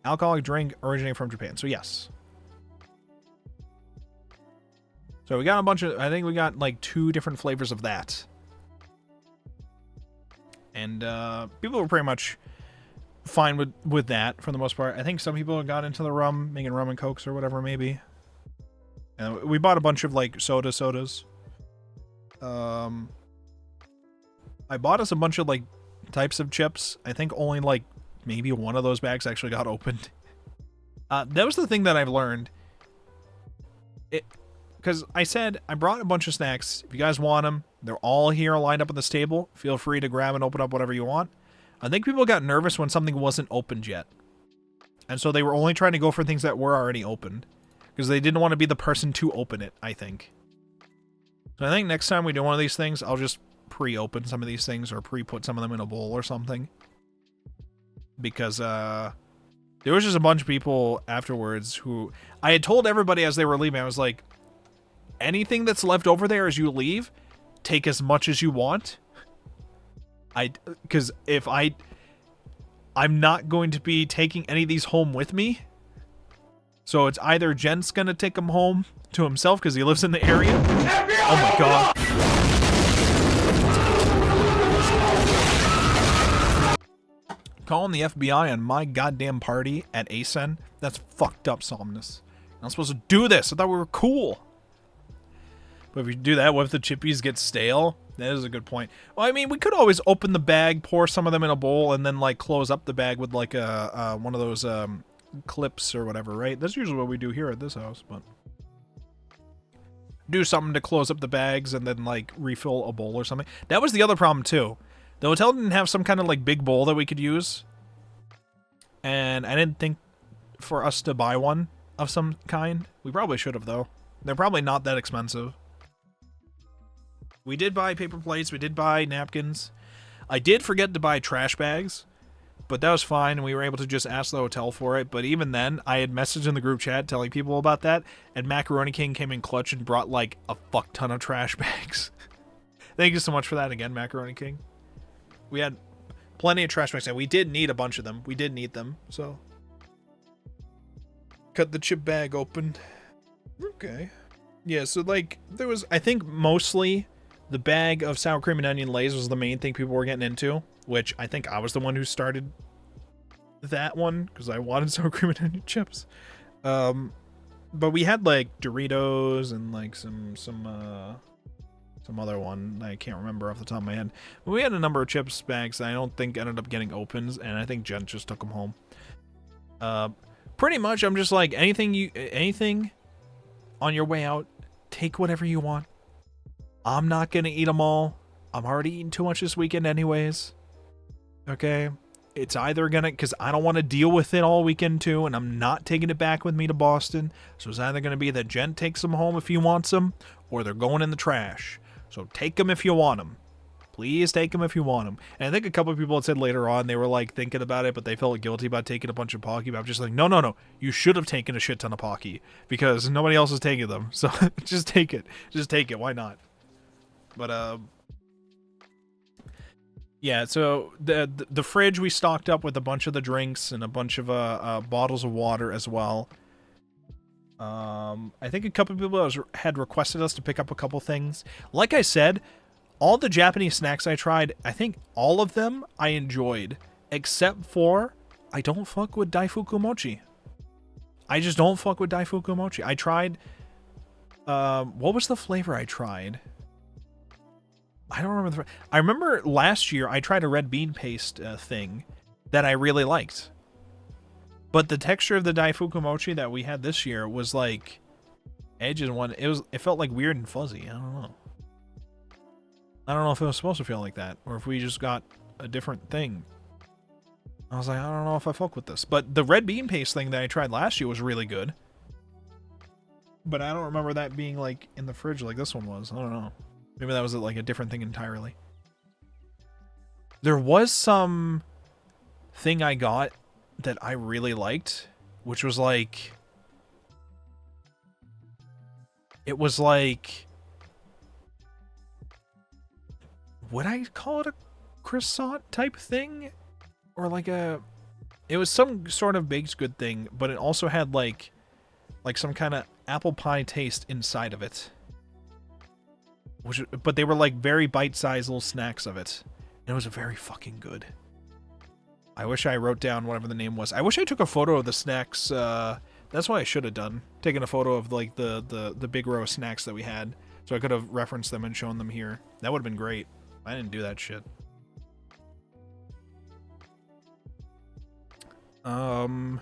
[SPEAKER 2] alcoholic drink originating from Japan. So yes. So we got a bunch of, I think we got like 2 different flavors of that. And people were pretty much fine with that for the most part. I think some people got into the rum, making rum and cokes or whatever maybe. And we bought a bunch of like sodas. I bought us a bunch of like types of chips. I think only like maybe one of those bags actually got opened. That was the thing that I've learned. Because I said I brought a bunch of snacks. If you guys want them, they're all here lined up on this table. Feel free to grab and open up whatever you want. I think people got nervous when something wasn't opened yet. And so they were only trying to go for things that were already opened. Because they didn't want to be the person to open it, I think. So I think next time we do one of these things, I'll just pre-open some of these things or pre-put some of them in a bowl or something. Because there was just a bunch of people afterwards who... I had told everybody as they were leaving, I was like, anything that's left over there as you leave, take as much as you want. Because if I'm not going to be taking any of these home with me. So it's either Jent's gonna take them home to himself because he lives in the area. Oh my god. Calling the FBI on my goddamn party at ASEN? That's fucked up, Somnus. I'm not supposed to do this. I thought we were cool. But if you do that, what if the chippies get stale? That is a good point. Well, I mean, we could always open the bag, pour some of them in a bowl, and then, like, close up the bag with, like, one of those, clips or whatever, right? That's usually what we do here at this house, but... do something to close up the bags and then, like, refill a bowl or something. That was the other problem, too. The hotel didn't have some kind of, like, big bowl that we could use. And I didn't think for us to buy one of some kind. We probably should have, though. They're probably not that expensive. We did buy paper plates. We did buy napkins. I did forget to buy trash bags. But that was fine, and we were able to just ask the hotel for it. But even then, I had messaged in the group chat telling people about that, and Macaroni King came in clutch and brought like a fuck ton of trash bags. Thank you so much for that again, Macaroni King. We had plenty of trash bags, and we did need a bunch of them. We did need them, so. Cut the chip bag open. Okay. Yeah, so like, there was, I think mostly the bag of sour cream and onion Lay's was the main thing people were getting into, which I think I was the one who started that one, because I wanted sour cream and onion chips. But we had like Doritos and like some other one I can't remember off the top of my head. But we had a number of chips bags that I don't think ended up getting opened, and I think Jen just took them home. Pretty much, I'm just like, anything on your way out, take whatever you want. I'm not gonna eat them all. I'm already eating too much this weekend anyways. Okay? It's either gonna, because I don't want to deal with it all weekend too, and I'm not taking it back with me to Boston. So it's either gonna be that Jen takes them home if he wants them, or they're going in the trash. So take them if you want them. Please take them if you want them. And I think a couple of people had said later on they were like thinking about it, but they felt guilty about taking a bunch of Pocky. But I'm just like, no. You should have taken a shit ton of Pocky because nobody else is taking them. So just take it. Just take it. Why not? But yeah. So the fridge we stocked up with a bunch of the drinks and a bunch of bottles of water as well. I think a couple of people had requested us to pick up a couple things. Like I said, all the Japanese snacks I tried, I think all of them I enjoyed, except for I don't fuck with Daifuku Mochi. I just don't fuck with Daifuku Mochi. I tried, what was the flavor I tried? I don't remember. I remember last year I tried a red bean paste thing that I really liked. But the texture of the Daifuku Mochi that we had this year was like edges one. It felt like weird and fuzzy. I don't know. I don't know if it was supposed to feel like that, or if we just got a different thing. I was like, I don't know if I fuck with this. But the red bean paste thing that I tried last year was really good. But I don't remember that being like in the fridge like this one was. I don't know. Maybe that was like a different thing entirely. There was some thing I got that I really liked, which was like, it was like, would I call it a croissant type thing? Or like it was some sort of baked good thing, but it also had like some kind of apple pie taste inside of it. But they were like very bite-sized little snacks of it. And it was very fucking good. I wish I wrote down whatever the name was. I wish I took a photo of the snacks. That's what I should have done. Taken a photo of like the big row of snacks that we had. So I could have referenced them and shown them here. That would have been great. I didn't do that shit. Oh,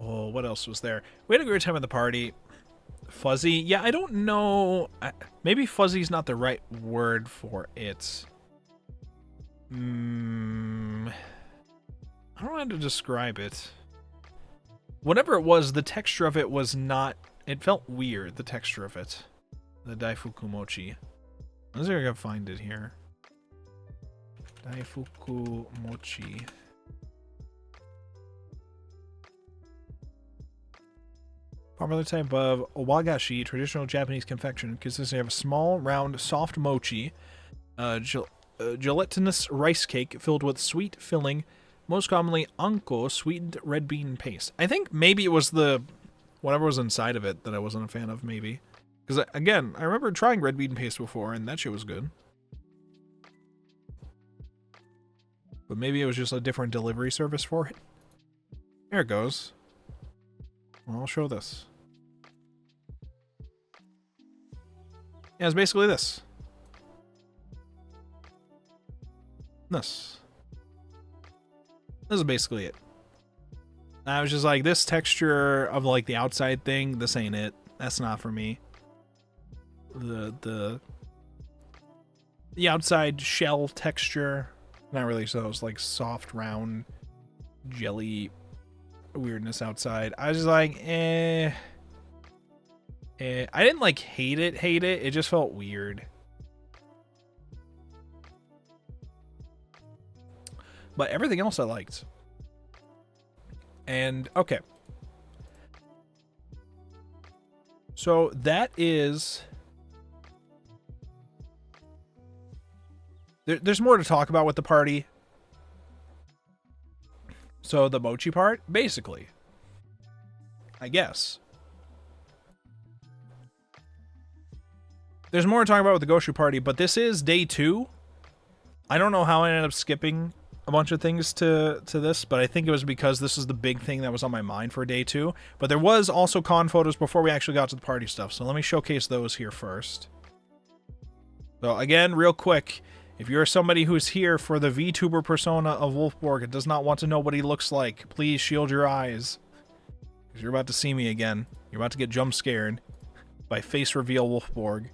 [SPEAKER 2] what else was there? We had a great time at the party. Fuzzy. Yeah, I don't know. Maybe fuzzy's not the right word for it. I don't know how to describe it. Whatever it was, the texture of it was not... It felt weird, the texture of it. The Daifuku Mochi. Let's see if I can find it here. Daifuku Mochi. Popular type of owagashi, traditional Japanese confection, consisting of a small, round, soft mochi, gelatinous rice cake filled with sweet filling, most commonly anko, sweetened red bean paste. I think maybe it was the whatever was inside of it that I wasn't a fan of, maybe. Because, again, I remember trying red bean paste before, and that shit was good. But maybe it was just a different delivery service for it. There it goes. Well, I'll show this. Yeah, it's basically this. This is basically it. I was just like, this texture of like the outside thing, this ain't it. That's not for me. The outside shell texture, not really. So it's like soft, round, jelly weirdness outside. I was just like, I didn't like hate it. It just felt weird. But everything else I liked. And, okay. So, that is... There's more to talk about with the party. So, the mochi part? Basically. I guess. There's more to talk about with the Goshu party, but this is day 2. I don't know how I ended up skipping a bunch of things to this, but I think it was because this is the big thing that was on my mind for day 2. But there was also con photos before we actually got to the party stuff, so let me showcase those here first. So again, real quick, if you're somebody who's here for the VTuber persona of Wolfborg and does not want to know what he looks like, please shield your eyes. Because you're about to see me again. You're about to get jump scared by face reveal Wolfborg,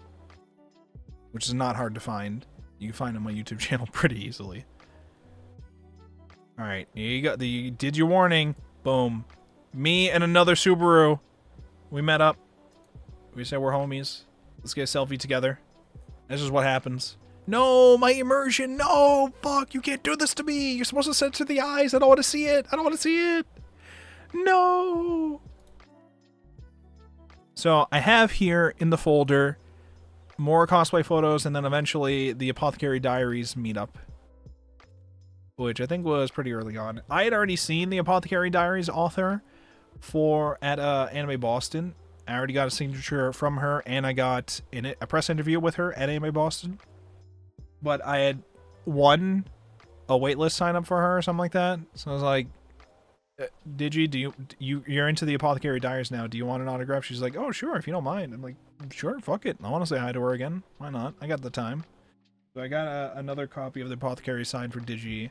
[SPEAKER 2] which is not hard to find. You can find on my YouTube channel pretty easily. Alright, here you go. You did your warning. Boom. Me and another Subaru. We met up. We said we're homies. Let's get a selfie together. This is what happens. No, my immersion. No, fuck. You can't do this to me. You're supposed to censor the eyes. I don't want to see it. I don't want to see it. No. So I have here in the folder more cosplay photos, and then eventually the Apothecary Diaries meetup, which I think was pretty early on. I had already seen the Apothecary Diaries author at Anime Boston. I already got a signature from her, and I got a press interview with her at Anime Boston. But I had won a waitlist sign up for her or something like that. So I was like, Digi, you're into the Apothecary Diaries now. Do you want an autograph? She's like, oh, sure, if you don't mind. I'm like, sure, fuck it. I want to say hi to her again. Why not? I got the time. So I got another copy of the Apothecary signed for Digi,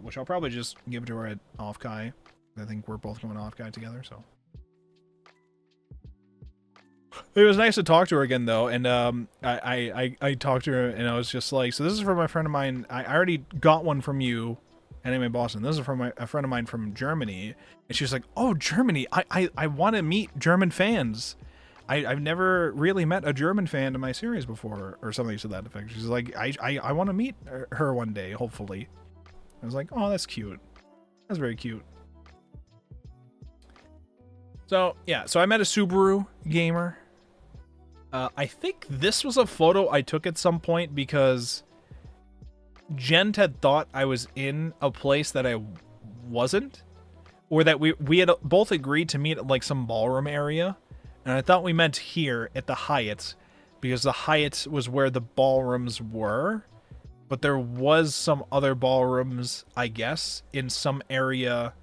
[SPEAKER 2] which I'll probably just give to her at Off-Kai. I think we're both going Off-Kai together, so. It was nice to talk to her again, though, and I talked to her, and I was just like, so this is from my friend of mine. I already got one from you, Anime Boston. This is from a friend of mine from Germany, and she's like, oh, Germany, I want to meet German fans. I've never really met a German fan in my series before, or something to that effect. She's like, I want to meet her one day, hopefully. I was like, oh, that's cute. That's very cute. So, yeah, so I met a Subaru gamer. I think this was a photo I took at some point because Gent had thought I was in a place that I wasn't, or that we had both agreed to meet at like some ballroom area, and I thought we meant here at the Hyatt, because the Hyatt was where the ballrooms were, but there was some other ballrooms, I guess, in some area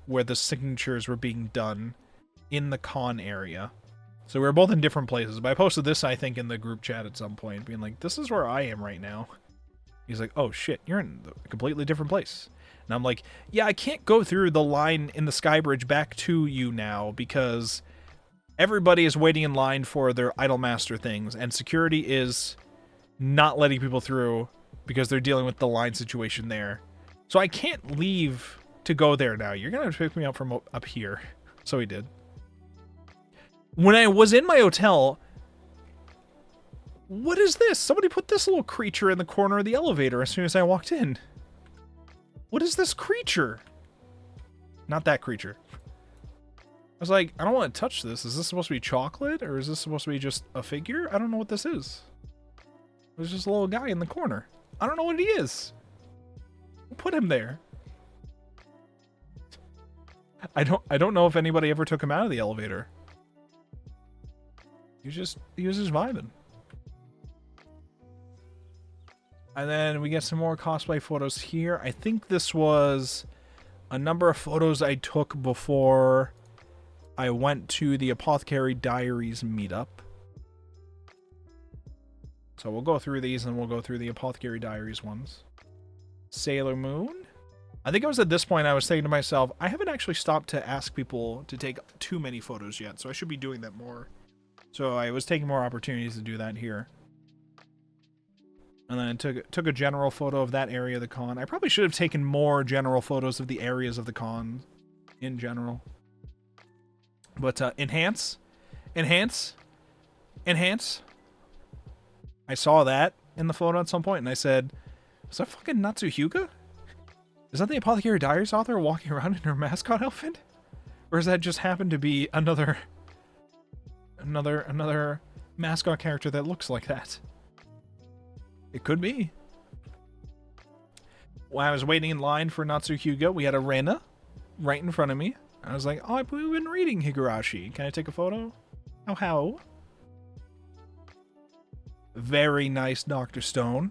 [SPEAKER 2] where the signatures were being done in the con area. So we were both in different places, but I posted this, I think, in the group chat at some point, being like, this is where I am right now. He's like, oh shit, you're in a completely different place. And I'm like, yeah, I can't go through the line in the Skybridge back to you now, because everybody is waiting in line for their Idolmaster things, and security is not letting people through because they're dealing with the line situation there. So I can't leave to go there now. You're gonna have to pick me up from up here. So he did. When I was in my hotel, what is this? Somebody put this little creature in the corner of the elevator as soon as I walked in. What is this creature? Not that creature. I was like, I don't want to touch this. Is this supposed to be chocolate, or is this supposed to be just a figure? I don't know what this is. There's just a little guy in the corner. I don't know what he is. Put him there. I don't know if anybody ever took him out of the elevator. He was just vibing. And then we get some more cosplay photos here. I think this was a number of photos I took before I went to the Apothecary Diaries meetup. So we'll go through these, and we'll go through the Apothecary Diaries ones. Sailor Moon. I think it was at this point I was saying to myself, I haven't actually stopped to ask people to take too many photos yet, so I should be doing that more. So I was taking more opportunities to do that here. And then I took a general photo of that area of the con. I probably should have taken more general photos of the areas of the con in general. But enhance. Enhance. Enhance. I saw that in the photo at some point, and I said, is that fucking Natsuhyuga? Is that the Apothecary Diaries author walking around in her mascot outfit? Or does that just happen to be another mascot character that looks like that? It could be. When I was waiting in line for Natsuhyuga, we had a Rena right in front of me. I was like, oh, we've been reading Higurashi. Can I take a photo? Oh, how? Very nice Dr. Stone.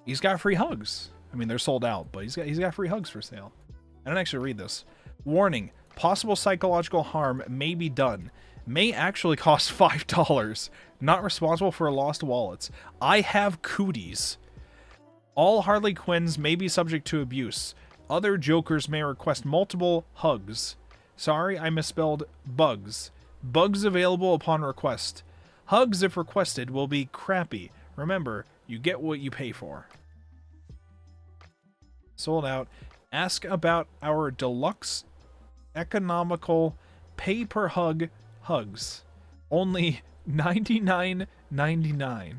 [SPEAKER 2] He's got free hugs. I mean, they're sold out, but he's got free hugs for sale. I don't actually read this. Warning, possible psychological harm may be done. May actually cost $5. Not responsible for lost wallets. I have cooties. All Harley Quinns may be subject to abuse. Other Jokers may request multiple hugs. Sorry, I misspelled bugs. Bugs available upon request. Hugs, if requested, will be crappy. Remember, you get what you pay for. Sold out. Ask about our deluxe economical pay per hug hugs. Only $99.99.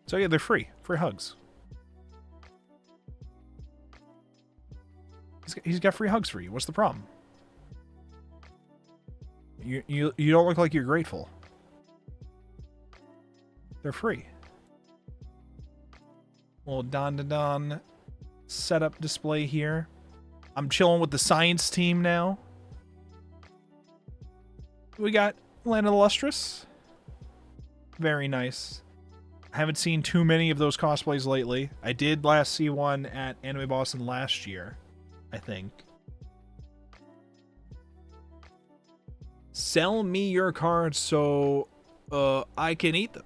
[SPEAKER 2] So yeah, they're free. Free hugs. He's got free hugs for you. What's the problem? You don't look like you're grateful. They're free. Little Don setup display here. I'm chilling with the science team now. We got Land of the Lustrous. Very nice. I haven't seen too many of those cosplays lately. I did last see one at Anime Boston last year, I think. Sell me your cards so I can eat them.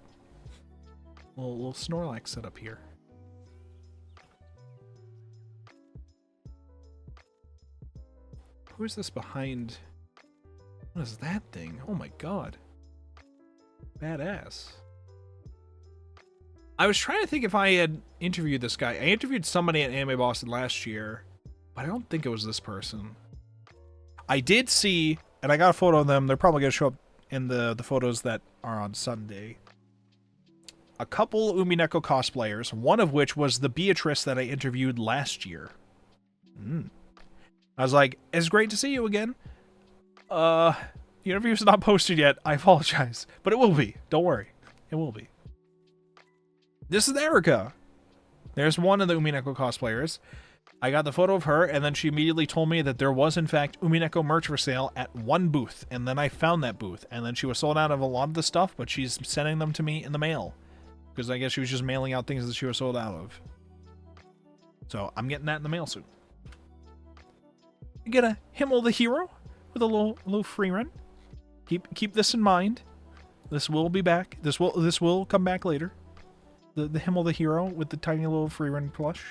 [SPEAKER 2] Little Snorlax setup here. Who is this behind? What is that thing? Oh my god. Badass. I was trying to think if I had interviewed this guy. I interviewed somebody at Anime Boston last year, but I don't think it was this person. I did see, and I got a photo of them. They're probably going to show up in the photos that are on Sunday. A couple Umineko cosplayers, one of which was the Beatrice that I interviewed last year. I was like, it's great to see you again. The interview's not posted yet. I apologize. But it will be. Don't worry. It will be. This is Erica. There's one of the Umineko cosplayers. I got the photo of her, and then she immediately told me that there was, in fact, Umineko merch for sale at one booth. And then I found that booth. And then she was sold out of a lot of the stuff, but she's sending them to me in the mail. Because I guess she was just mailing out things that she was sold out of. So I'm getting that in the mail soon. You get a Himmel the Hero with a little free run. Keep this in mind. This will be back. This will come back later. The Himmel the Hero with the tiny little free run plush.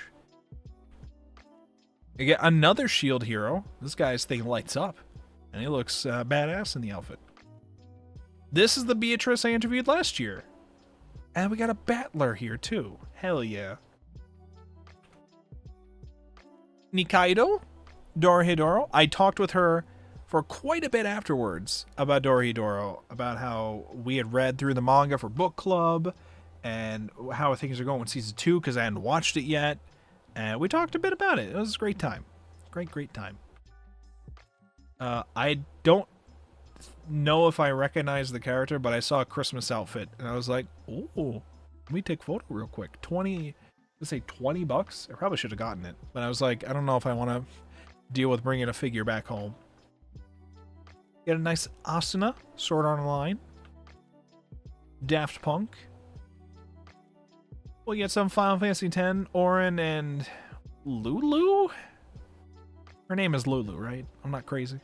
[SPEAKER 2] You get another Shield hero. This guy's thing lights up, and he looks badass in the outfit. This is the Beatrice I interviewed last year. And we got a Battler here, too. Hell yeah. Nikaido, Dorohedoro. I talked with her for quite a bit afterwards about Dorohedoro, about how we had read through the manga for book club, and how things are going with season 2, because I hadn't watched it yet. And we talked a bit about it. It was a great time. Great time. I don't know if I recognize the character, but I saw a Christmas outfit, and I was like, ooh, let me take a photo real quick. Let's say $20? I probably should have gotten it. But I was like, I don't know if I want to deal with bringing a figure back home. Get a nice Asuna, Sword Art Online. Daft Punk. We'll get some Final Fantasy X, Auron, and Lulu? Her name is Lulu, right? I'm not crazy.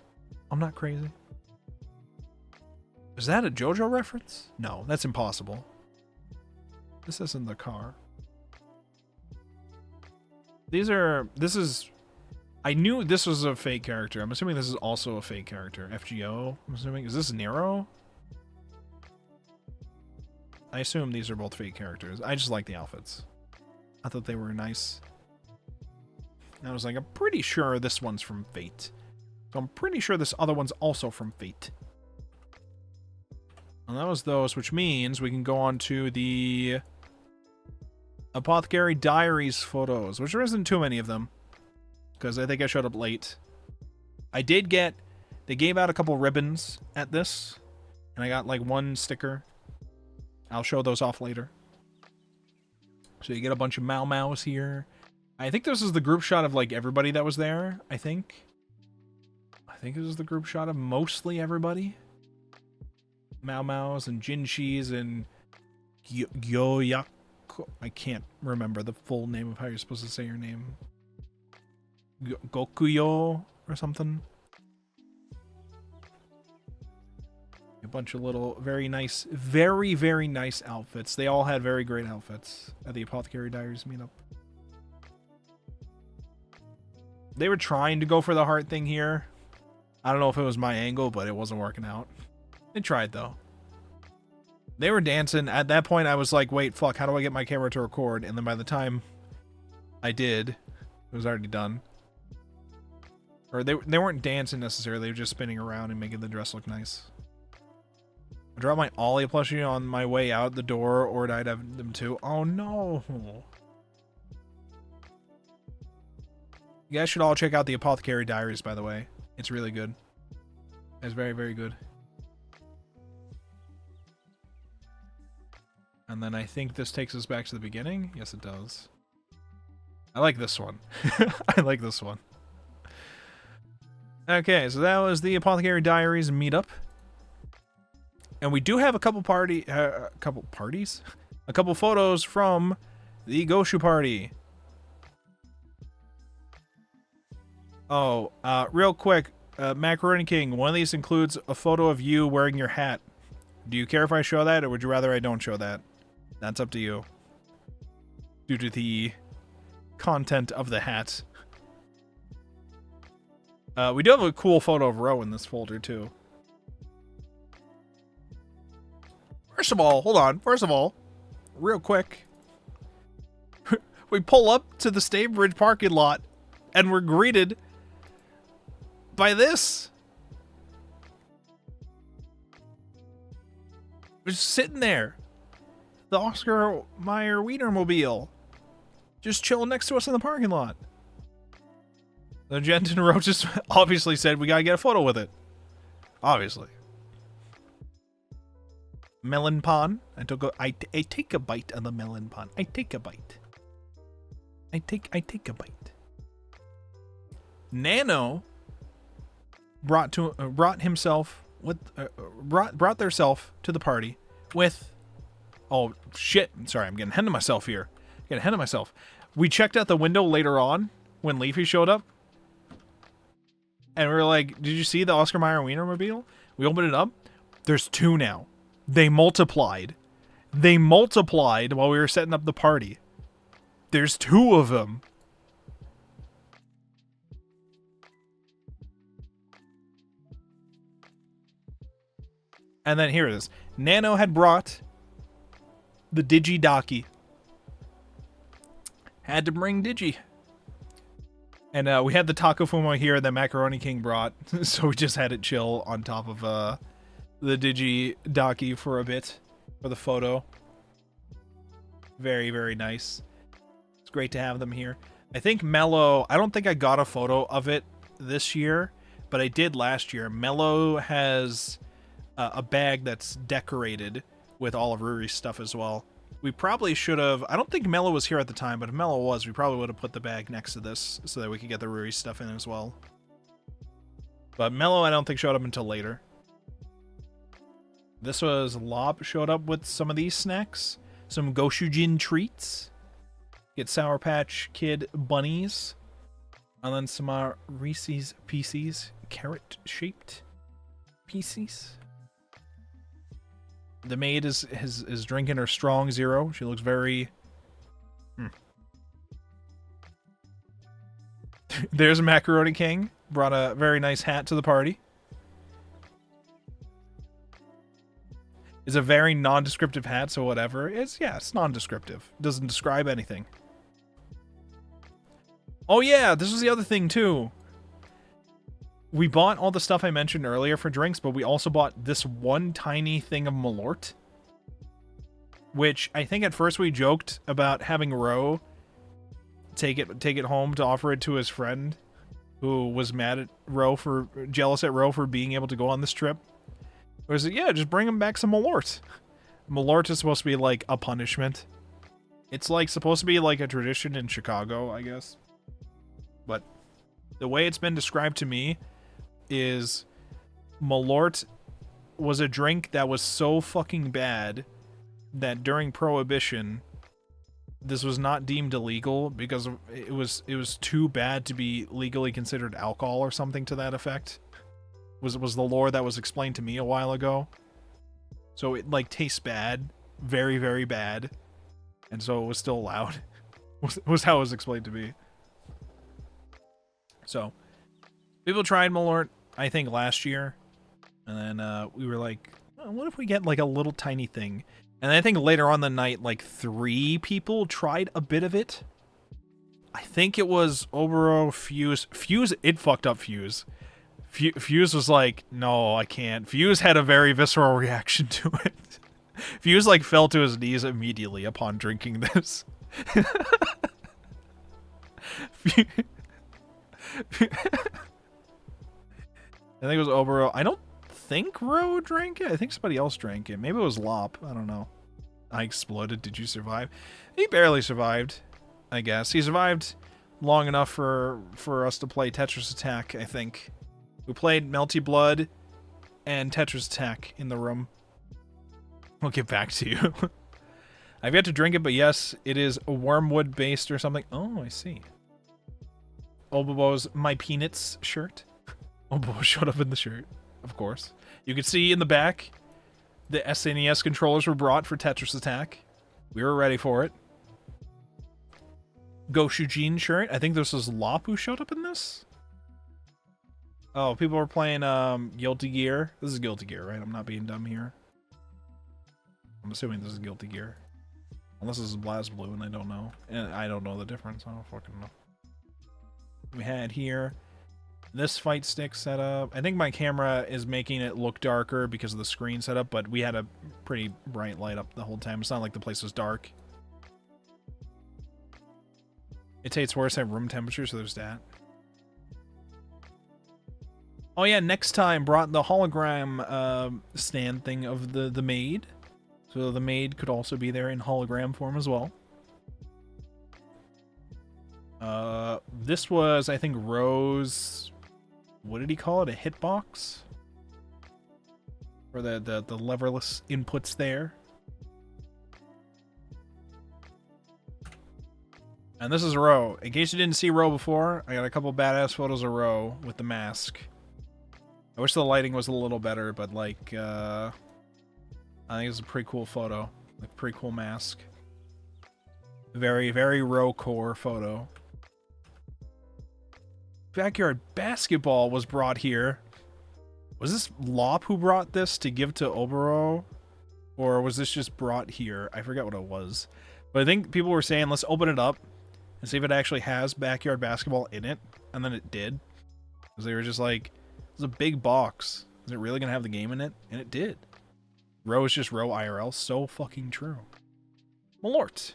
[SPEAKER 2] Is that a JoJo reference? No, that's impossible. This isn't the car. I knew this was a fake character. I'm assuming this is also a fake character. FGO, I'm assuming. Is this Nero? I assume these are both fake characters. I just like the outfits. I thought they were nice. And I was like, I'm pretty sure this one's from Fate. So I'm pretty sure this other one's also from Fate. And that was those, which means we can go on to the Apothecary Diaries photos, which there isn't too many of them, because I think I showed up late. I did get, they gave out a couple ribbons at this, and I got like one sticker. I'll show those off later. So you get a bunch of Mau Maus here. I think this is the group shot of like everybody that was there, I think. I think this is the group shot of mostly everybody. Mau Maus and Jinshis and Gyoyaku. I can't remember the full name of how you're supposed to say your name. Gokuyo or something. A bunch of little, very nice, very, very nice outfits. They all had very great outfits at the Apothecary Diaries meetup. They were trying to go for the heart thing here. I don't know if it was my angle, but it wasn't working out. They tried, though. They were dancing. At that point, I was like, wait, fuck, how do I get my camera to record? And then by the time I did, it was already done. Or they weren't dancing necessarily, they were just spinning around and making the dress look nice. I dropped my Ollie plushie on my way out the door, or I'd have them too. Oh no! You guys should all check out the Apothecary Diaries, by the way. It's really good. It's very, very good. And then I think this takes us back to the beginning. Yes, it does. I like this one. I like this one. Okay, so that was the Apothecary Diaries meetup. And we do have a couple photos from the Goshu party. Oh, real quick, Macaroni King, one of these includes a photo of you wearing your hat. Do you care if I show that, or would you rather I don't show that? That's up to you. Due to the content of the hat. We do have a cool photo of Ro in this folder, too. First of all, hold on. First of all, real quick. We pull up to the Staybridge parking lot, and we're greeted by this. We're just sitting there. The Oscar Mayer Wienermobile. Just chilling next to us in the parking lot. The Jenton Roach just obviously said we gotta get a photo with it. Obviously. Melon pan. I take a bite of the melon pan. I take a bite. I take a bite. Nano brought himself with brought theirself to the party with, oh shit, sorry, I'm getting ahead of myself here. We checked out the window later on when Leafy showed up. And we were like, did you see the Oscar Mayer Wienermobile? We opened it up. There's two now. They multiplied. While we were setting up the party. There's two of them. And then here it is. Nano had brought the Digi-Daki. Had to bring Digi. And we had the Taco Fumo here that Macaroni King brought. So we just had it chill on top of the Digi-Daki for a bit. For the photo. Very, very nice. It's great to have them here. I think Mello, I don't think I got a photo of it this year, but I did last year. Mello has a bag that's decorated with all of Ruri's stuff as well. We probably should have, I don't think Mello was here at the time, but if Mello was, we probably would have put the bag next to this so that we could get the Ruri stuff in as well. But Mello, I don't think showed up until later. This was Lob showed up with some of these snacks. Some Goshujin treats. Get Sour Patch Kid bunnies. And then some Reese's Pieces. Carrot-shaped pieces. The maid is drinking her strong zero. She looks very... There's Macaroni King. Brought a very nice hat to the party. It's a very non-descriptive hat, so whatever. It's non-descriptive. Doesn't describe anything. Oh yeah, this was the other thing too. We bought all the stuff I mentioned earlier for drinks, but we also bought this one tiny thing of Malort. which I think at first we joked about having Ro take it home to offer it to his friend, who was mad at jealous at Ro for being able to go on this trip. It was like, yeah, just bring him back some Malort. Malort is supposed to be like a punishment. It's like supposed to be like a tradition in Chicago, I guess. But the way it's been described to me is Malort was a drink that was so fucking bad that during Prohibition, this was not deemed illegal because it was too bad to be legally considered alcohol or something to that effect. Was the lore that was explained to me a while ago. So it like tastes bad, very, very bad, and so it was still allowed. was how it was explained to me. So people tried Malort, I think, last year, and then we were like, oh, what if we get like a little tiny thing? And I think later on the night, like 3 people tried a bit of it. I think it was Obero, Fuse. It fucked up Fuse. Fuse was like, no, I can't. Fuse had a very visceral reaction to it. Fuse like fell to his knees immediately upon drinking this. I think it was Obero. I don't think Ro drank it. I think somebody else drank it. Maybe it was Lop. I don't know. I exploded. Did you survive? He barely survived, I guess. He survived long enough for us to play Tetris Attack, I think. We played Melty Blood and Tetris Attack in the room. We'll get back to you. I've yet to drink it, but yes, it is wormwood based or something. Oh, I see. Obobo's My Peanuts shirt. Obobo showed up in the shirt, of course. You can see in the back, the SNES controllers were brought for Tetris Attack. We were ready for it. Go Shujin shirt. I think this was Lop who showed up in this. Oh, people were playing Guilty Gear. This is Guilty Gear, right? I'm not being dumb here. I'm assuming this is Guilty Gear. Unless this is BlazBlue, and I don't know. And I don't know the difference. I don't fucking know. We had here this fight stick setup. I think my camera is making it look darker because of the screen setup, but we had a pretty bright light up the whole time. It's not like the place was dark. It tastes worse at room temperature, so there's that. Oh yeah, next time brought the hologram stand thing of the maid. So the maid could also be there in hologram form as well. This was, I think, Rose... What did he call it? A hitbox? For the leverless inputs there. And this is Ro. In case you didn't see Ro before, I got a couple badass photos of Ro with the mask. I wish the lighting was a little better, but like, I think it's a pretty cool photo. Like, pretty cool mask. Very, very Ro core photo. Backyard basketball was brought here. Was this Lop who brought this to give to Obero? Or was this just brought here? I forget what it was. But I think people were saying, let's open it up and see if it actually has backyard basketball in it. And then it did. Because they were just like, it's a big box. Is it really going to have the game in it? And it did. Ro is just Ro IRL. So fucking true. Malort.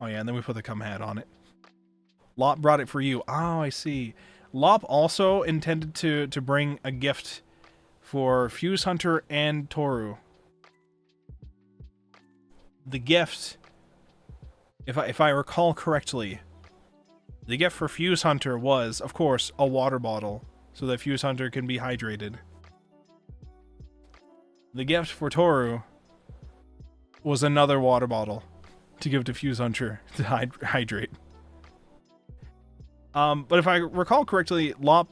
[SPEAKER 2] Oh yeah, and then we put the cum hat on it. Lop brought it for you. Oh, I see. Lop also intended to bring a gift for Fuse Hunter and Toru. The gift, if I recall correctly, the gift for Fuse Hunter was, of course, a water bottle, so that Fuse Hunter can be hydrated. The gift for Toru was another water bottle to give to Fuse Hunter to hydrate. But if I recall correctly, Lop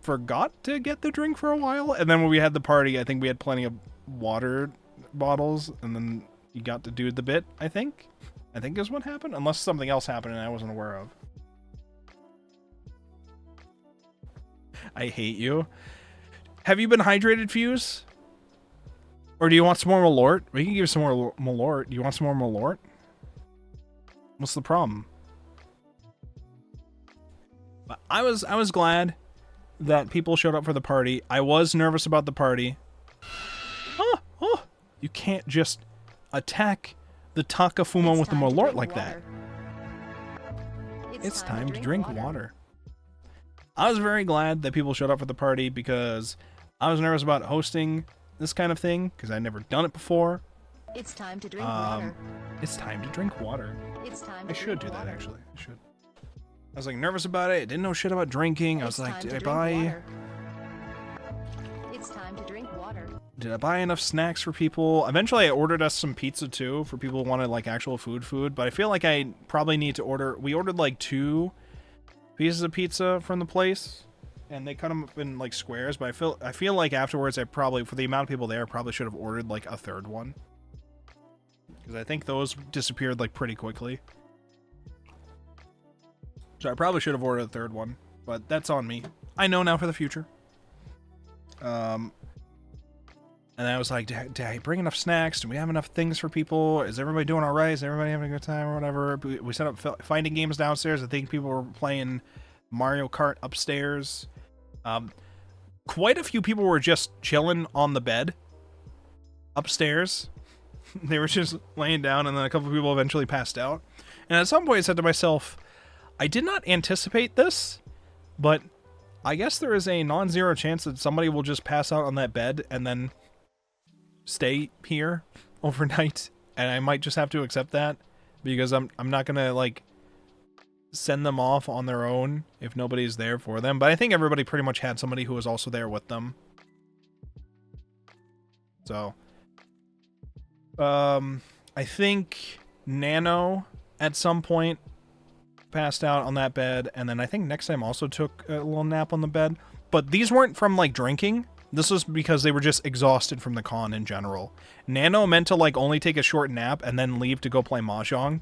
[SPEAKER 2] forgot to get the drink for a while, and then when we had the party, I think we had plenty of water bottles, and then he got to do the bit, I think is what happened, unless something else happened and I wasn't aware of. I hate you. Have you been hydrated, Fuse? Or do you want some more Malort? We can give you some more Malort. Do you want some more Malort? What's the problem? I was glad that people showed up for the party. I was nervous about the party. Oh, you can't just attack the Takafumo with the Malort like that.
[SPEAKER 3] It's
[SPEAKER 2] It's time to drink water. I was very glad that people showed up for the party because I was nervous about hosting this kind of thing because I'd never done it before.
[SPEAKER 3] It's time to drink water.
[SPEAKER 2] It's time to drink water.
[SPEAKER 3] It's time
[SPEAKER 2] I
[SPEAKER 3] to
[SPEAKER 2] should
[SPEAKER 3] drink
[SPEAKER 2] do that,
[SPEAKER 3] water.
[SPEAKER 2] actually. I should. I was like nervous about it. I didn't know shit about drinking. I was
[SPEAKER 3] It's
[SPEAKER 2] like,
[SPEAKER 3] time
[SPEAKER 2] did
[SPEAKER 3] to
[SPEAKER 2] I
[SPEAKER 3] drink
[SPEAKER 2] buy
[SPEAKER 3] water. It's time to drink water.
[SPEAKER 2] enough snacks for people? Eventually I ordered us some pizza too for people who wanted like actual food, but I feel like I probably need to we ordered like 2 pieces of pizza from the place and they cut them up in like squares, but I feel like afterwards I probably, for the amount of people there, I probably should have ordered like a 3rd one. Because I think those disappeared like pretty quickly. So I probably should have ordered a 3rd one, but that's on me. I know now for the future. And I was like, did I bring enough snacks? Do we have enough things for people? Is everybody doing all right? Is everybody having a good time or whatever? We set up fighting games downstairs. I think people were playing Mario Kart upstairs. Quite a few people were just chilling on the bed upstairs. They were just laying down, and then a couple of people eventually passed out. And at some point I said to myself, I did not anticipate this, but I guess there is a non-zero chance that somebody will just pass out on that bed and then stay here overnight, and I might just have to accept that because I'm not gonna like send them off on their own if nobody's there for them. But I think everybody pretty much had somebody who was also there with them. So I think Nano at some point passed out on that bed, and then I think next time also took a little nap on the bed. But these weren't from like drinking. This was because they were just exhausted from the con in general. Nano meant to like only take a short nap and then leave to go play Mahjong,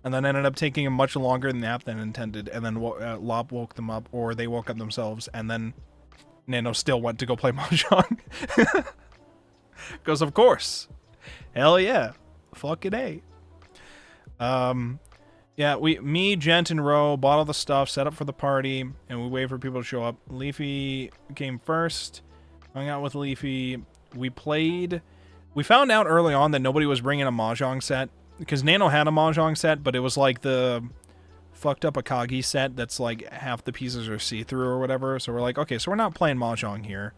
[SPEAKER 2] and then ended up taking a much longer nap than intended, and then Lob woke them up, or they woke up themselves, and then Nano still went to go play Mahjong. Because of course. Hell yeah. Fucking A. Yeah, me, Gent, and Ro bought all the stuff, set up for the party, and we waited for people to show up. Leafy came first, hung out with Leafy. We played. We found out early on that nobody was bringing a Mahjong set, because Nano had a Mahjong set, but it was like the fucked up Akagi set that's like half the pieces are see-through or whatever. So we're like, okay, so we're not playing Mahjong here.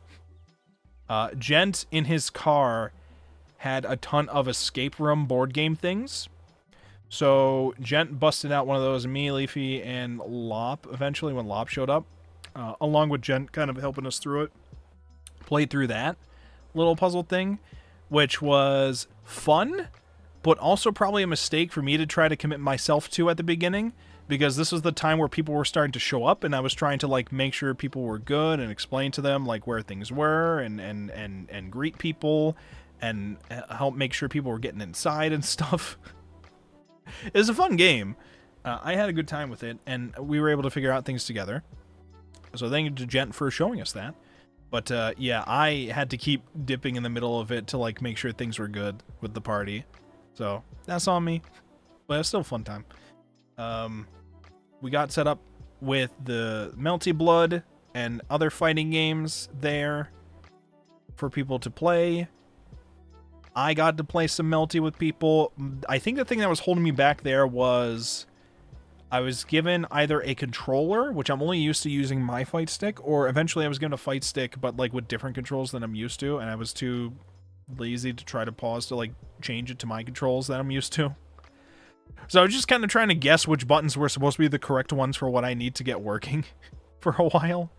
[SPEAKER 2] Gent, in his car, had a ton of escape room board game things. So Gent busted out one of those, me, Leafy, and Lop, eventually when Lop showed up, along with Gent kind of helping us through it. Played through that little puzzle thing, which was fun, but also probably a mistake for me to try to commit myself to at the beginning, because this was the time where people were starting to show up, and I was trying to like make sure people were good and explain to them like where things were and greet people and help make sure people were getting inside and stuff. It was a fun game. I had a good time with it, and we were able to figure out things together. So thank you to Gent for showing us that. But yeah, I had to keep dipping in the middle of it to like make sure things were good with the party. So that's on me. But it's still a fun time. We got set up with the Melty Blood and other fighting games there for people to play. I got to play some Melty with people. I think the thing that was holding me back there was I was given either a controller, which I'm only used to using my fight stick, or eventually I was given a fight stick, but like with different controls than I'm used to, and I was too lazy to try to pause to like change it to my controls that I'm used to. So I was just kind of trying to guess which buttons were supposed to be the correct ones for what I need to get working for a while.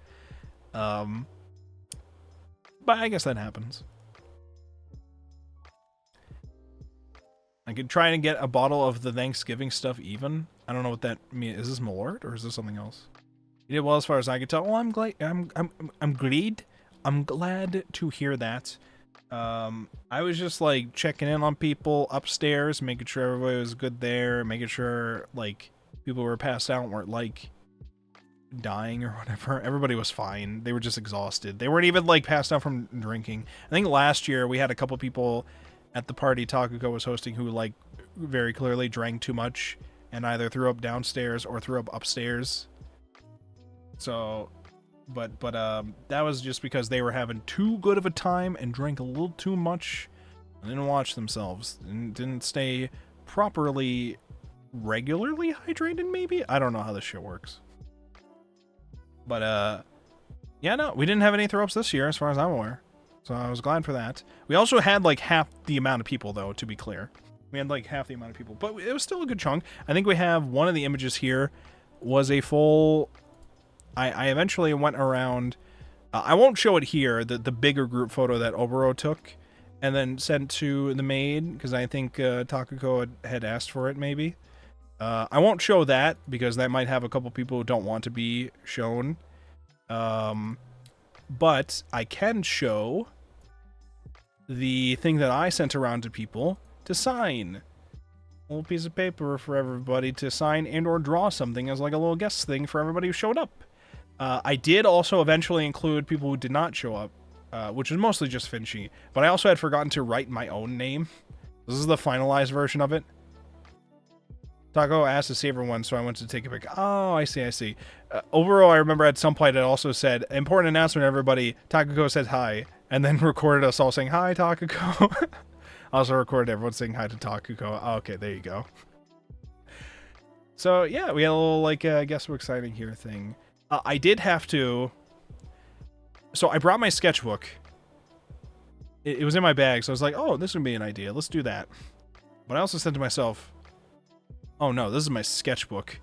[SPEAKER 2] But I guess that happens. I could try and get a bottle of the Thanksgiving stuff even. I don't know what that means. Is this Malort or is this something else? You did well as far as I could tell. Well, I'm glad. I'm glad to hear that. I was just like checking in on people upstairs, making sure everybody was good there, making sure like people who were passed out weren't like dying or whatever. Everybody was fine. They were just exhausted. They weren't even like passed out from drinking. I think last year we had a couple people at the party Takuko was hosting who like very clearly drank too much and either threw up downstairs or threw up upstairs. So, but that was just because they were having too good of a time and drank a little too much. Didn't wash themselves. Didn't stay properly, regularly hydrated, maybe? I don't know how this shit works. But, yeah, no, we didn't have any throw-ups this year, as far as I'm aware. So I was glad for that. We also had, like, half the amount of people, though, to be clear. We had, like, half the amount of people. But it was still a good chunk. I think we have one of the images here was a full... I eventually went around... I won't show it here, the bigger group photo that Obero took, and then sent to the maid, because I think Takuko had asked for it, maybe. I won't show that, because that might have a couple people who don't want to be shown. But I can show the thing that I sent around to people to sign. A little piece of paper for everybody to sign and or draw something as like a little guest thing for everybody who showed up. I did also eventually include people who did not show up, which was mostly just Finchy, but I also had forgotten to write my own name. This is the finalized version of it. Taco asked to save everyone, so I went to take a pic. Oh, I see. Overall, I remember at some point it also said, important announcement, everybody. Takuko said hi, and then recorded us all saying, hi, Takuko. I also recorded everyone saying hi to Takuko. Oh, okay, there you go. So, yeah, we had a little, like, guess we're exciting here thing. I did have to... So, I brought my sketchbook. It was in my bag, so I was like, oh, this would be an idea. Let's do that. But I also said to myself, oh no, this is my sketchbook.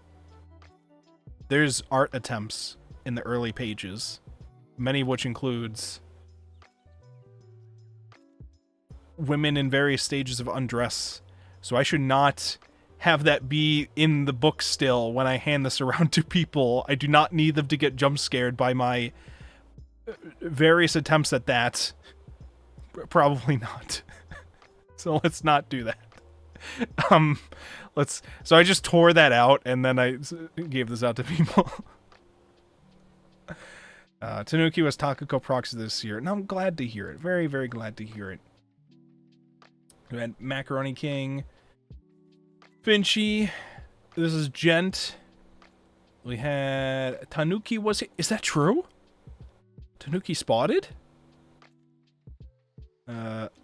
[SPEAKER 2] There's art attempts in the early pages, many of which includes women in various stages of undress. So I should not have that be in the book still when I hand this around to people. I do not need them to get jump scared by my various attempts at that. Probably not. So let's not do that. So I just tore that out and then I gave this out to people. Tanuki was Takuko proxy this year, and I'm glad to hear it. Very, very glad to hear it. We had Macaroni King, Finchy. This is Gent. We had Tanuki. Is that true? Tanuki spotted?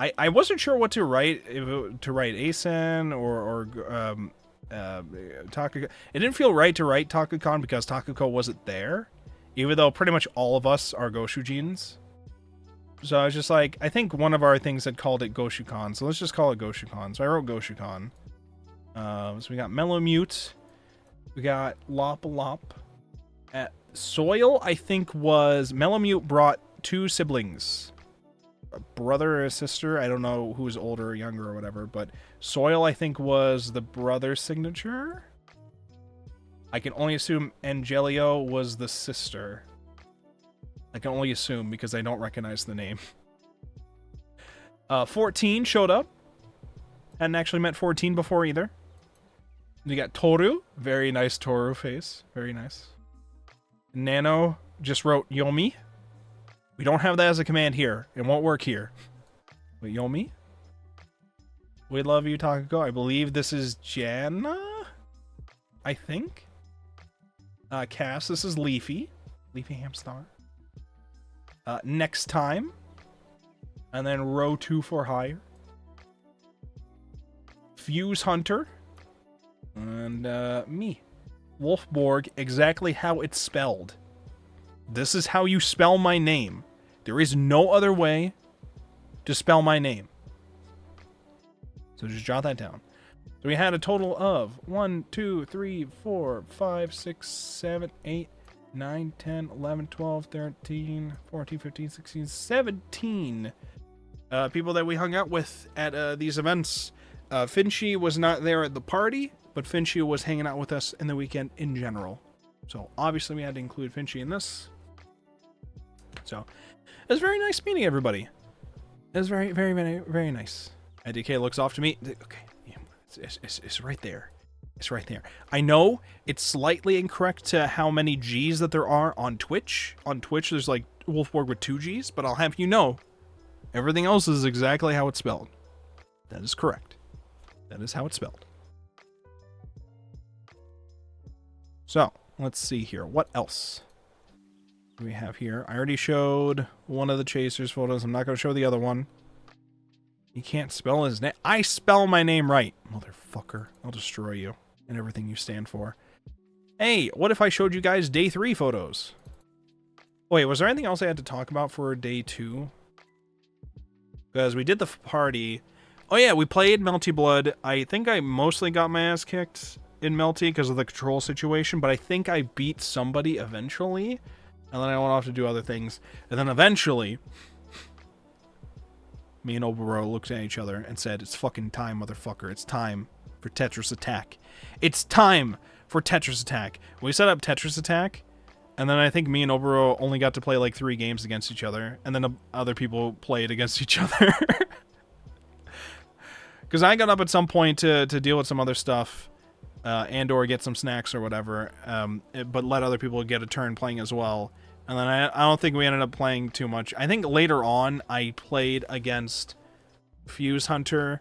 [SPEAKER 2] I wasn't sure what to write, to write Asen or Takuko. It didn't feel right to write Takukan because Takuko wasn't there, even though pretty much all of us are Goshujins. So I was just like, I think one of our things had called it Goshukan, so let's just call it Goshukan. So I wrote Goshukan. So we got Mellow Mute, we got Lop Lop. Soil, I think, was Mellow Mute brought two siblings. A brother or a sister, I don't know who's older or younger or whatever, but Soil, I think, was the brother's signature. I can only assume Angelio was the sister. I can only assume because I don't recognize the name. 14 showed up. Hadn't actually met 14 before either. We got Toru. Very nice Toru face. Very nice. Nano just wrote Yomi. We don't have that as a command here. It won't work here. But Yomi? We love you, Takuko. I believe this is Jana? I think? Cass, this is Leafy. Leafy Hamstar. Next time. And then row 2 for hire. Fuse Hunter. And me. Wolfborg, exactly how it's spelled. This is how you spell my name. There is no other way to spell my name. So just jot that down. So we had a total of 1, 2, 3, 4, 5, 6, 7, 8, 9, 10, 11, 12, 13, 14, 15, 16, 17 people that we hung out with at these events. Finchy was not there at the party, but Finchy was hanging out with us in the weekend in general. So obviously we had to include Finchy in this. So it was very nice meeting everybody. It was very, very, very, very nice. IDK looks off to me. Okay, yeah, it's right there. It's right there. I know it's slightly incorrect to how many G's that there are on Twitch. On Twitch, there's like Wolfborg with 2 G's, but I'll have you know, everything else is exactly how it's spelled. That is correct. That is how it's spelled. So, let's see here. What else do we have here? I already showed one of the Chasers photos. I'm not going to show the other one. You can't spell his name. I spell my name right, motherfucker. I'll destroy you and everything you stand for. Hey, what if I showed you guys day 3 photos? Wait, was there anything else I had to talk about for day 2? Because we did the party. Oh yeah, we played Melty Blood. I think I mostly got my ass kicked in Melty because of the control situation, but I think I beat somebody eventually. And then I went off to do other things. And then eventually, me and Oboro looked at each other and said, "It's fucking time, motherfucker. It's time for Tetris Attack. It's time for Tetris Attack." We set up Tetris Attack, and then I think me and Oboro only got to play like 3 games against each other, and then other people played against each other. Because I got up at some point to deal with some other stuff, and or get some snacks or whatever, but let other people get a turn playing as well. And then I don't think we ended up playing too much. I think later on I played against Fuse Hunter,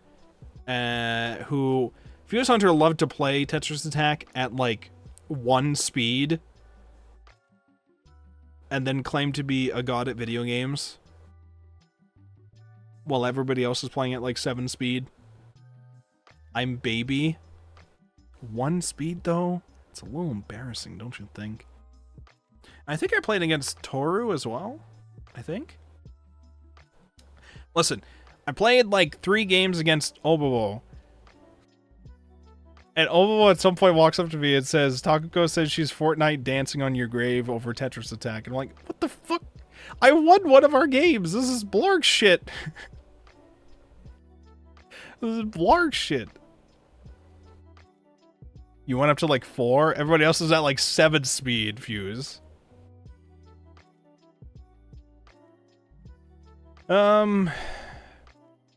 [SPEAKER 2] who... Fuse Hunter loved to play Tetris Attack at like 1 speed, and then claimed to be a god at video games, while everybody else is playing at like 7 speed. I'm baby. 1 speed though? It's a little embarrassing, don't you think? I think I played against Toru as well. I think. Listen, I played like 3 games against Obobo. And Obobo at some point walks up to me and says, "Takako says she's Fortnite dancing on your grave over Tetris Attack." And I'm like, what the fuck? I won one of our games. This is Blarg shit. This is Blarg shit. You went up to like 4? Everybody else is at like 7 speed, Fuse.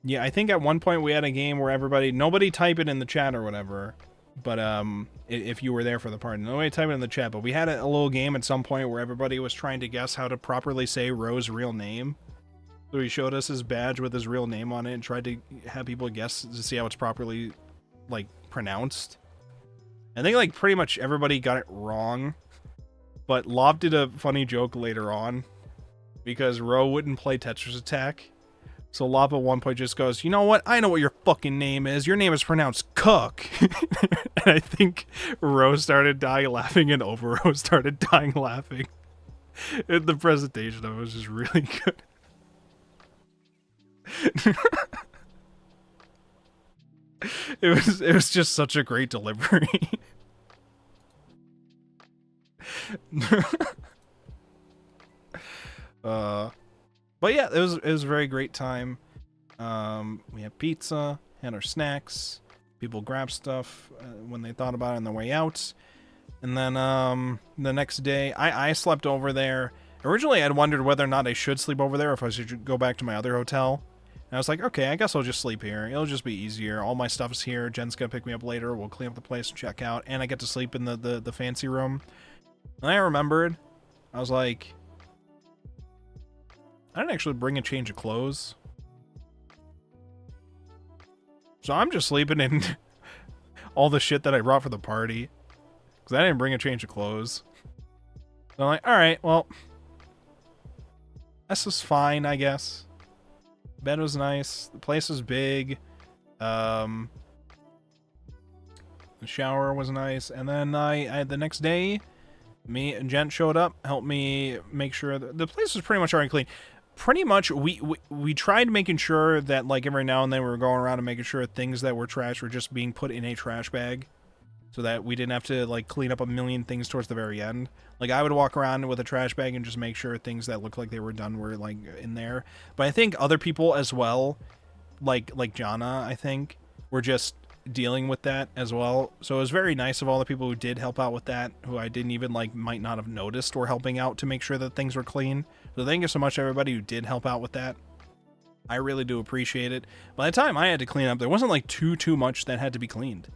[SPEAKER 2] Yeah, I think at one point we had a game where nobody type it in the chat or whatever, but if you were there for the party, nobody type it in the chat, but we had a little game at some point where everybody was trying to guess how to properly say Ro's real name. So he showed us his badge with his real name on it and tried to have people guess to see how it's properly, like, pronounced. I think, like, pretty much everybody got it wrong, but Lob did a funny joke later on, because Ro wouldn't play Tetris Attack. So Lob at one point just goes, "You know what? I know what your fucking name is. Your name is pronounced Cook." And I think Ro started dying laughing, and Overo started dying laughing. And the presentation of it was just really good. It was just such a great delivery. But yeah, it was a very great time. We had pizza, had our snacks. People grabbed stuff when they thought about it on their way out. And then the next day, I slept over there. Originally, I'd wondered whether or not I should sleep over there, or if I should go back to my other hotel. And I was like, okay, I guess I'll just sleep here. It'll just be easier. All my stuff's here. Jen's gonna pick me up later. We'll clean up the place and check out. And I get to sleep in the fancy room. And I remembered, I was like, I didn't actually bring a change of clothes. So I'm just sleeping in all the shit that I brought for the party. Because I didn't bring a change of clothes. So I'm like, alright, well, this is fine, I guess. The bed was nice. The place was big. The shower was nice. And then the next day, me and Jen showed up, helped me make sure that the place was pretty much already clean. Pretty much, we tried making sure that, like, every now and then we were going around and making sure things that were trash were just being put in a trash bag, so that we didn't have to, like, clean up a million things towards the very end. Like, I would walk around with a trash bag and just make sure things that looked like they were done were, like, in there. But I think other people as well, like Jana, I think, were just dealing with that as well. So it was very nice of all the people who did help out with that, who I didn't even, like, might not have noticed were helping out to make sure that things were clean. So thank you so much to everybody who did help out with that. I really do appreciate it. By the time I had to clean up, there wasn't like too much that had to be cleaned.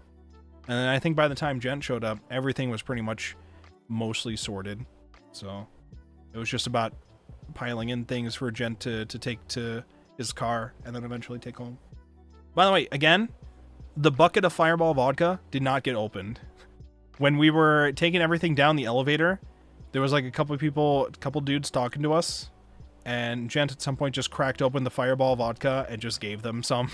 [SPEAKER 2] And then I think by the time Jen showed up, everything was pretty much mostly sorted. So it was just about piling in things for Jen to take to his car and then eventually take home. By the way, again, the bucket of Fireball vodka did not get opened. When we were taking everything down the elevator, there was like a couple dudes talking to us, and Gent at some point just cracked open the Fireball vodka and just gave them some.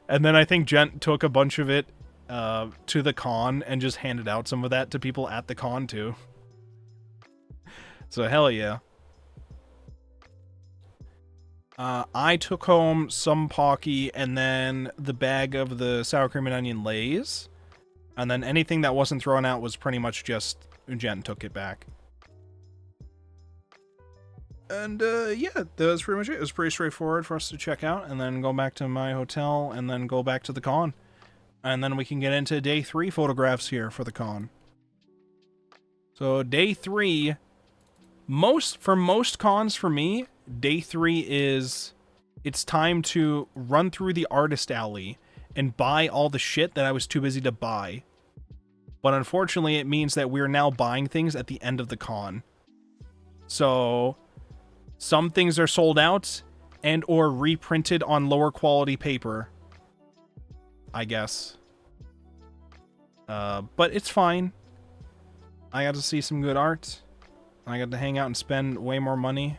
[SPEAKER 2] And then I think Gent took a bunch of it to the con and just handed out some of that to people at the con too. So hell yeah. I took home some Pocky and then the bag of the sour cream and onion Lays. And then anything that wasn't thrown out was pretty much just Jen took it back. And yeah, that was pretty much it. It was pretty straightforward for us to check out and then go back to my hotel and then go back to the con. And then we can get into day 3 photographs here for the con. So day 3, for most cons for me, day 3 is, it's time to run through the artist alley and buy all the shit that I was too busy to buy. But unfortunately, it means that we're now buying things at the end of the con. So some things are sold out and or reprinted on lower quality paper, I guess. But it's fine. I got to see some good art. I got to hang out and spend way more money.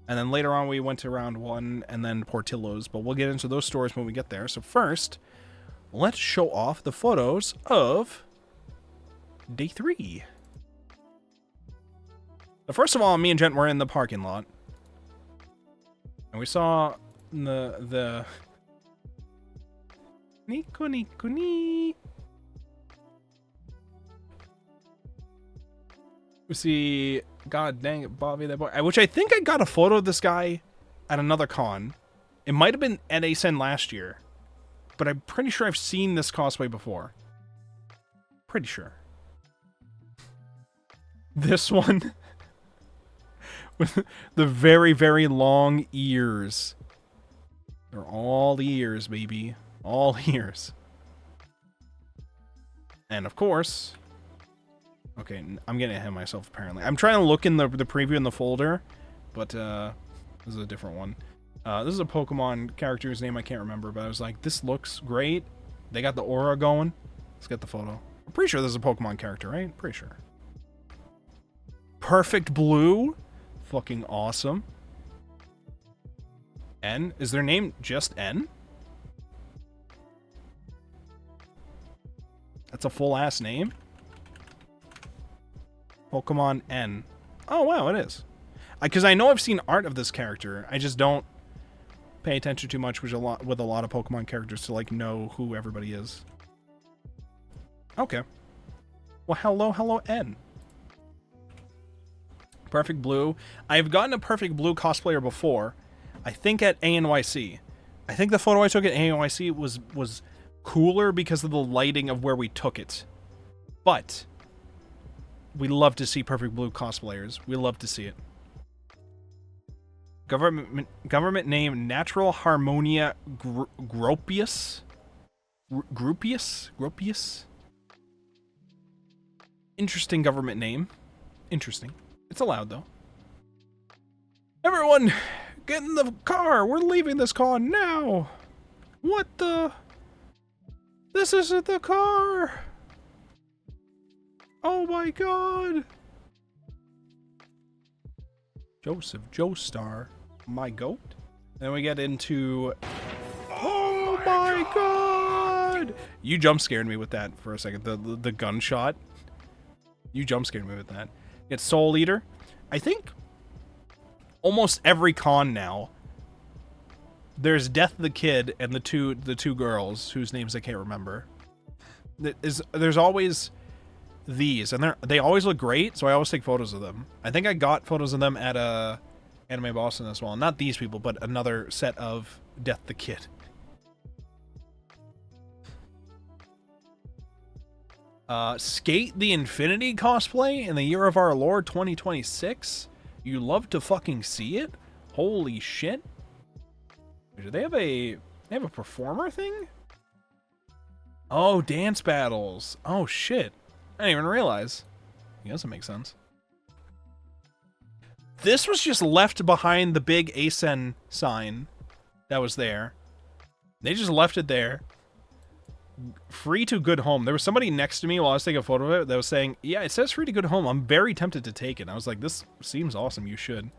[SPEAKER 2] And then later on we went to round 1 and then Portillo's, but we'll get into those stores when we get there. So first, let's show off the photos of day 3. So first of all, me and Gent were in the parking lot. And we saw the Nikuni. We see, god dang it, Bobby, that boy. Which I think I got a photo of this guy at another con. It might have been at ASEN last year. But I'm pretty sure I've seen this cosplay before. Pretty sure. This one. With the very, very long ears. They're all ears, baby. All ears. And of course... Okay, I'm getting ahead of myself, apparently. I'm trying to look in the preview in the folder, but this is a different one. This is a Pokemon character whose name I can't remember, but I was like, this looks great. They got the aura going. Let's get the photo. I'm pretty sure this is a Pokemon character, right? Pretty sure. Perfect Blue. Fucking awesome. N? Is their name just N? That's a full-ass name? Pokemon N. Oh, wow, it is. Because I know I've seen art of this character. I just don't pay attention too much with a lot of Pokemon characters to, like, know who everybody is. Okay. Well, hello, N. Perfect Blue. I've gotten a Perfect Blue cosplayer before. I think at ANYC. I think the photo I took at ANYC was cooler because of the lighting of where we took it. But... we love to see Perfect Blue cosplayers. We love to see it. Government name Natural Harmonia Gropius? Gropius? Interesting government name. Interesting. It's allowed, though. Everyone, get in the car. We're leaving this con now. What the? This isn't the car. Oh my god! Joseph Joestar, my goat. Then we get into... oh my god! You jump scared me with that for a second. The gunshot. You jump scared me with that. Get Soul Eater. I think almost every con now, there's Death the Kid and the two girls whose names I can't remember. There's always... these, and they always look great, so I always take photos of them. I think I got photos of them at Anime Boston as well. Not these people, but another set of Death the Kid. Skate the Infinity cosplay in the year of our Lord 2026. You love to fucking see it? Holy shit. Do they have a performer thing? Oh, dance battles. Oh shit. I didn't even realize. I guess it makes sense. This was just left behind the big ASEN sign that was there. They just left it there. free to good home. There was somebody next to me while I was taking a photo of it that was saying, yeah, it says free to good home. I'm very tempted to take it. I was like, this seems awesome. You should.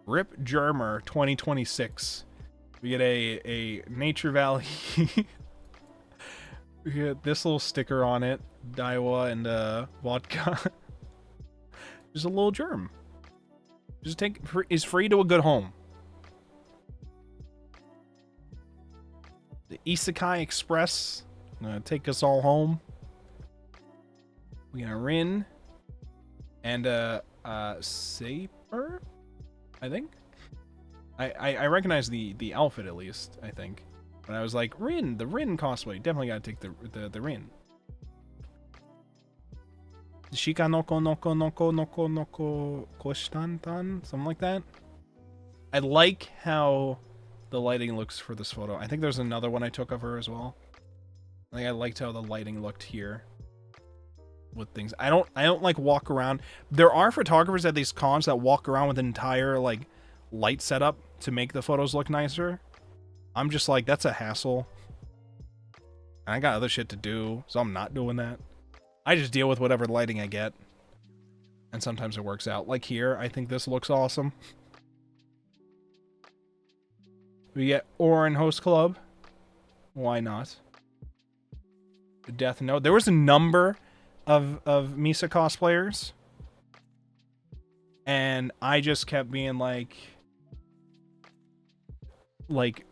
[SPEAKER 2] Rip Germer 2026. We get a Nature Valley. We get this little sticker on it. Daiwa and vodka. Just a little germ. Just take is free to a good home. The Isekai Express. Gonna take us all home. We got a Rin. And Saper, I think. I recognize the outfit at least, I think. But I was like, Rin, the Rin cosplay. Definitely gotta take the Rin. Shika noko noko noko noko noko koshtantan, something like that. I like how the lighting looks for this photo. I think there's another one I took of her as well. I liked how the lighting looked here with things. I don't like walk around. There are photographers at these cons that walk around with an entire like light setup to make the photos look nicer. I'm just like, that's a hassle. I got other shit to do, so I'm not doing that. I just deal with whatever lighting I get. And sometimes it works out. Like here, I think this looks awesome. We get Orin Host Club. Why not? Death Note. There was a number of Misa cosplayers. And I just kept being like,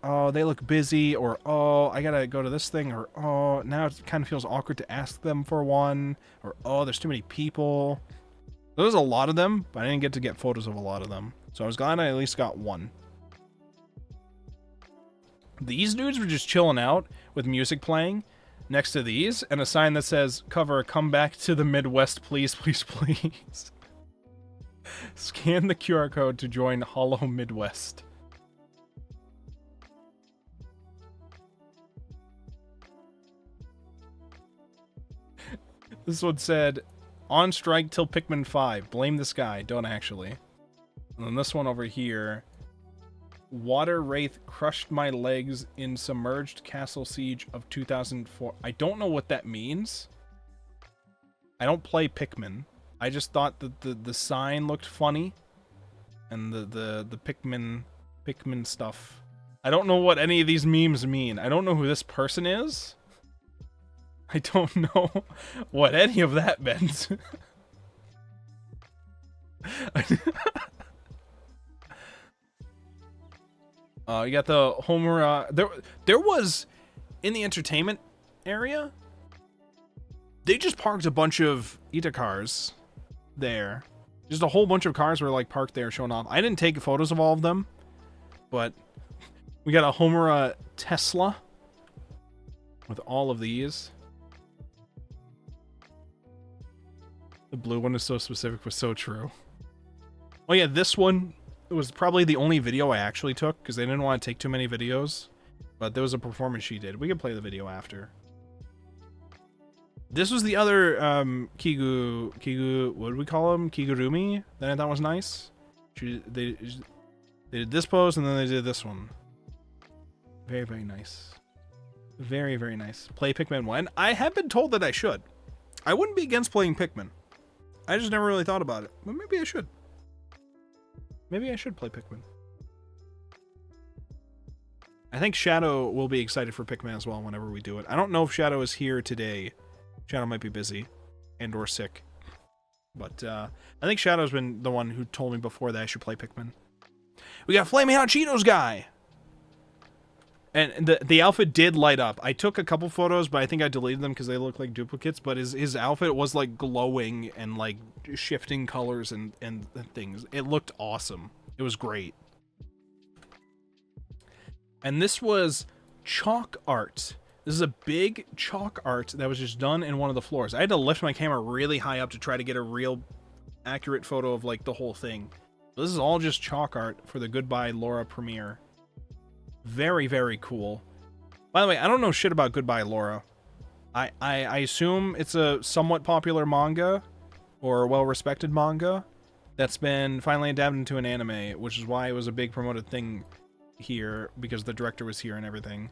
[SPEAKER 2] oh, they look busy, or oh, I gotta go to this thing, or oh, now it kind of feels awkward to ask them for one, or oh, there's too many people. There's a lot of them, but I didn't get to get photos of a lot of them. So I was glad I at least got one. These dudes were just chilling out with music playing next to these, and a sign that says, cover, come back to the Midwest, please, please, please. Scan the QR code to join Hollow Midwest. This one said, on strike till Pikmin 5. Blame this guy. Don't actually. And then this one over here. Water Wraith crushed my legs in submerged castle siege of 2004. I don't know what that means. I don't play Pikmin. I just thought that the sign looked funny. And the Pikmin stuff. I don't know what any of these memes mean. I don't know who this person is. I don't know what any of that meant. You got the Homer. There was in the entertainment area. They just parked a bunch of Ita cars there. Just a whole bunch of cars were like parked there, showing off. I didn't take photos of all of them, but we got a Homer Tesla with all of these. The blue one is so specific, but so true. Oh yeah, this one was probably the only video I actually took, because they didn't want to take too many videos. But there was a performance she did. We can play the video after. This was the other Kigu, what do we call him? Kigurumi, that I thought was nice. They did this pose, and then they did this one. Very, very nice. Very, very nice. Play Pikmin 1. I have been told that I should. I wouldn't be against playing Pikmin. I just never really thought about it. But maybe I should. Maybe I should play Pikmin. I think Shadow will be excited for Pikmin as well whenever we do it. I don't know if Shadow is here today. Shadow might be busy and or sick. But I think Shadow's been the one who told me before that I should play Pikmin. We got Flaming Hot Cheetos guy! And the outfit did light up. I took a couple photos, but I think I deleted them because they look like duplicates. But his outfit was like glowing and like shifting colors and things. It looked awesome. It was great. And this was chalk art. This is a big chalk art that was just done in one of the floors. I had to lift my camera really high up to try to get a real accurate photo of like the whole thing. This is all just chalk art for the Goodbye Laura premiere. Very, very cool. By the way, I don't know shit about Goodbye Laura. I assume it's a somewhat popular manga, or a well-respected manga, that's been finally adapted into an anime, which is why it was a big promoted thing here, because the director was here and everything.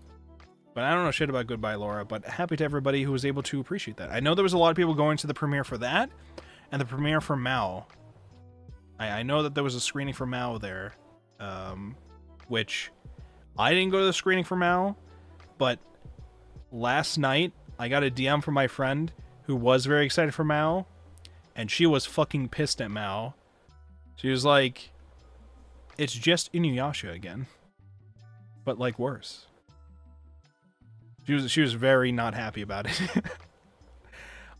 [SPEAKER 2] But I don't know shit about Goodbye Laura, but happy to everybody who was able to appreciate that. I know there was a lot of people going to the premiere for that, and the premiere for Mao. I know that there was a screening for Mao there, which I didn't go to the screening for Mao, but last night I got a DM from my friend who was very excited for Mao, and she was fucking pissed at Mao. She was like, it's just Inuyasha again, but like worse. She was very not happy about it.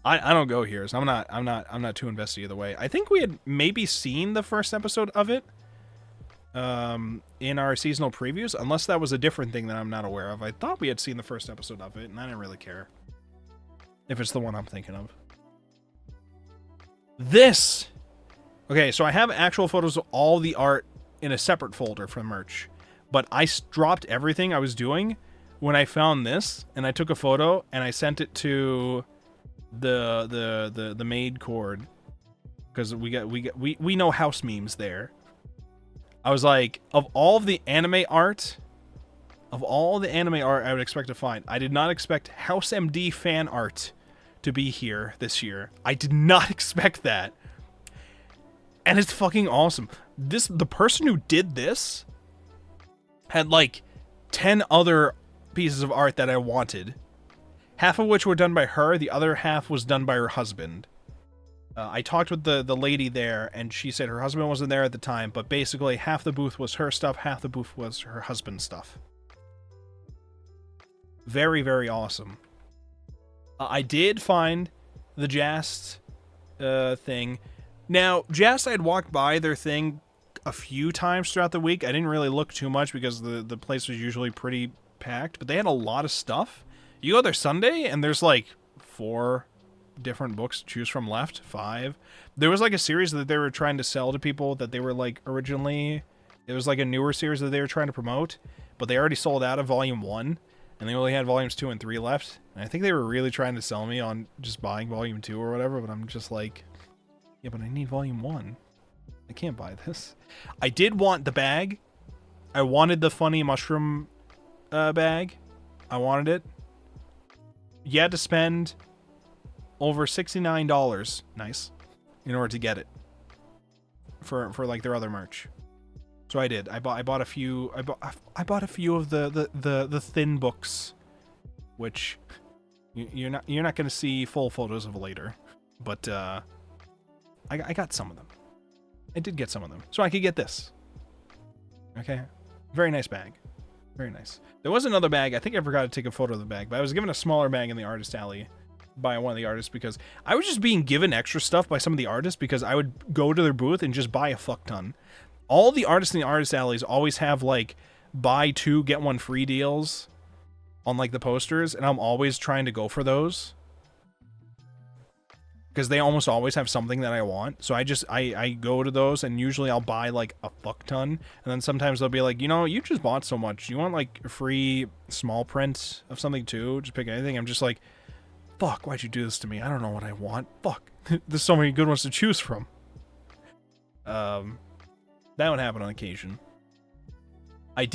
[SPEAKER 2] I don't go here, so I'm not too invested either way. I think we had maybe seen the first episode of it in our seasonal previews, unless that was a different thing that I'm not aware of. I thought we had seen the first episode of it, and I didn't really care if it's the one I'm thinking of. This! Okay, so I have actual photos of all the art in a separate folder for merch, but I dropped everything I was doing when I found this, and I took a photo, and I sent it to the maid cord, because we know house memes there. I was like, of all of the anime art I would expect to find, I did not expect House MD fan art to be here this year. I did not expect that. And it's fucking awesome. The person who did this had like 10 other pieces of art that I wanted. Half of which were done by her, the other half was done by her husband. I talked with the lady there, and she said her husband wasn't there at the time, but basically half the booth was her stuff, half the booth was her husband's stuff. Very, very awesome. I did find the Jast thing. Now, Jast, I had walked by their thing a few times throughout the week. I didn't really look too much because the place was usually pretty packed, but they had a lot of stuff. You go there Sunday, and there's like 4 different books to choose from left. 5. There was like a series that they were trying to sell to people that they were like originally... It was like a newer series that they were trying to promote, but they already sold out of volume 1, and they only had volumes 2 and 3 left. And I think they were really trying to sell me on just buying volume 2 or whatever, but I'm just like, yeah, but I need volume 1. I can't buy this. I did want the bag. I wanted the funny mushroom bag. I wanted it. You had to spend over $69, nice, in order to get it for like their other merch. So I did. I bought a few. I bought a few of the thin books, which you're not going to see full photos of later, but I got some of them. I did get some of them, so I could get this. Okay, very nice bag. Very nice. There was another bag. I think I forgot to take a photo of the bag, but I was given a smaller bag in the artist alley by one of the artists because I was just being given extra stuff by some of the artists because I would go to their booth and just buy a fuck ton. All the artists in the artist alleys always have like buy 2 get 1 free deals on like the posters, and I'm always trying to go for those because they almost always have something that I want. So I go to those, and usually I'll buy like a fuck ton, and then sometimes they'll be like, you know, you just bought so much, you want like a free small print of something too, just pick anything. I'm just like, fuck, why'd you do this to me? I don't know what I want. Fuck. There's so many good ones to choose from. That would happen on occasion. I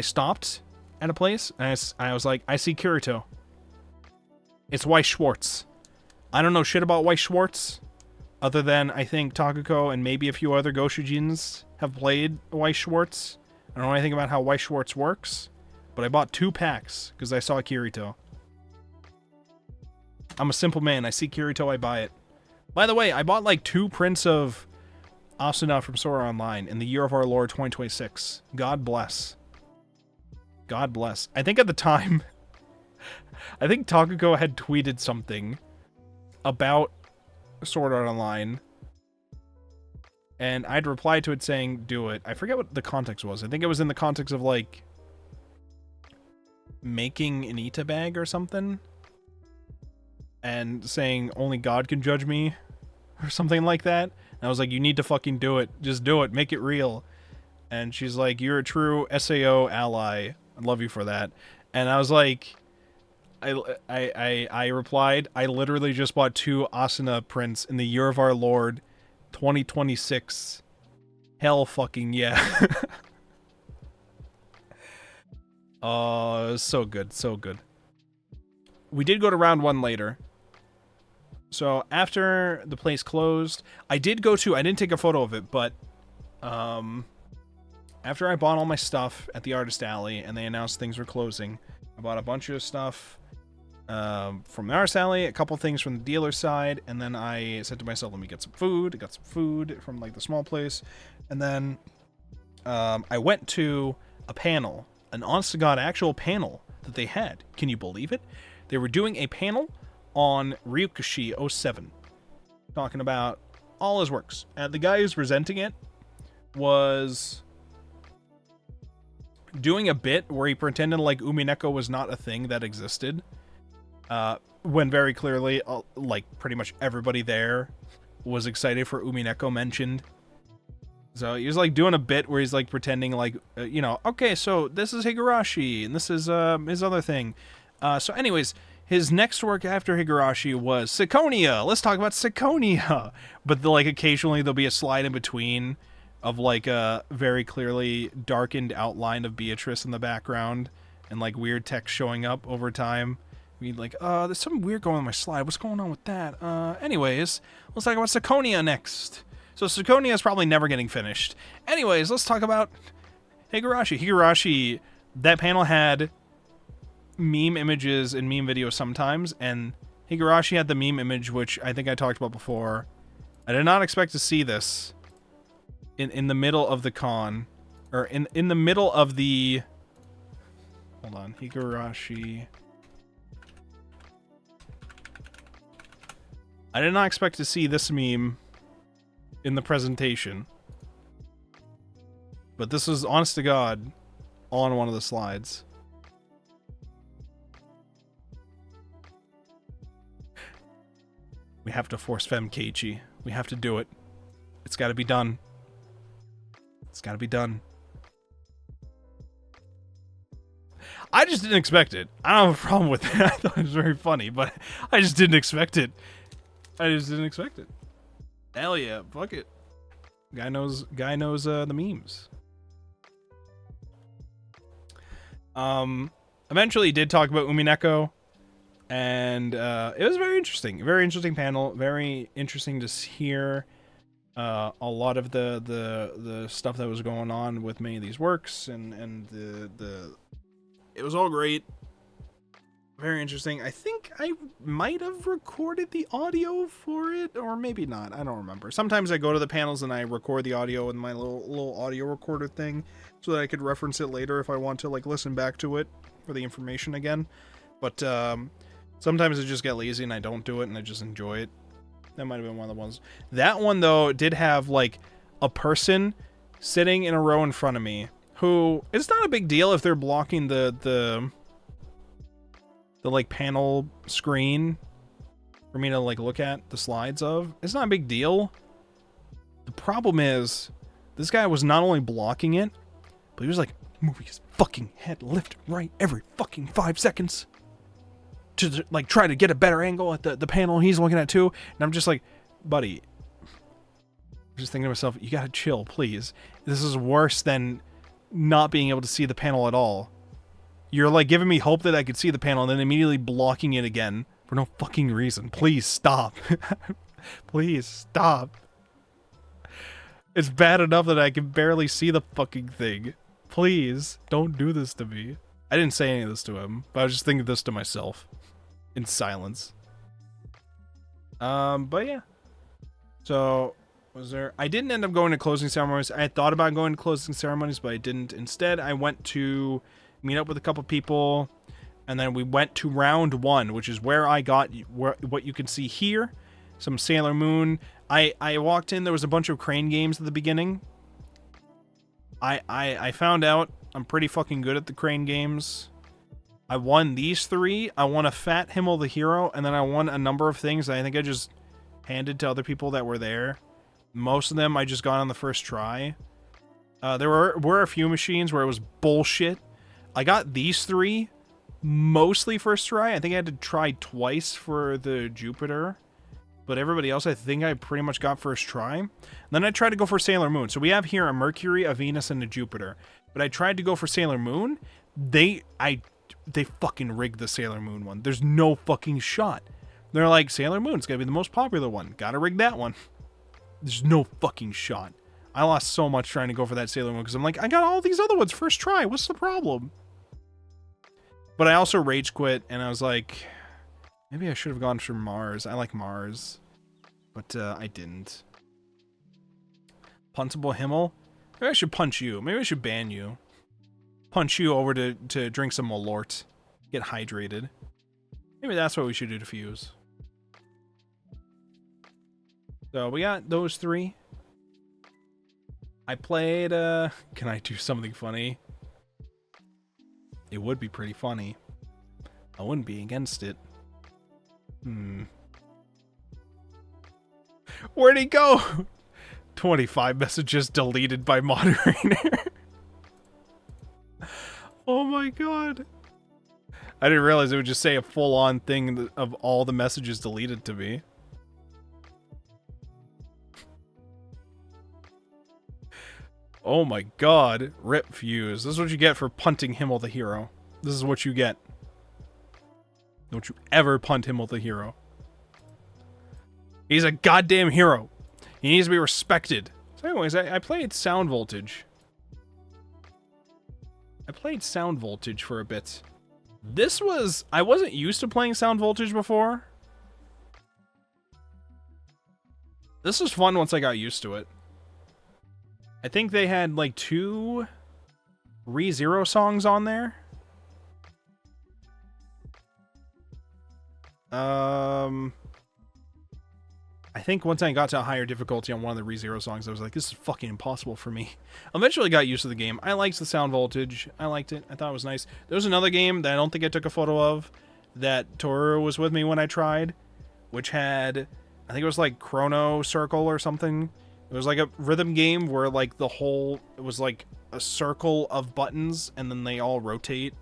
[SPEAKER 2] stopped at a place, and I was like, I see Kirito. It's Weiss Schwarz. I don't know shit about Weiss Schwarz, other than I think Takuko and maybe a few other Goshujins have played Weiss Schwarz. I don't know anything about how Weiss Schwarz works, but I bought 2 packs because I saw Kirito. I'm a simple man. I see Kirito, I buy it. By the way, I bought like 2 prints of Asuna from Sora Online in the year of our Lord 2026. God bless. God bless. I think at the time, I think Takuko had tweeted something about Sword Art Online, and I'd replied to it saying, do it. I forget what the context was. I think it was in the context of like making an Ita bag or something, and saying only God can judge me or something like that. And I was like, you need to fucking do it. Just do it. Make it real. And she's like, you're a true SAO ally. I love you for that. And I was like, I replied, I literally just bought 2 Asuna prints in the year of our Lord 2026. Hell fucking yeah. Oh, so good, so good. We did go to round 1 later. So after the place closed, I didn't take a photo of it, but after I bought all my stuff at the Artist Alley and they announced things were closing, I bought a bunch of stuff from the Artist Alley, a couple things from the dealer side, and then I said to myself, let me get some food. I got some food from like the small place, and then I went to a panel, an honest-to-God actual panel that they had. Can you believe it? They were doing a panel on Ryukashi 07, talking about all his works. And the guy who's presenting it was doing a bit where he pretended like Umineko was not a thing that existed, when very clearly, like, pretty much everybody there was excited for Umineko mentioned. So he was like doing a bit where he's like pretending like, you know, okay, so this is Higurashi and this is his other thing. So anyways, his next work after Higurashi was Syconia. Let's talk about Syconia. But like occasionally there'll be a slide in between of like a very clearly darkened outline of Beatrice in the background and like weird text showing up over time. I mean, like, there's something weird going on my slide. What's going on with that? Anyways, let's talk about Syconia next. So Syconia is probably never getting finished. Anyways, let's talk about Higurashi. Higurashi, that panel had meme images and meme videos sometimes, and Higurashi had the meme image, which I think I talked about before. I did not expect to see this in the middle of the con, or in the middle of the... Hold on, Higurashi... I did not expect to see this meme in the presentation. But this is, honest to God, on one of the slides. We have to force Femme Keiichi. We have to do it. It's gotta be done. It's gotta be done. I just didn't expect it. I don't have a problem with it. I thought it was very funny, but I just didn't expect it. I just didn't expect it. Hell yeah, fuck it. Guy knows the memes. Eventually did talk about Umineko, and it was very interesting. Very interesting panel. Very interesting to hear a lot of the stuff that was going on with many of these works, and the it was all great. Very interesting. I think I might have recorded the audio for it, or maybe not. I don't remember. Sometimes I go to the panels and I record the audio in my little audio recorder thing so that I could reference it later if I want to like listen back to it for the information again. But sometimes I just get lazy and I don't do it and I just enjoy it. That might have been one of the ones. That one, though, did have like a person sitting in a row in front of me who, it's not a big deal if they're blocking the like panel screen for me to like look at the slides of. It's not a big deal. The problem is this guy was not only blocking it, but he was like moving his fucking head left and right every fucking 5 seconds to like try to get a better angle at the panel he's looking at too. And I'm just like, buddy, I'm just thinking to myself, you gotta chill, please. This is worse than not being able to see the panel at all. You're like giving me hope that I could see the panel and then immediately blocking it again for no fucking reason. Please stop. Please stop. It's bad enough that I can barely see the fucking thing. Please don't do this to me. I didn't say any of this to him, but I was just thinking this to myself in silence. But yeah. So I didn't end up going to closing ceremonies. I had thought about going to closing ceremonies, but I didn't. Instead, I went to meet up with a couple people, and then we went to round 1, which is where I got what you can see here. Some Sailor Moon. I walked in, there was a bunch of crane games at the beginning. I found out I'm pretty fucking good at the crane games. I won these 3. I won a Fat Himmel the Hero, and then I won a number of things that I think I just handed to other people that were there. Most of them I just got on the first try. There were a few machines where it was bullshit. I got these 3 mostly first try. I think I had to try twice for the Jupiter. But everybody else I think I pretty much got first try. And then I tried to go for Sailor Moon. So we have here a Mercury, a Venus, and a Jupiter. But I tried to go for Sailor Moon. They fucking rigged the Sailor Moon one. There's no fucking shot. They're like, Sailor Moon's gotta be the most popular one. Gotta rig that one. There's no fucking shot. I lost so much trying to go for that Sailor Moon because I'm like, I got all these other ones first try. What's the problem? But I also rage quit and I was like, maybe I should have gone for Mars. I like Mars. But I didn't. Punchable Himmel? Maybe I should punch you. Maybe I should ban you. Punch you over to drink some Malort. Get hydrated. Maybe that's what we should do to Fuse. So we got those 3. I played, can I do something funny? It would be pretty funny. I wouldn't be against it. Where'd he go? 25 messages deleted by moderator. Oh my god. I didn't realize it would just say a full-on thing of all the messages deleted to me. Oh my god. Rip Fuse. This is what you get for punting Himmel the hero. This is what you get. Don't you ever punt Himmel the hero. He's a goddamn hero. He needs to be respected. So anyways, I played Sound Voltage. I played Sound Voltage for a bit. This was... I wasn't used to playing Sound Voltage before. This was fun once I got used to it. I think they had like 2 ReZero songs on there. I think once I got to a higher difficulty on one of the ReZero songs, I was like, this is fucking impossible for me. Eventually got used to the game. I liked the Sound Voltage. I liked it. I thought it was nice. There was another game that I don't think I took a photo of that Toru was with me when I tried, which had, I think it was like Chrono Circle or something. It was like a rhythm game where like the whole, it was like a circle of buttons and then they all rotate.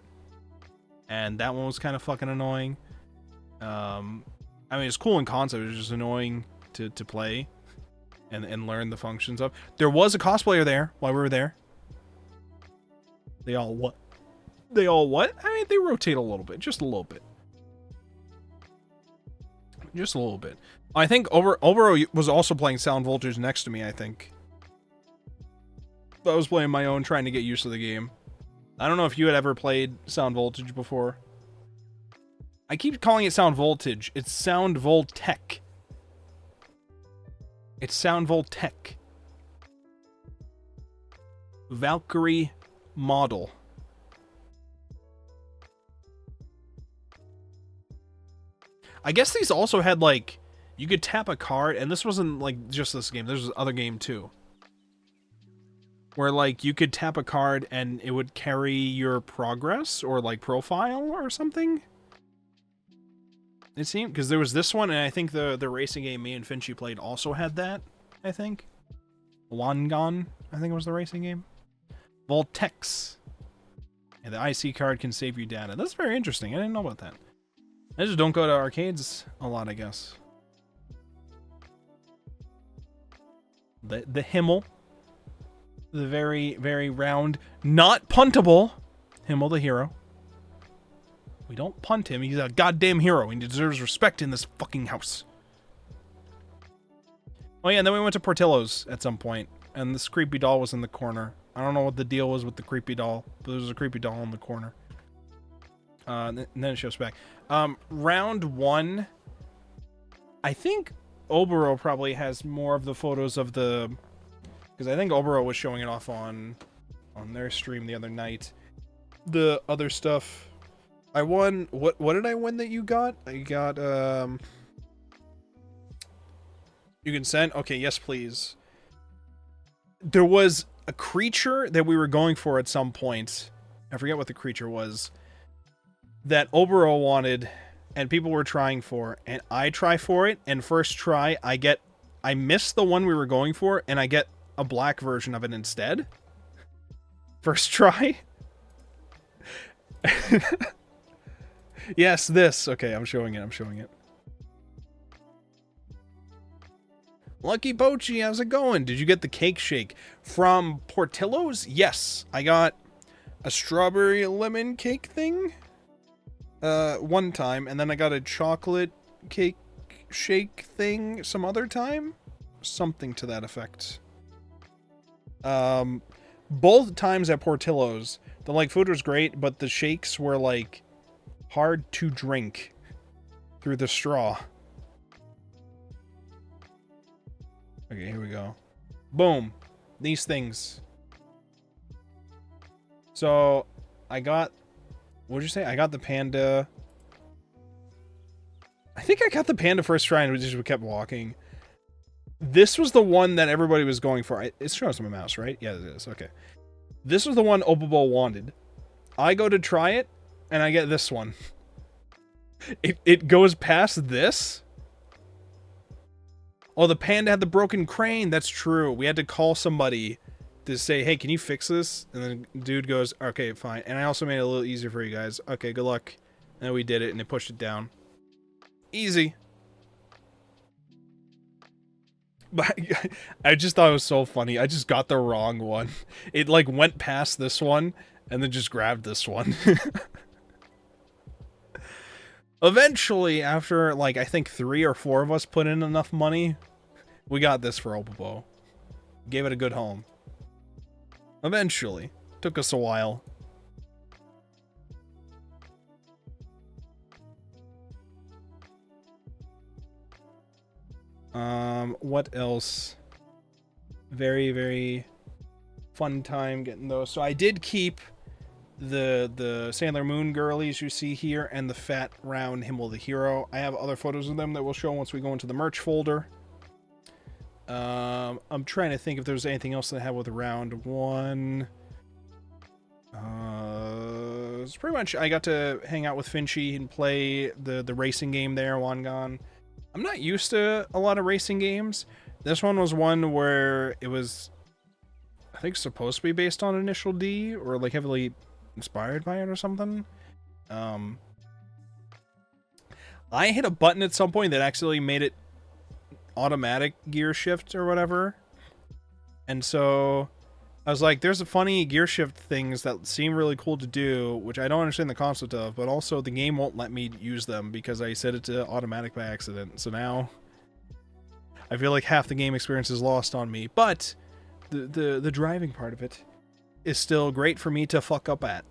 [SPEAKER 2] And that one was kind of fucking annoying. I mean, it's cool in concept. It was just annoying to play and learn the functions of. There was a cosplayer there while we were there. They all what? They all what? I mean, they rotate a little bit. Just a little bit. Just a little bit. I think Obero was also playing Sound Voltage next to me, I think. I was playing my own, trying to get used to the game. I don't know if you had ever played Sound Voltage before. I keep calling it Sound Voltage. It's Sound Voltec. It's Sound Voltec. Valkyrie model. I guess these also had, like, you could tap a card, and this wasn't, like, just this game. There's other game, too. Where, like, you could tap a card, and it would carry your progress, or, like, profile, or something. It seemed, because there was this one, and I think the racing game me and Finchy played also had that, I think. Wangan, I think it was the racing game. Voltex. And the IC card can save you data. That's very interesting. I didn't know about that. I just don't go to arcades a lot, I guess. The Himmel. The very, very round, not puntable Himmel the hero. We don't punt him. He's a goddamn hero. He deserves respect in this fucking house. Oh yeah, and then we went to Portillo's at some point, and this creepy doll was in the corner. I don't know what the deal was with the creepy doll, but there was a creepy doll in the corner. And then it shows back. Round 1. I think Obero probably has more of the photos of the... Because I think Obero was showing it off on their stream the other night. The other stuff... I won... What did I win that you got? I got, You can send? Okay, yes, please. There was a creature that we were going for at some point. I forget what the creature was. That Obero wanted, and people were trying for. And I try for it, and first try, I miss the one we were going for, and I get a black version of it instead. First try. Yes, this. Okay, I'm showing it. Lucky Pochi, how's it going? Did you get the cake shake from Portillo's? Yes, I got a strawberry lemon cake thing one time, and then I got a chocolate cake shake thing some other time. Something to that effect. Both times at Portillo's, the like food was great, but the shakes were like hard to drink through the straw. Okay, here we go. Boom. These things. So, I got... What did you say? I got the panda... I think I got the panda first try and we just kept walking. This was the one that everybody was going for. It's showing us my mouse, right? Yeah, it is. Okay. This was the one Opobo wanted. I go to try it, and I get this one. It goes past this? Oh, the panda had the broken crane. That's true. We had to call somebody to say, hey, can you fix this? And then the dude goes, okay, fine. And I also made it a little easier for you guys. Okay, good luck. And then we did it, and it pushed it down. Easy. But I just thought it was so funny. I just got the wrong one. It, like, went past this one, and then just grabbed this one. Eventually, after, like, I think 3 or 4 of us put in enough money, we got this for Opobo. Gave it a good home. Eventually. Took us a while. What else? Very, very fun time getting those. So I did keep the Sailor Moon girlies you see here and the fat round Himmel the Hero. I have other photos of them that we'll show once we go into the merch folder. I'm trying to think if there's anything else that I have with round 1. It's pretty much I got to hang out with Finchy and play the racing game there, Wangan. I'm not used to a lot of racing games. This one was one where it was, I think, supposed to be based on Initial D or like heavily inspired by it or something. I hit a button at some point that actually made it automatic gear shift or whatever. And so I was like, there's a funny gear shift things that seem really cool to do, which I don't understand the concept of, but also the game won't let me use them because I set it to automatic by accident. So now I feel like half the game experience is lost on me, but the driving part of it is still great for me to fuck up at.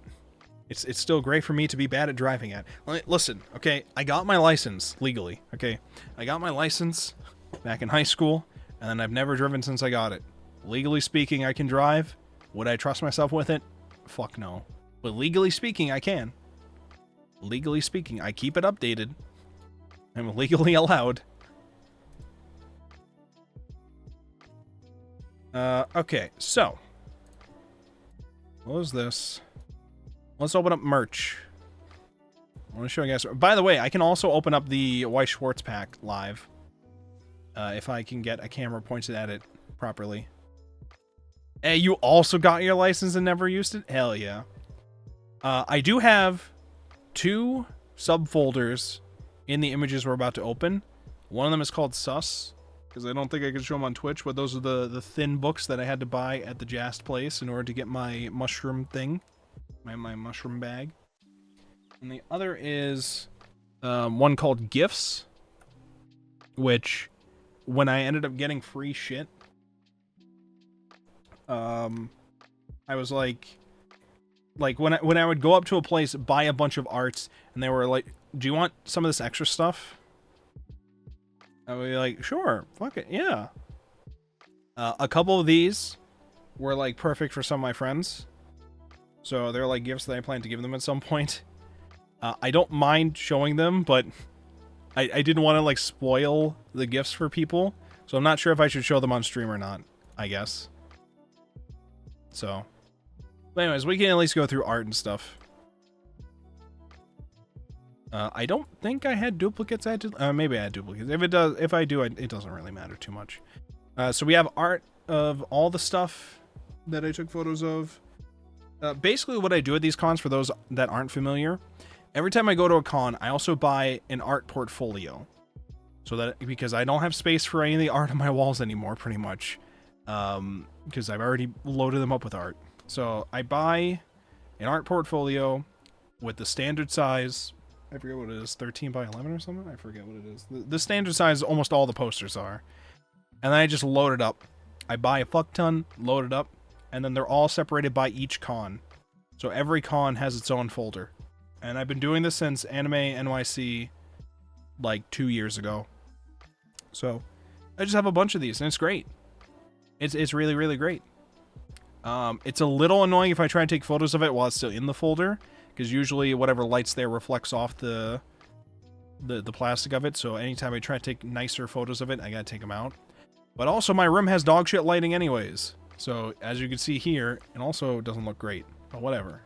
[SPEAKER 2] It's still great for me to be bad at driving at. Listen, okay, I got my license legally, okay? I got my license back in high school, and then I've never driven since I got it. Legally speaking, I can drive. Would I trust myself with it? Fuck no. But legally speaking, I can. Legally speaking, I keep it updated. I'm legally allowed. Okay, so. What was this? Let's open up merch. I want to show you guys. By the way, I can also open up the Weiss Schwartz pack live. If I can get a camera pointed at it properly. Hey, you also got your license and never used it? Hell yeah. I do have 2 subfolders in the images we're about to open. One of them is called Sus, because I don't think I can show them on Twitch, but those are the thin books that I had to buy at the Jast place in order to get my mushroom thing. My mushroom bag. And the other is one called Gifts, which when I ended up getting free shit, I was like when I would go up to a place, buy a bunch of arts, and they were like, do you want some of this extra stuff? I would be like, sure, fuck it, yeah. A couple of these were like perfect for some of my friends. So they're like gifts that I plan to give them at some point. I don't mind showing them, but I didn't want to like spoil the gifts for people. So I'm not sure if I should show them on stream or not, I guess. So, but anyways, we can at least go through art and stuff. I don't think I had duplicates. Maybe I had duplicates. If I do, it doesn't really matter too much. So we have art of all the stuff that I took photos of. Basically, what I do at these cons, for those that aren't familiar, every time I go to a con, I also buy an art portfolio. So that, because I don't have space for any of the art on my walls anymore, pretty much. Because I've already loaded them up with art. So I buy an art portfolio with the standard size. I forget what it is, 13 by 11 or something? I forget what it is. The standard size almost all the posters are. And then I just load it up. I buy a fuck ton, load it up, and then they're all separated by each con. So every con has its own folder. And I've been doing this since Anime NYC like 2 years ago. So I just have a bunch of these, and it's great. It's really, really great. It's a little annoying if I try and take photos of it while it's still in the folder, because usually whatever light's there reflects off the plastic of it, so anytime I try to take nicer photos of it, I gotta take them out. But also my room has dog shit lighting anyways, so as you can see here, it also doesn't look great, but whatever.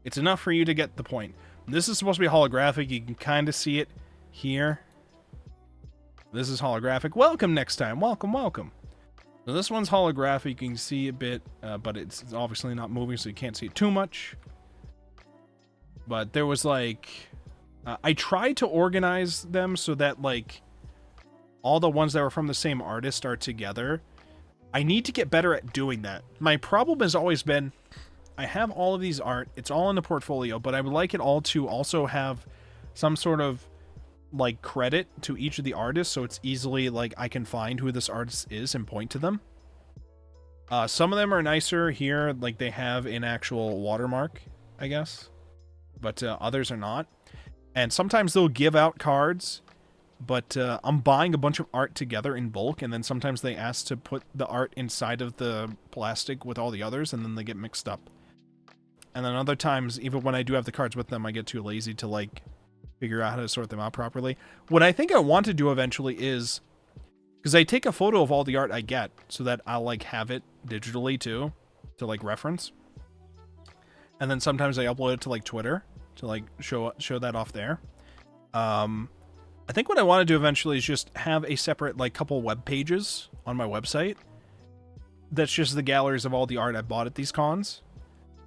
[SPEAKER 2] It's enough for you to get the point. This is supposed to be holographic, you can kind of see it here. This is holographic. Welcome next time, welcome, welcome. So this one's holographic, you can see a bit, but it's obviously not moving, so you can't see it too much. But there was like, I tried to organize them so that like all the ones that were from the same artist are together. I need to get better at doing that. My problem has always been, I have all of these art, it's all in the portfolio, but I would like it all to also have some sort of like credit to each of the artists, so it's easily like I can find who this artist is and point to them. Some of them are nicer here, like they have an actual watermark, I guess, but others are not. And sometimes they'll give out cards, but I'm buying a bunch of art together in bulk, and then sometimes they ask to put the art inside of the plastic with all the others, and then they get mixed up. And then other times, even when I do have the cards with them, I get too lazy to like figure out how to sort them out properly. What I think I want to do eventually is, because I take a photo of all the art I get so that I'll like have it digitally too, to like reference. And then sometimes I upload it to like Twitter to like show that off there. I think what I want to do eventually is just have a separate like couple web pages on my website that's just the galleries of all the art I bought at these cons.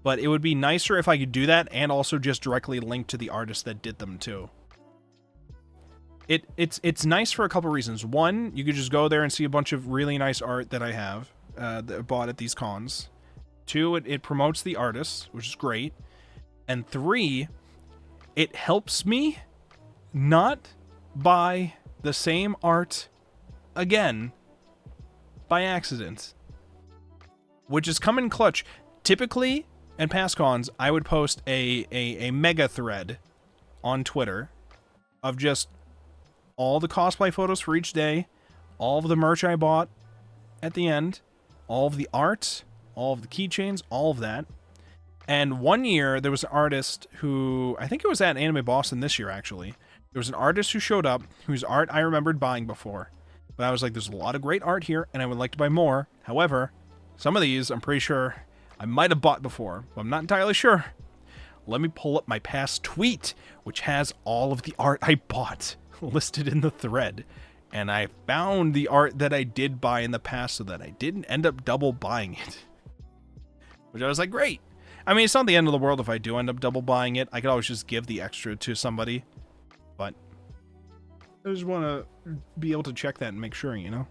[SPEAKER 2] But it would be nicer if I could do that and also just directly link to the artist that did them too. It's nice for a couple reasons. One, you could just go there and see a bunch of really nice art that I have that I bought at these cons. Two, it promotes the artists, which is great. And three, it helps me not buy the same art again by accident, which is come in clutch. Typically, in past cons, I would post a mega thread on Twitter of just all the cosplay photos for each day, all of the merch I bought at the end, all of the art, all of the keychains, all of that. And one year, there was an artist who, I think it was at Anime Boston this year, actually. There was an artist who showed up, whose art I remembered buying before. But I was like, there's a lot of great art here, and I would like to buy more. However, some of these, I'm pretty sure I might have bought before, but I'm not entirely sure. Let me pull up my past tweet, which has all of the art I bought listed in the thread. And I found the art that I did buy in the past so that I didn't end up double buying it. Which I was like, great. I mean, it's not the end of the world if I do end up double buying it. I could always just give the extra to somebody. But I just want to be able to check that and make sure, you know?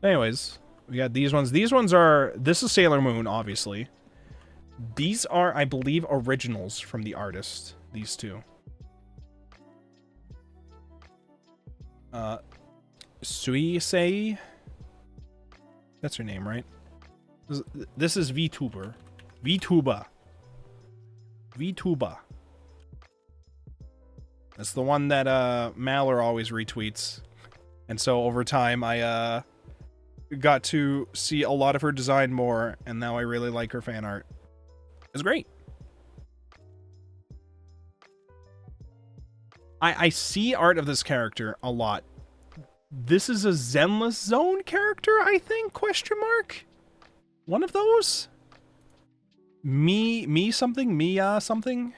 [SPEAKER 2] Anyways, we got these ones. These ones are... This is Sailor Moon, obviously. These are, I believe, originals from the artist. These two. Suisei? That's her name, right? This is VTuber. VTuber. VTuber. That's the one that Maller always retweets. And so over time I got to see a lot of her design more, and now I really like her fan art. It's great. I see art of this character a lot. This is a Zenless Zone character, I think? Question mark? One of those? Me something? Mia something?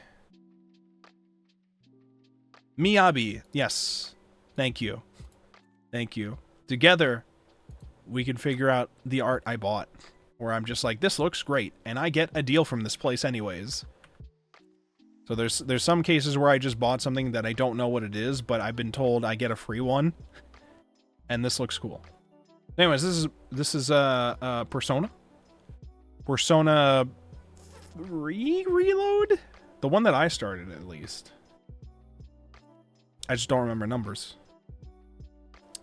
[SPEAKER 2] Miyabi. Yes. Thank you. Thank you. Together, we can figure out the art I bought. Where I'm just like, this looks great, and I get a deal from this place anyways. So there's some cases where I just bought something that I don't know what it is, but I've been told I get a free one. And this looks cool. Anyways, this is Persona. Persona 3 reload? The one that I started, at least. I just don't remember numbers.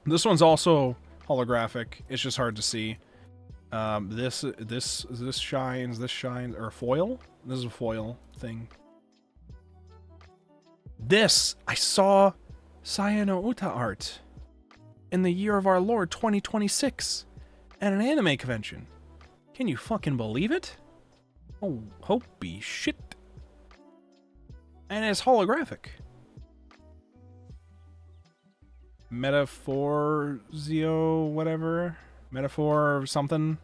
[SPEAKER 2] This one's also holographic. It's just hard to see. This shines, or foil? This is a foil thing. This, I saw Sayano Uta art in the year of our Lord 2026 at an anime convention. Can you fucking believe it? Oh, holy shit. And it's holographic. Metaphorzio, whatever. Metaphor something.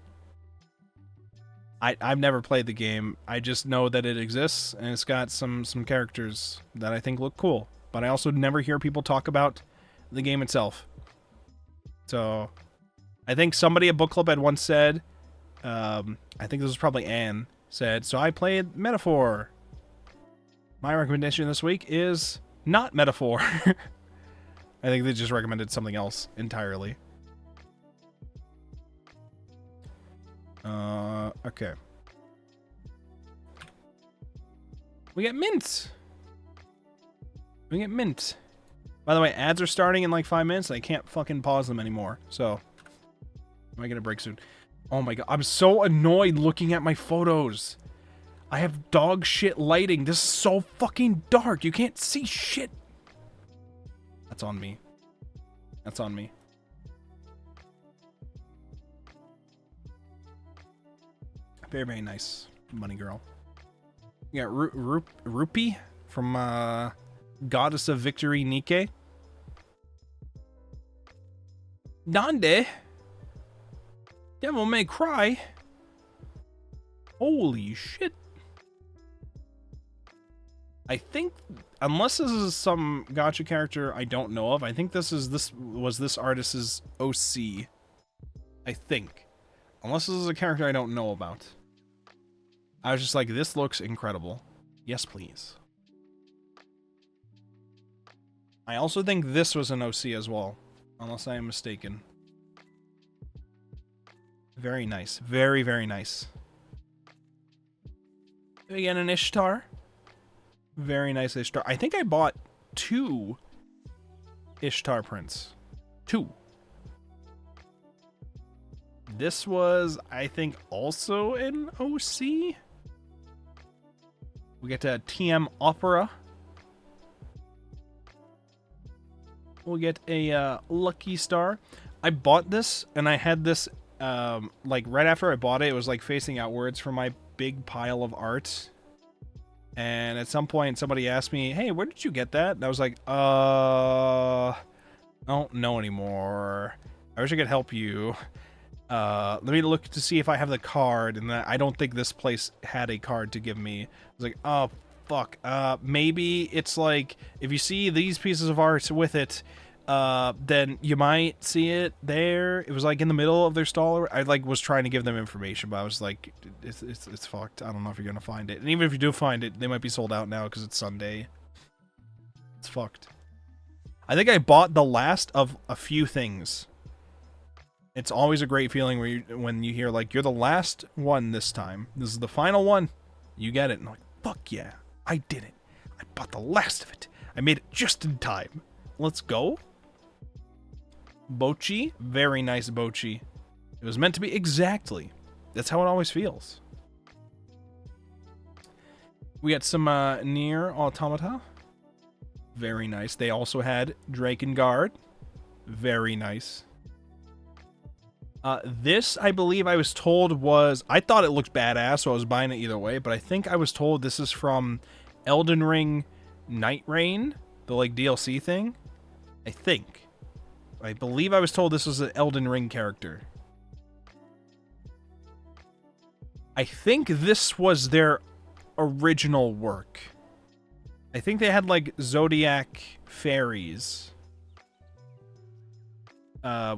[SPEAKER 2] I've never played the game. I just know that it exists, and it's got some characters that I think look cool. But I also never hear people talk about the game itself. So, I think somebody at Book Club had once said, I think this was probably Anne, said, so I played Metaphor. My recommendation this week is not Metaphor. I think they just recommended something else entirely. Okay. We get mint. We get mint. By the way, ads are starting in like 5 minutes, and I can't fucking pause them anymore. So, I might get a break soon. Oh my god, I'm so annoyed looking at my photos. I have dog shit lighting. This is so fucking dark. You can't see shit. That's on me. That's on me. Very, very nice. Money girl. You got Rupee from Goddess of Victory Nike. Nande? Devil May Cry? Holy shit. I think, unless this is some gacha character I don't know of, I think this was this artist's OC. I think. Unless this is a character I don't know about. I was just like, this looks incredible. Yes, please. I also think this was an OC as well. Unless I am mistaken. Very nice. Very, very nice. Again, an Ishtar. Very nice Ishtar. I think I bought 2 Ishtar prints. 2. This was, I think, also an OC. We get to TM Opera. We'll get a Lucky Star. I bought this, and I had this, like, right after I bought it, it was, like, facing outwards from my big pile of art. And at some point, somebody asked me, hey, where did you get that? And I was like, I don't know anymore. I wish I could help you. Let me look to see if I have the card, and I don't think this place had a card to give me. I was like, oh, fuck. Maybe it's like, if you see these pieces of art with it, then you might see it there. It was like in the middle of their stall. I like was trying to give them information, but I was like, it's fucked. I don't know if you're gonna find it. And even if you do find it, they might be sold out now because it's Sunday. It's fucked. I think I bought the last of a few things. It's always a great feeling when you hear, like, you're the last one this time. This is the final one. You get it. And I'm like, fuck yeah. I did it. I bought the last of it. I made it just in time. Let's go. Bochi. Very nice Bochi. It was meant to be exactly. That's how it always feels. We got some Nier Automata. Very nice. They also had Drakengard. Very nice. This, I believe I was told was... I thought it looked badass, so I was buying it either way, but I think I was told this is from Elden Ring Night Rain, the, like, DLC thing. I think. I believe I was told this was an Elden Ring character. I think this was their original work. I think they had, like, Zodiac Fairies.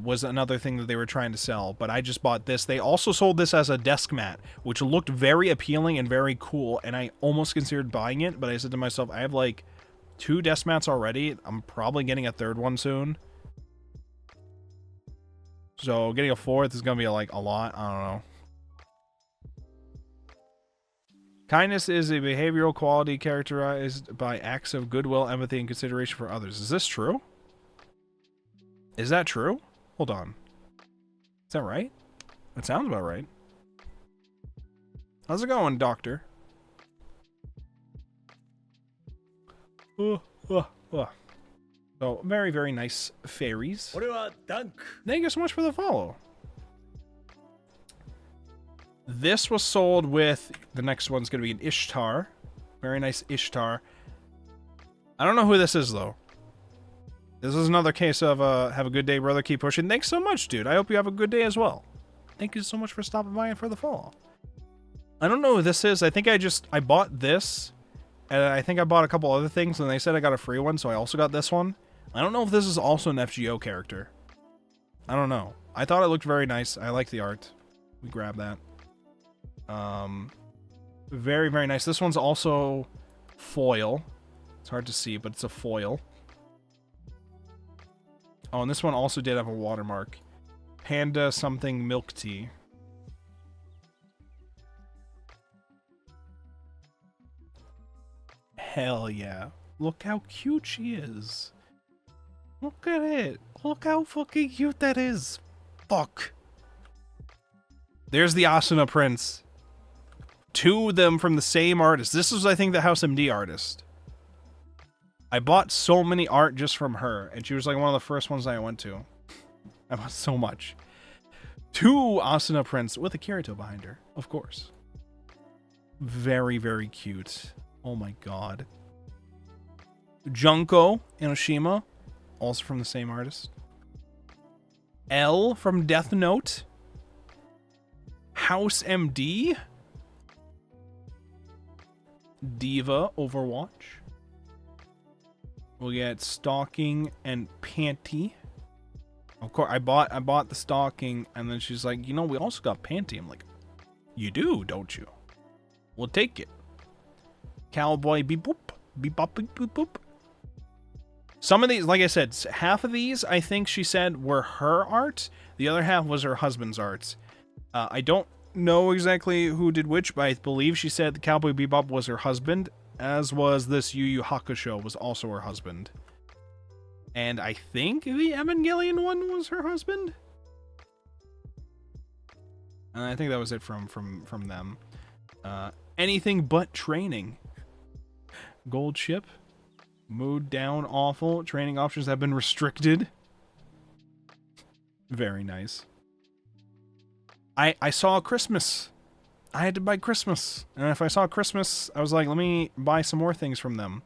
[SPEAKER 2] Was another thing that they were trying to sell, but I just bought this. They also sold this as a desk mat, which looked very appealing and very cool, and I almost considered buying it, but I said to myself, I have like 2 desk mats already. I'm probably getting a 3rd one soon. So getting a 4th is going to be like a lot. I don't know. Kindness is a behavioral quality characterized by acts of goodwill, empathy, and consideration for others. Is this true? Is that true? Hold on. Is that right? That sounds about right. How's it going, Doctor? So, very, very nice fairies. Thank you so much for the follow. This was sold with... The next one's going to be an Ishtar. Very nice Ishtar. I don't know who this is, though. This is another case of, have a good day, brother. Keep pushing. Thanks so much, dude. I hope you have a good day as well. Thank you so much for stopping by and for the follow. I don't know who this is. I think I bought this. And I think I bought a couple other things, and they said I got a free one, so I also got this one. I don't know if this is also an FGO character. I don't know. I thought it looked very nice. I like the art. We grab that. Very, very nice. This one's also foil. It's hard to see, but it's a foil. Oh, and this one also did have a watermark. Panda something milk tea. Hell yeah. Look how cute she is. Look at it. Look how fucking cute that is. Fuck. There's the Asuna Prince. Two of them from the same artist. This is, I think, the House MD artist. I bought so many art just from her, and she was like one of the first ones I went to. I bought so much. Two Asuna Prince with a Kirito behind her, of course. Very, very cute. Oh my god. Junko Enoshima, also from the same artist. L from Death Note. House MD. Diva Overwatch. We'll get stocking and panty. Of course, I bought the stocking, and then she's like, you know, we also got panty. I'm like, you do, don't you? We'll take it. Cowboy beep boop. Beep bop beep boop boop. Some of these, like I said, half of these, I think she said, were her art. The other half was her husband's art. I don't know exactly who did which, but I believe she said the Cowboy Bebop was her husband, as was this Yu Yu Hakusho was also her husband. And I think the Evangelion one was her husband. And I think that was it from them. Anything but training. Gold ship. Mood down awful. Training options have been restricted. Very nice. I saw Christmas. I had to buy Christmas. And if I saw Christmas, I was like, let me buy some more things from them.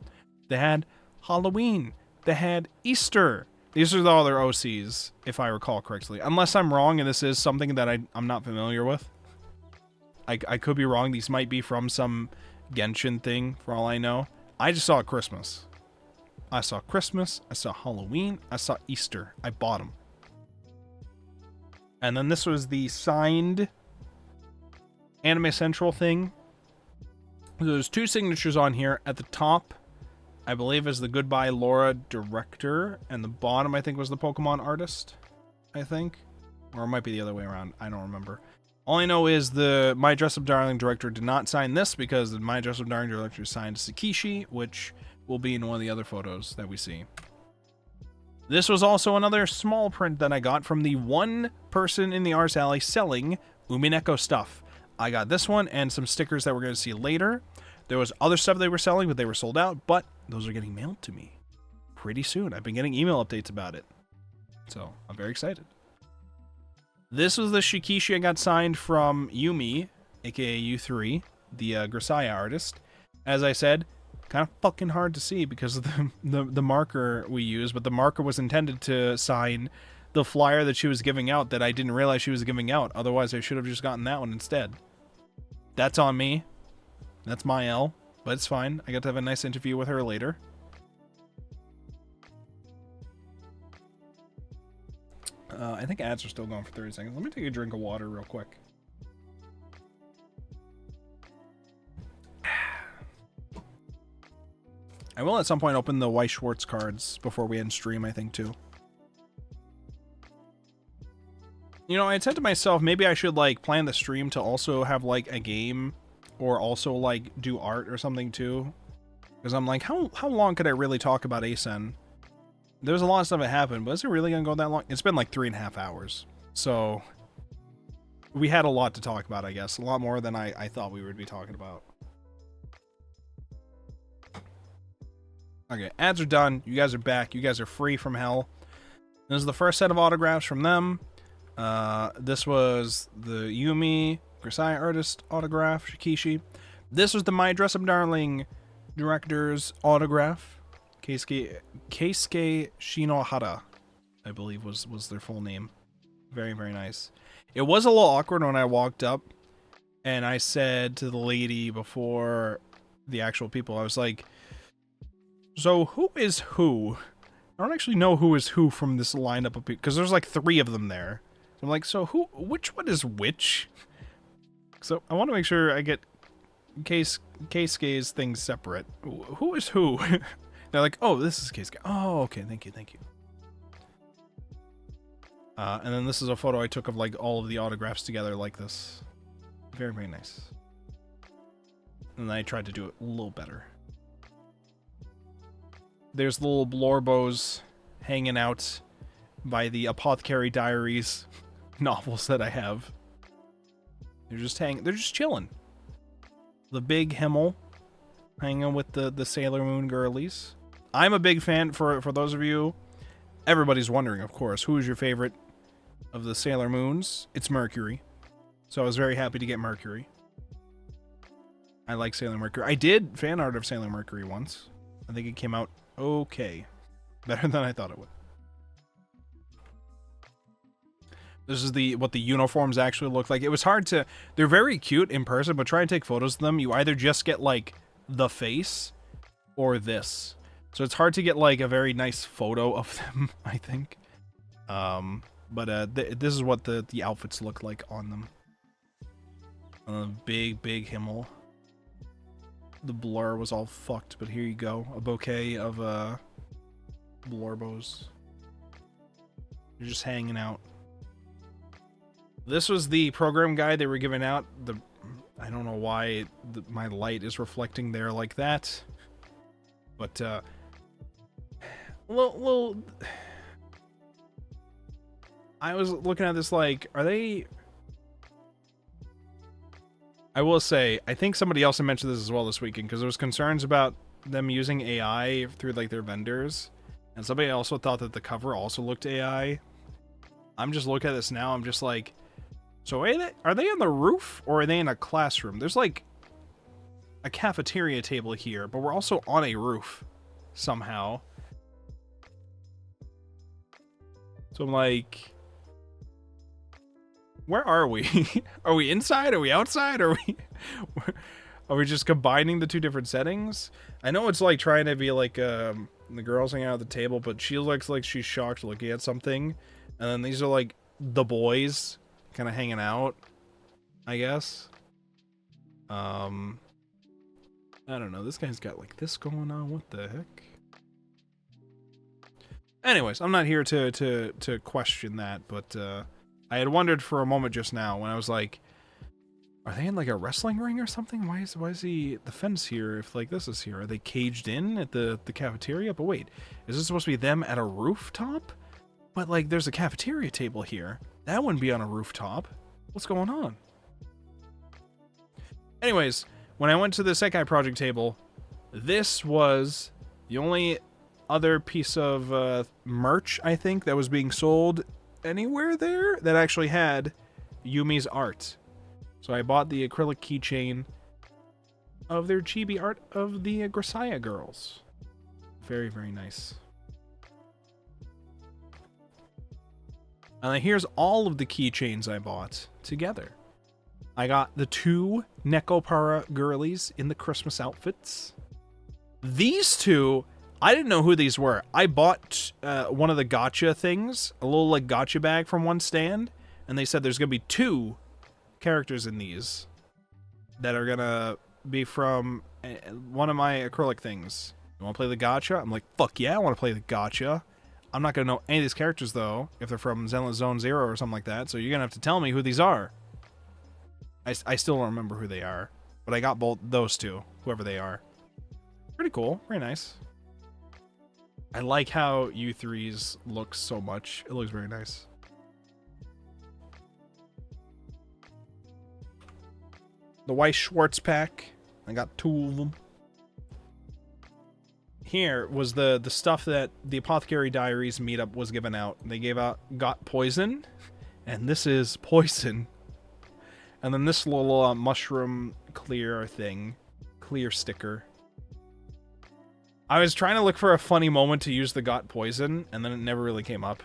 [SPEAKER 2] They had Halloween. They had Easter. These are all their OCs, if I recall correctly. Unless I'm wrong and this is something that I'm not familiar with. I could be wrong. These might be from some Genshin thing, for all I know. I just saw Christmas. I saw Christmas. I saw Halloween. I saw Easter. I bought them. And then this was the signed Anime Central thing. There's two signatures on here. At the top, I believe, is the Goodbye Laura director. And the bottom, I think, was the Pokemon artist. I think. Or it might be the other way around. I don't remember. All I know is the My Dress Up Darling director did not sign this because the My Dress Up Darling director signed Sakishi, which will be in one of the other photos that we see. This was also another small print that I got from the one person in the Ars Alley selling Umineko stuff. I got this one and some stickers that we're going to see later. There was other stuff they were selling, but they were sold out, but those are getting mailed to me pretty soon. I've been getting email updates about it. So, I'm very excited. This was the Shikishi I got signed from Yumi, aka U3, the Grisaya artist. As I said, kind of fucking hard to see because of the marker we use, but the marker was intended to sign the flyer that she was giving out that I didn't realize she was giving out. Otherwise, I should have just gotten that one instead. That's on me. That's my L, but it's fine. I got to have a nice interview with her later. I think ads are still going for 30 seconds. Let me take a drink of water real quick. I will at some point open the Weiss Schwartz cards before we end stream, I think, too. You know, I said to myself, maybe I should, like, plan the stream to also have, like, a game or also like do art or something too. Because I'm like, how long could I really talk about Asen? There's a lot of stuff that happened, but is it really gonna go that long? It's been like 3.5 hours. So we had a lot to talk about, I guess. A lot more than I thought we would be talking about. Okay, ads are done. You guys are back. You guys are free from hell. This is the first set of autographs from them. This was the Yumi Grisai artist autograph, Shikishi. This was the My Dress Up Darling director's autograph. Keisuke Shinohara, I believe was their full name. Very, very nice. It was a little awkward when I walked up and I said to the lady before the actual people, I was like, so who is who? I don't actually know who is who from this lineup of people, because there's like 3 of them there. I'm like, so which one is which? So I want to make sure I get Keisuke's things separate. Who is who? They're like, oh, this is Keisuke. Oh, okay, thank you. And then this is a photo I took of like all of the autographs together like this. Very, very nice. And then I tried to do it a little better. There's little Blorbos hanging out by the Apothecary Diaries novels that I have. They're just chilling. The big Himmel hanging with the Sailor Moon girlies. I'm a big fan, for those of you, everybody's wondering, of course, who is your favorite of the Sailor Moons? It's Mercury. So I was very happy to get Mercury. I like Sailor Mercury. I did fan art of Sailor Mercury once. I think it came out okay. Better than I thought it would. This is what the uniforms actually look like. It was hard to... They're very cute in person, but try and take photos of them. You either just get, like, the face or this. So it's hard to get, like, a very nice photo of them, I think. But this is what the outfits look like on them. Big Himmel. The blur was all fucked, but here you go. A bouquet of Blorbos. You're just hanging out. This was the program guide they were giving out. I don't know why my light is reflecting there like that. But, well, I was looking at this like, are they... I will say, I think somebody else had mentioned this as well this weekend, because there was concerns about them using AI through, like, their vendors. And somebody also thought that the cover also looked AI. I'm just looking at this now, I'm just like, so are they on the roof, or are they in a classroom? There's, like, a cafeteria table here, but we're also on a roof, somehow. So I'm like... Where are we? Are we inside? Are we outside? Are we just combining the 2 different settings? I know it's like trying to be like the girls hanging out at the table, but she looks like she's shocked looking at something. And then these are like the boys kind of hanging out, I guess. I don't know. This guy's got like this going on. What the heck? Anyways, I'm not here to question that, but I had wondered for a moment just now when I was like, are they in like a wrestling ring or something? Why is the fence here if like this is here? Are they caged in at the cafeteria? But wait, is this supposed to be them at a rooftop? But like there's a cafeteria table here. That wouldn't be on a rooftop. What's going on? Anyways, when I went to the Sekai Project table, this was the only other piece of merch, I think, that was being sold anywhere there that actually had Yumi's art. So I bought the acrylic keychain of their chibi art of the Grisaya girls. Very, very nice. And here's all of the keychains I bought together. I got the 2 Nekopara girlies in the Christmas outfits. These 2, I didn't know who these were. I bought one of the gacha things, a little like gacha bag from one stand, and they said there's going to be 2 characters in these that are going to be from one of my acrylic things. You want to play the gacha? I'm like, fuck yeah, I want to play the gacha. I'm not going to know any of these characters, though, if they're from Zenless Zone Zero or something like that, so you're going to have to tell me who these are. I still don't remember who they are. But I got both those two, whoever they are. Pretty cool. Very nice. I like how U3's looks so much. It looks very nice. The Weiss Schwartz pack. I got 2 of them. Here was the stuff that the Apothecary Diaries meetup was given out. They got poison, and this is poison. And then this little mushroom clear sticker. I was trying to look for a funny moment to use the got poison, and then it never really came up.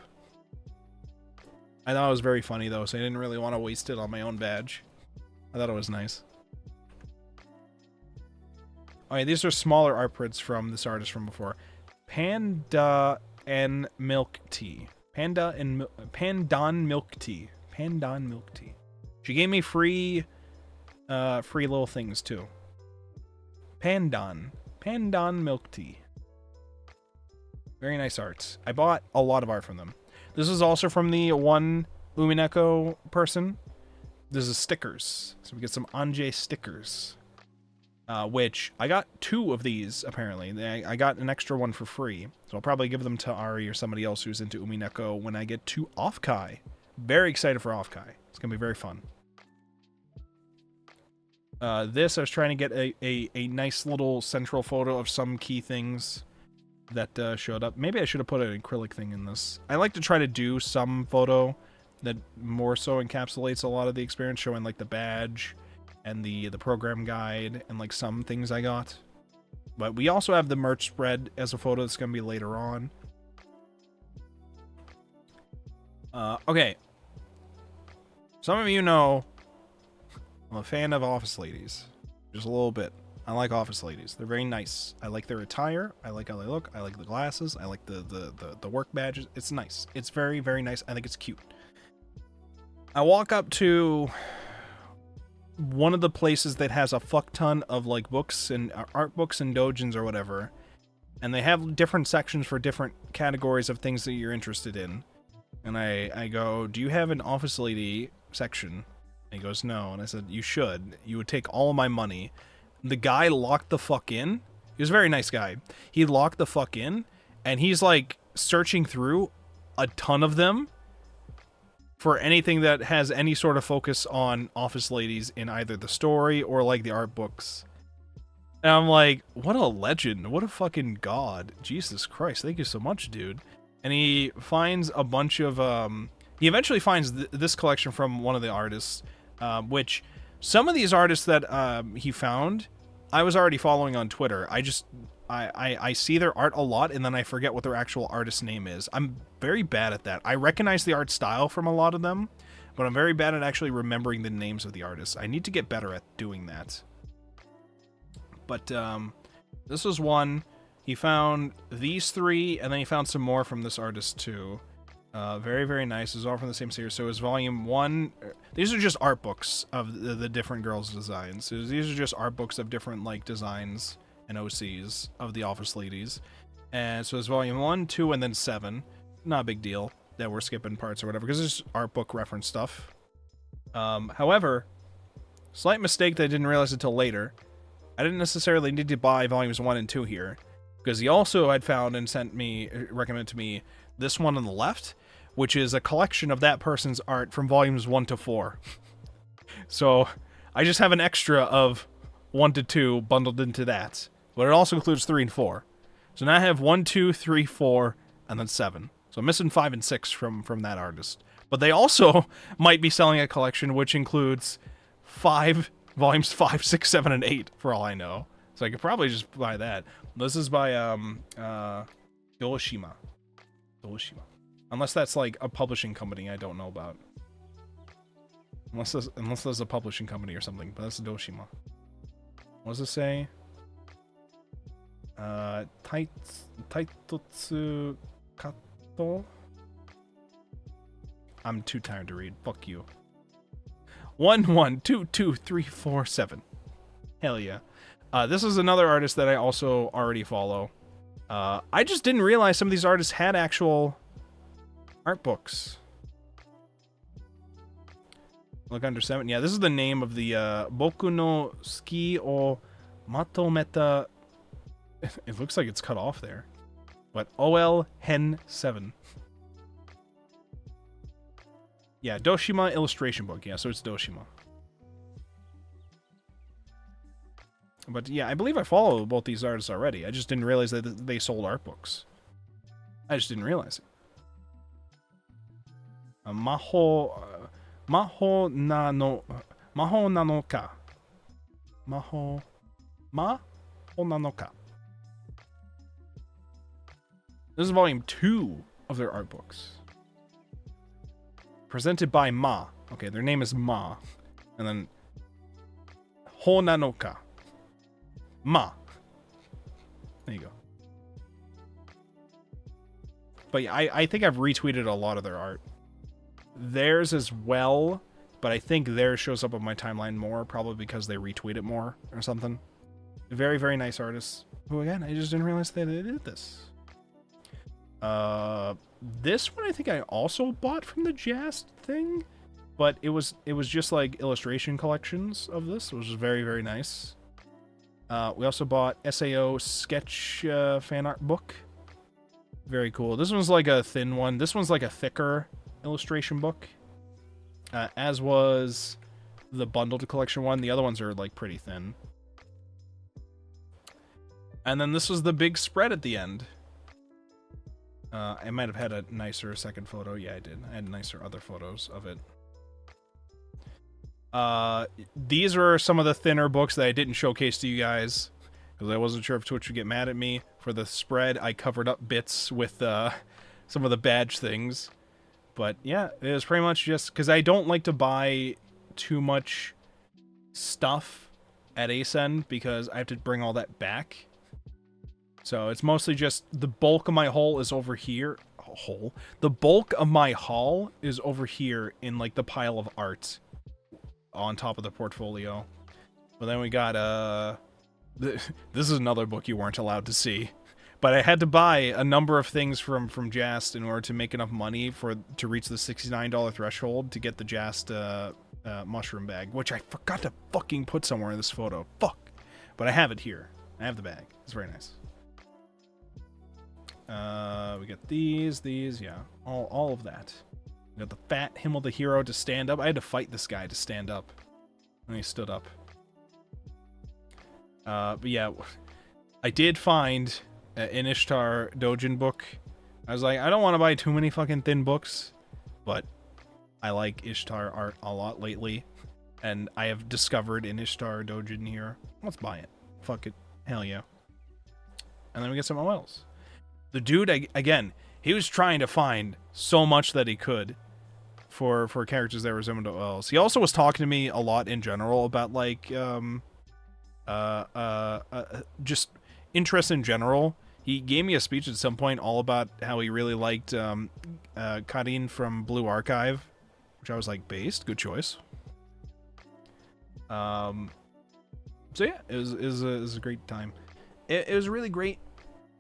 [SPEAKER 2] I thought it was very funny though, so I didn't really want to waste it on my own badge. I thought it was nice. Alright, these are smaller art prints from this artist from before. Panda and Milk Tea. Pandan Milk Tea. Pandan Milk Tea. She gave me free little things too. Pandan Milk Tea. Very nice arts. I bought a lot of art from them. This is also from the one Umineko person. This is stickers. So we get some Anjay stickers. Which, I got 2 of these, apparently. I got an extra one for free. So I'll probably give them to Ari or somebody else who's into Umineko when I get to Offkai. Very excited for Offkai. It's going to be very fun. This, I was trying to get a nice little central photo of some key things that showed up. Maybe I should have put an acrylic thing in this. I like to try to do some photo that more so encapsulates a lot of the experience, showing like the badge and the program guide and like some things I got. But we also have the merch spread as a photo that's going to be later on. Okay. Some of you know I'm a fan of office ladies. Just a little bit. I like office ladies. They're very nice. I like their attire. I like how they look. I like the glasses. I like the work badges. It's nice. It's very, very nice. I think it's cute. I walk up to one of the places that has a fuck ton of like books and art books and doujins or whatever, and they have different sections for different categories of things that you're interested in. And I go, do you have an office lady section? And he goes, no. And I said, you should. You would take all of my money. The guy locked the fuck in. He was a very nice guy. He locked the fuck in, and he's like searching through a ton of them for anything that has any sort of focus on office ladies in either the story or like the art books. And I'm like, what a legend. What a fucking god. Jesus Christ. Thank you so much, dude. And he finds a bunch of, he eventually finds this collection from one of the artists, which some of these artists that he found, I was already following on Twitter. I see their art a lot, and then I forget what their actual artist name is. I'm very bad at that. I recognize the art style from a lot of them, but I'm very bad at actually remembering the names of the artists. I need to get better at doing that. But this was one. He found these 3, and then he found some more from this artist too. Very, very nice. It's all from the same series. So it was volume 1. These are just art books of the different girls' designs. So these are just art books of different like designs and OCs of the office ladies. And so it's volume 1, 2, and then 7. Not a big deal that we're skipping parts or whatever, because it's art book reference stuff. However, slight mistake that I didn't realize until later. I didn't necessarily need to buy volumes 1 and 2 here, because he also had found and recommended to me this one on the left, which is a collection of that person's art from volumes 1 to 4. So I just have an extra of 1 to 2 bundled into that. But it also includes 3 and 4. So now I have 1, 2, 3, 4, and then 7. So I'm missing 5 and 6 from that artist. But they also might be selling a collection which includes volumes 5, 6, 7, and 8, for all I know. So I could probably just buy that. This is by Doshima. Unless that's like a publishing company I don't know about. Unless there's a publishing company or something, but that's Doshima. What does it say? Taitotsu Kato? I'm too tired to read. Fuck you. 1, 1, 2, 2, 3, 4, 7. Hell yeah. This is another artist that I also already follow. I just didn't realize some of these artists had actual art books. Look under 7. Yeah, this is the name of the Boku no Ski o Matometa. It looks like it's cut off there. But OL Hen 7. Yeah, Doshima illustration book. Yeah, so it's Doshima. But yeah, I believe I follow both these artists already. I just didn't realize that they sold art books. I just didn't realize it. Maho Nanoka. Maho Nanoka. This is volume 2 of their art books. Presented by Ma. Okay, their name is Ma. And then Honanoka. Ma. There you go. But yeah, I think I've retweeted a lot of their art. Theirs as well, but I think theirs shows up on my timeline more, probably because they retweet it more or something. Very, very nice artists. Who, again, I just didn't realize they did this. This one I think I also bought from the Jast thing, but it was just like illustration collections of this, which was very, very nice. We also bought SAO sketch fan art book. Very cool. This one's like a thin one. This one's like a thicker illustration book, as was the bundled collection one. The other ones are like pretty thin. And then this was the big spread at the end. I might have had a nicer second photo. Yeah, I did. I had nicer other photos of it. These are some of the thinner books that I didn't showcase to you guys because I wasn't sure if Twitch would get mad at me. For the spread, I covered up bits with some of the badge things. But yeah, it was pretty much just because I don't like to buy too much stuff at ASEN because I have to bring all that back. So it's mostly just the bulk of my haul is over here. The bulk of my haul is over here in like the pile of art on top of the portfolio. But then we got this is another book you weren't allowed to see. But I had to buy a number of things from Jast in order to make enough money to reach the $69 threshold to get the Jast mushroom bag, which I forgot to fucking put somewhere in this photo. Fuck. But I have it here. I have the bag. It's very nice. We got these, yeah. All of that. We got the fat Himmel the hero to stand up. I had to fight this guy to stand up. And he stood up. But yeah, I did find an Ishtar Dojin book. I was like, I don't want to buy too many fucking thin books, but I like Ishtar art a lot lately, and I have discovered an Ishtar Dojin here. Let's buy it. Fuck it. Hell yeah. And then we get some OLs. The dude, again, he was trying to find so much that he could for characters that resembled OLs. He also was talking to me a lot in general about, like, just interest in general. He gave me a speech at some point all about how he really liked Karin from Blue Archive, which I was like, based, good choice. So yeah, it was a great time. It was really great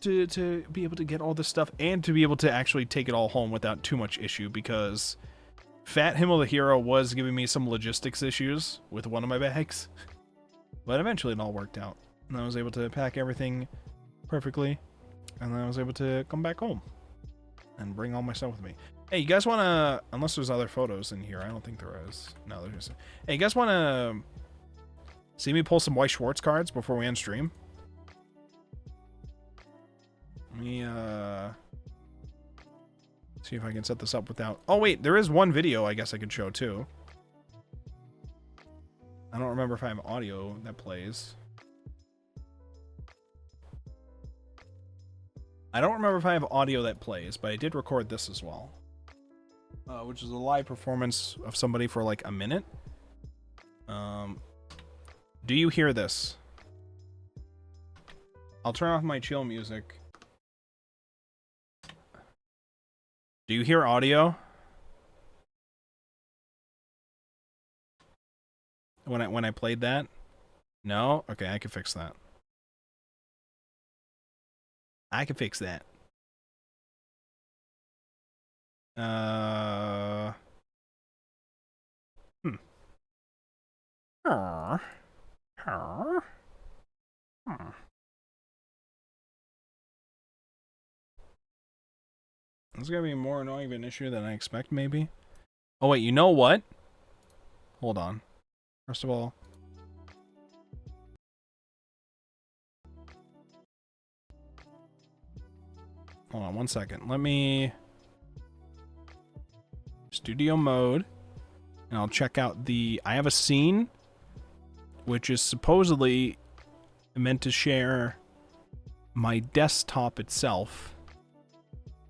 [SPEAKER 2] to be able to get all this stuff and to be able to actually take it all home without too much issue, because Fat Himmel the Hero was giving me some logistics issues with one of my bags. But eventually it all worked out, and I was able to pack everything perfectly, and then I was able to come back home and bring all my stuff with me. Hey, you guys want to, unless there's other photos in here, I don't think there is. No, there's just, hey, you guys want to see me pull some White Schwartz cards before we end stream? Let me, see if I can set this up without, oh wait, there is one video I guess I could show too. I don't remember if I have audio that plays. I don't remember if I have audio that plays, but I did record this as well. Which is a live performance of somebody for like a minute. Do you hear this? I'll turn off my chill music. Do you hear audio? When I played that? No? Okay, I can fix that. I can fix that. This is gonna be more annoying of an issue than I expect, maybe. Oh wait, you know what? Hold on. First of all, hold on 1 second. Let me studio mode, and I'll check out the. I have a scene, which is supposedly meant to share my desktop itself,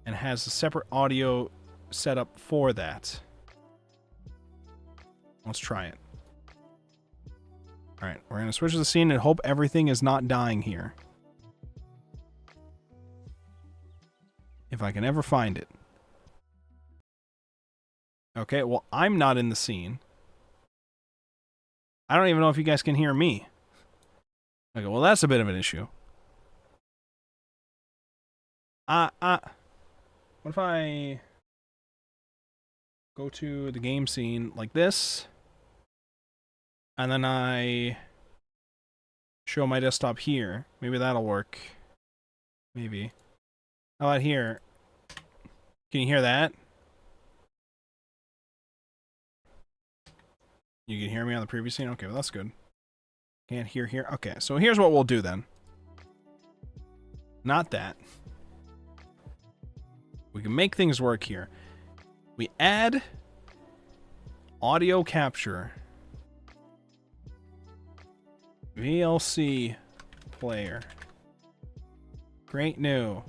[SPEAKER 2] and has a separate audio setup for that. Let's try it. Alright, we're going to switch to the scene and hope everything is not dying here. If I can ever find it. Okay, well, I'm not in the scene. I don't even know if you guys can hear me. Okay, well, that's a bit of an issue. What if I go to the game scene like this, and then I show my desktop here? Maybe that'll work. Maybe. How about here? Can you hear that? You can hear me on the previous scene? Okay, well that's good. Can't hear here. Okay, so here's what we'll do then. Not that. We can make things work here. We add audio capture. VLC player. Create new.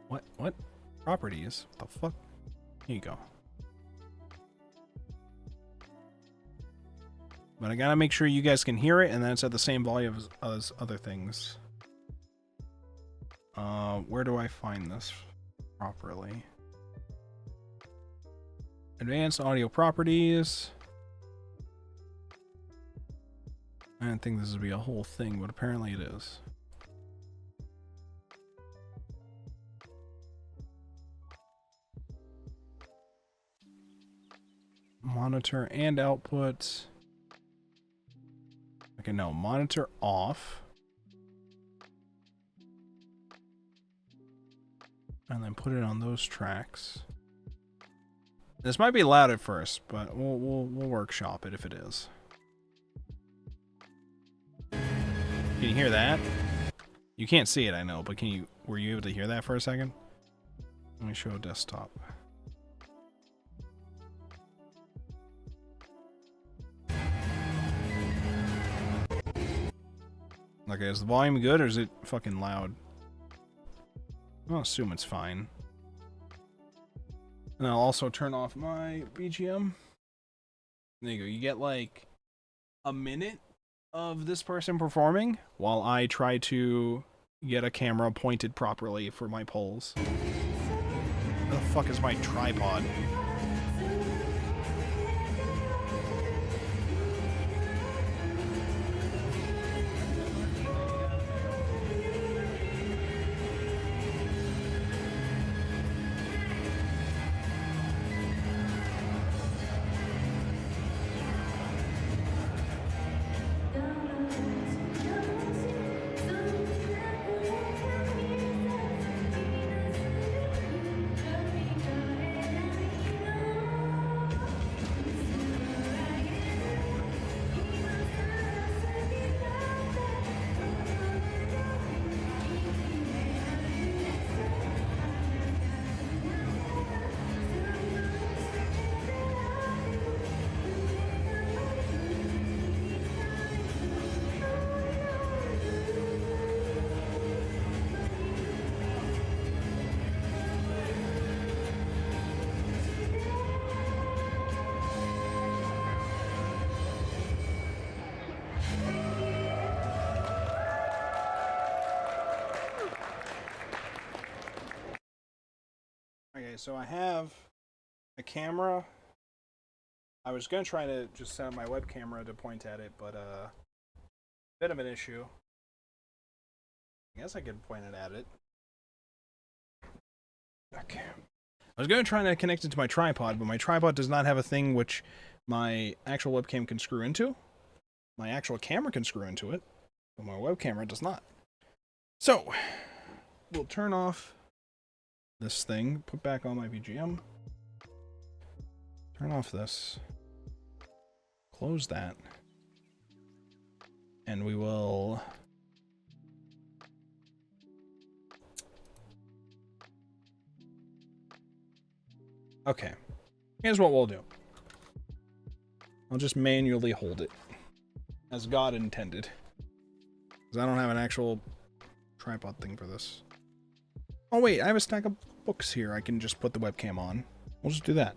[SPEAKER 2] What? Properties? What the fuck? Here you go. But I gotta make sure you guys can hear it, and then it's at the same volume as other things. Where do I find this properly? Advanced audio properties. I didn't think this would be a whole thing, but apparently it is. Monitor and output. Okay, no, monitor off. And then put it on those tracks. This might be loud at first, but we'll workshop it if it is. Can you hear that? You can't see it, I know, but were you able to hear that for a second? Let me show desktop. Okay, is the volume good or is it fucking loud? I'll assume it's fine. And I'll also turn off my BGM. There you go. You get like a minute of this person performing while I try to get a camera pointed properly for my polls. Where the fuck is my tripod? Okay, so I have a camera. I was going to try to just set up my web camera to point at it, but bit of an issue. I guess I could point it at it. Okay. I was going to try to connect it to my tripod, but my tripod does not have a thing which my actual webcam can screw into. My actual camera can screw into it, but my web camera does not. So, we'll turn off this thing, put back on my VGM, turn off this, close that, and we will... Okay, here's what we'll do. I'll just manually hold it, as God intended. Because I don't have an actual tripod thing for this. Oh wait, I have a stack of books here I can just put the webcam on. We'll just do that.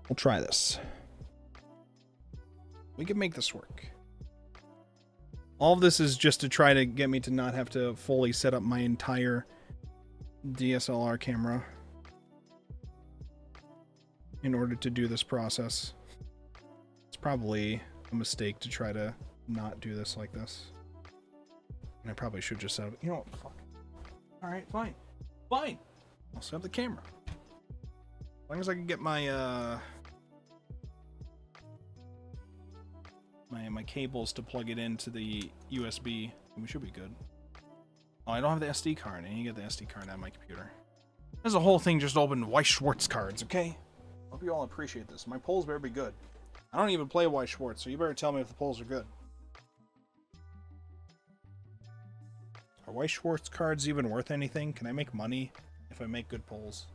[SPEAKER 2] We'll try this. We can make this work. All of this is just to try to get me to not have to fully set up my entire DSLR camera in order to do this process. It's probably a mistake to try to not do this like this. And I probably should just set up... You know what? Fuck. Alright, fine. Fine! I'll set up the camera. As long as I can get my, my cables to plug it into the USB, we should be good. Oh, I don't have the SD card. I need to get the SD card out of my computer. There's a whole thing just opened Weiss Schwarz cards, okay? Hope you all appreciate this. My polls better be good. I don't even play Weiss Schwarz, so you better tell me if the polls are good. Are Weiss Schwarz cards even worth anything? Can I make money if I make good polls?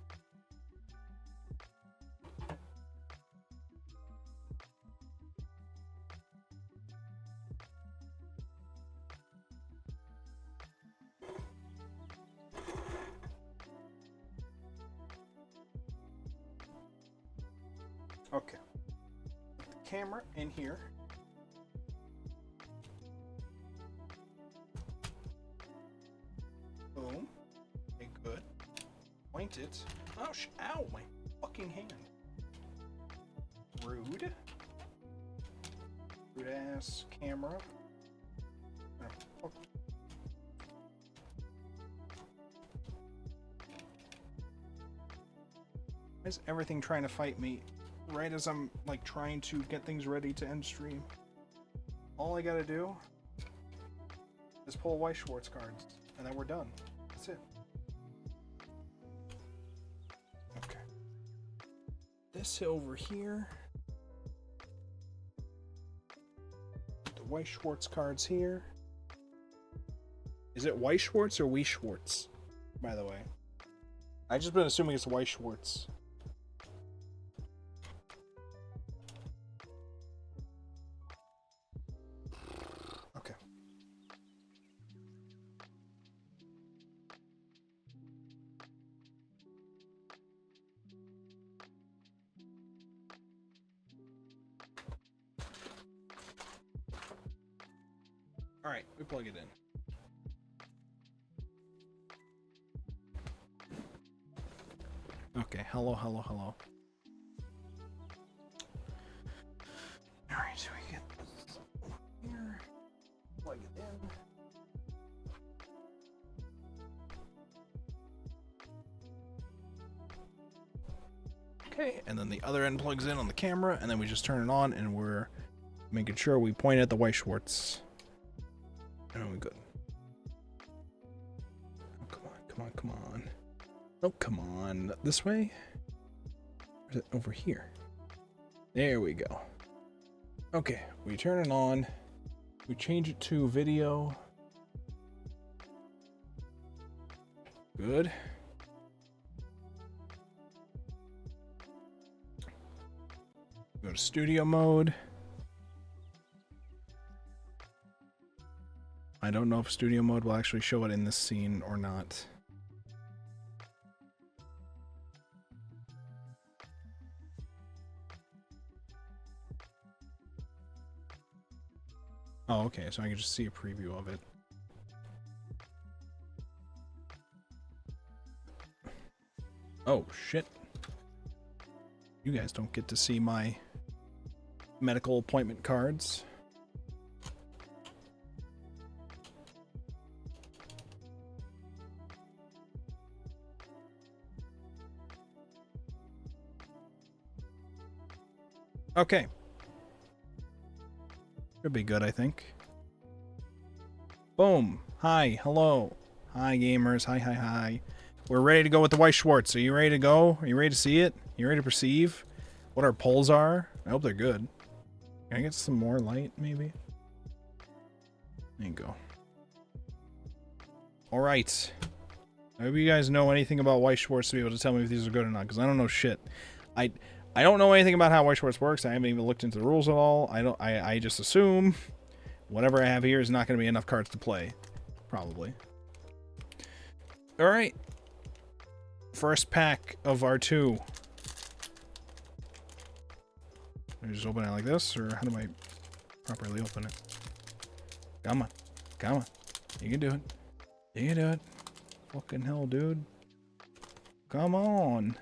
[SPEAKER 2] Okay. Put the camera in here. Boom. Okay, good. Point it. Oh, ow, my fucking hand. Rude. Rude ass camera. Oh. Why is everything trying to fight me right as I'm like trying to get things ready to end stream? All I gotta do is pull Weiss Schwarz cards, and then we're done. That's it. Okay. This over here. The Weiss Schwarz cards here. Is it Weiss Schwarz or Weiss Schwarz? By the way, I just been assuming it's Weiss Schwarz. Okay. All right, we plug it in. Okay, hello, hello, hello. Alright, so we get this over here, plug it in. Okay, and then the other end plugs in on the camera, and then we just turn it on, and we're making sure we point at the Weiss Schwarz. And we're good. Oh, come on, come on, come on. Oh, come on. This way? Or is it over here? There we go. Okay, we turn it on. We change it to video. Good. Go to studio mode. I don't know if studio mode will actually show it in this scene or not. Oh, okay, so I can just see a preview of it. Oh, shit. You guys don't get to see my medical appointment cards. Okay. Should be good, I think. Boom. Hi. Hello. Hi, gamers. Hi, hi, hi. We're ready to go with the White Schwartz. Are you ready to go? Are you ready to see it? You ready to perceive what our polls are? I hope they're good. Can I get some more light, maybe? There you go. Alright. I hope you guys know anything about White Schwartz to be able to tell me if these are good or not, because I don't know shit. I don't know anything about how White Schwartz works. I haven't even looked into the rules at all. I just assume whatever I have here is not going to be enough cards to play. Probably. Alright. First pack of our two. Can I just open it like this, or how do I properly open it? Come on. Come on. You can do it. You can do it. Fucking hell, dude. Come on.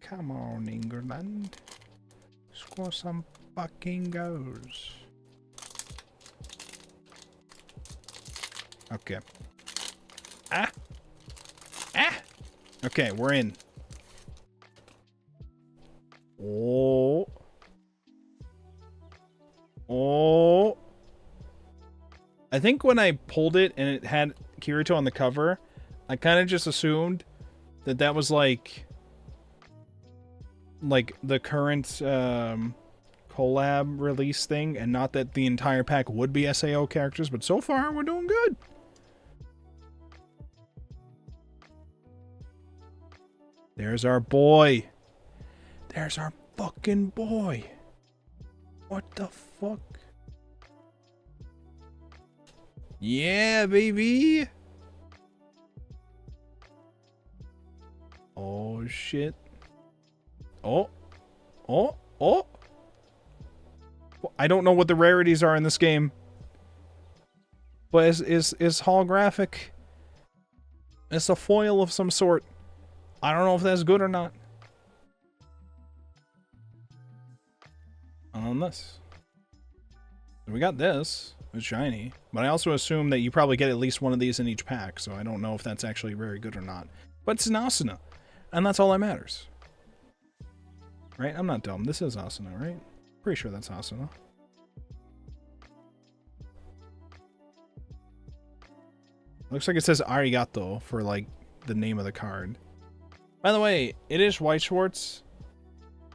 [SPEAKER 2] Come on, England. Score some fucking goals. Okay. Ah! Ah! Okay, we're in. Oh. Oh. I think when I pulled it and it had Kirito on the cover, I kind of just assumed that that was like the current collab release thing, and not that the entire pack would be SAO characters, but so far we're doing good. There's our boy. There's our fucking boy. What the fuck? Yeah, baby. Oh, shit. Oh. Oh. Oh. I don't know what the rarities are in this game. But is holographic. It's a foil of some sort. I don't know if that's good or not. On this. We got this. It's shiny. But I also assume that you probably get at least one of these in each pack, so I don't know if that's actually very good or not. But it's an Asuna. And that's all that matters. Right? I'm not dumb. This is Asuna, right? Pretty sure that's Asuna. Looks like it says Arigato for, like, the name of the card. By the way, it is White Schwartz.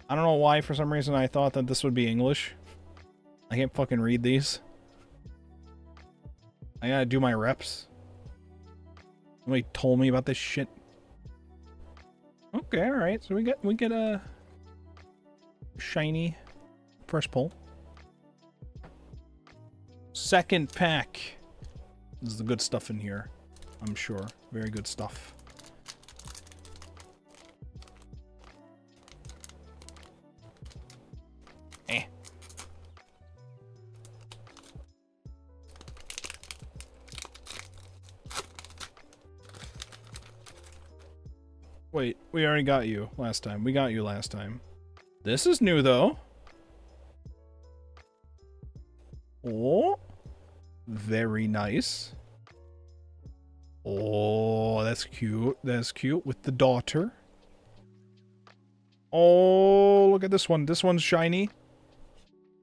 [SPEAKER 2] I don't know why, for some reason, I thought that this would be English. I can't fucking read these. I gotta do my reps. Somebody told me about this shit. Okay, alright. So we get a shiny first pull. Second pack. This is the good stuff in here, I'm sure. Very good stuff. Eh. Wait, we already got you last time. We got you last time. This is new, though. Oh. Very nice. Oh, that's cute. That's cute with the daughter. Oh, look at this one. This one's shiny.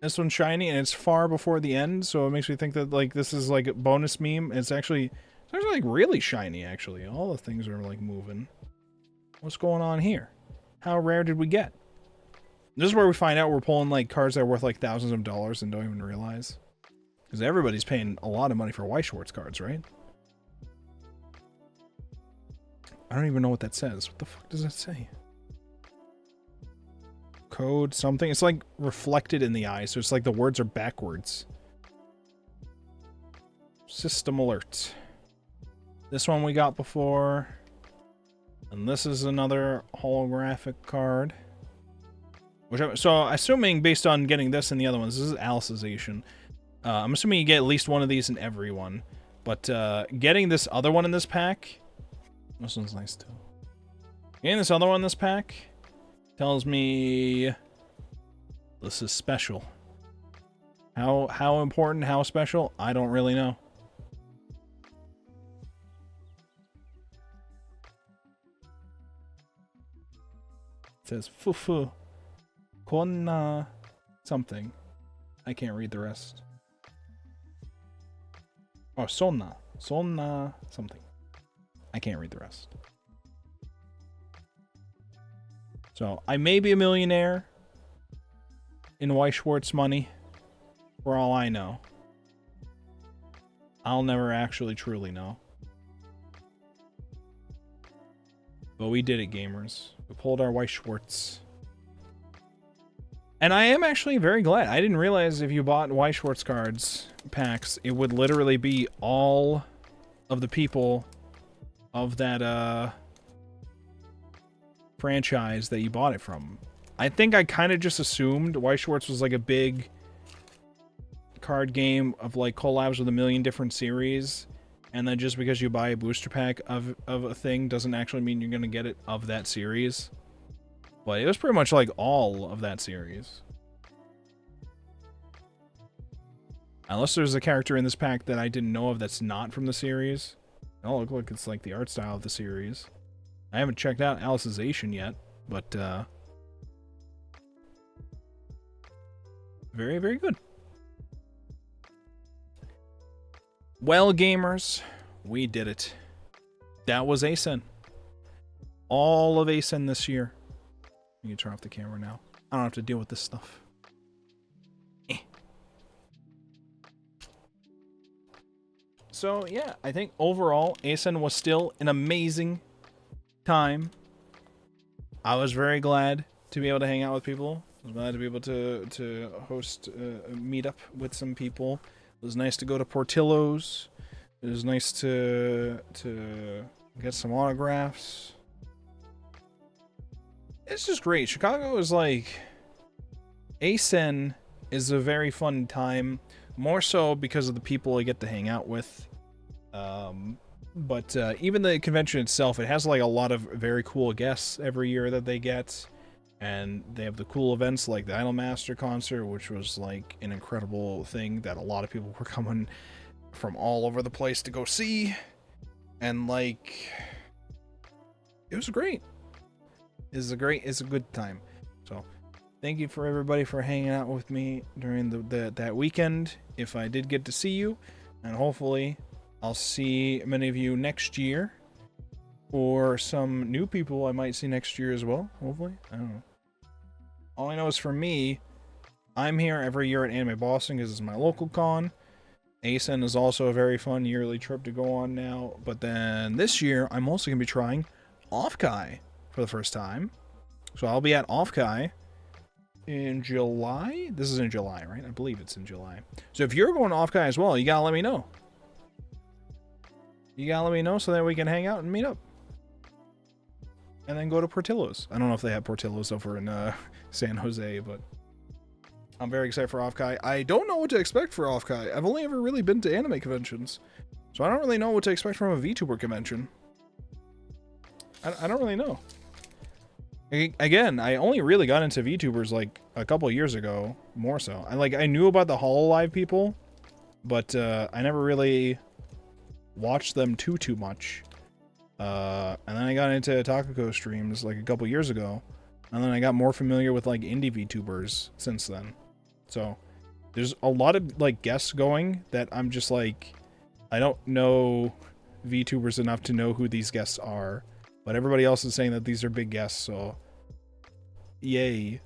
[SPEAKER 2] This one's shiny, and it's far before the end, so it makes me think that, like, this is, like, a bonus meme. It's actually, like, really shiny, actually. All the things are, like, moving. What's going on here? How rare did we get? This is where we find out we're pulling, like, cards that are worth, like, thousands of dollars and don't even realize. Because everybody's paying a lot of money for White Schwartz cards, right? I don't even know what that says. What the fuck does that say? Code something. It's like reflected in the eye, so it's like the words are backwards. System alert. This one we got before. And this is another holographic card. So assuming based on getting this and the other ones, this is Alicization. I'm assuming you get at least one of these in every one. But getting this other one in this pack... This one's nice too. Getting this other one in this pack tells me this is special. How important, how special, I don't really know. It says fufu. Konna something. I can't read the rest. Oh, Sonna. Sonna something. I can't read the rest. So, I may be a millionaire in Weiss Schwartz money, for all I know. I'll never actually truly know. But we did it, gamers. We pulled our Weiss Schwartz. And I am actually very glad. I didn't realize if you bought Weiss Schwartz cards packs, it would literally be all of the people of that franchise that you bought it from. I think I kind of just assumed Weiss Schwartz was like a big card game of like collabs with a million different series, and then just because you buy a booster pack of a thing doesn't actually mean you're gonna get it of that series. But it was pretty much like all of that series. Unless there's a character in this pack that I didn't know of that's not from the series. It all looks like it's like the art style of the series. I haven't checked out Alicization yet, but very, very good. Well, gamers, we did it. That was ASEN. All of ASEN this year. You can turn off the camera now. I don't have to deal with this stuff. So, yeah, I think overall, ASEN was still an amazing time. I was very glad to be able to hang out with people. I was glad to be able to host a meetup with some people. It was nice to go to Portillo's. It was nice to get some autographs. It's just great. Chicago is like... ASEN is a very fun time. More so because of the people I get to hang out with. But even the convention itself, it has like a lot of very cool guests every year that they get. And they have the cool events like the Idolmaster concert, which was like an incredible thing that a lot of people were coming from all over the place to go see. And like, it was great. It's a good time. So thank you for everybody for hanging out with me during that weekend. If I did get to see you, and hopefully I'll see many of you next year, or some new people I might see next year as well. Hopefully, I don't know. All I know is for me, I'm here every year at Anime Boston because it's my local con. ASEN is also a very fun yearly trip to go on now. But then this year, I'm also going to be trying Offkai for the first time. So I'll be at Offkai in July. This is in July, right? I believe it's in July. So if you're going to Offkai as well, you got to let me know. You got to let me know so that we can hang out and meet up. And then go to Portillo's. I don't know if they have Portillo's over in San Jose, but I'm very excited for Offkai. I don't know what to expect for Offkai. I've only ever really been to anime conventions, so I don't really know what to expect from a VTuber convention. I don't really know. Again, I only really got into VTubers like a couple years ago, more so. I knew about the HoloLive people, but I never really watched them too much. And then I got into Takako streams like a couple years ago, and then I got more familiar with like indie VTubers since then. So there's a lot of like guests going that I'm just like, I don't know VTubers enough to know who these guests are, but everybody else is saying that these are big guests, so yay.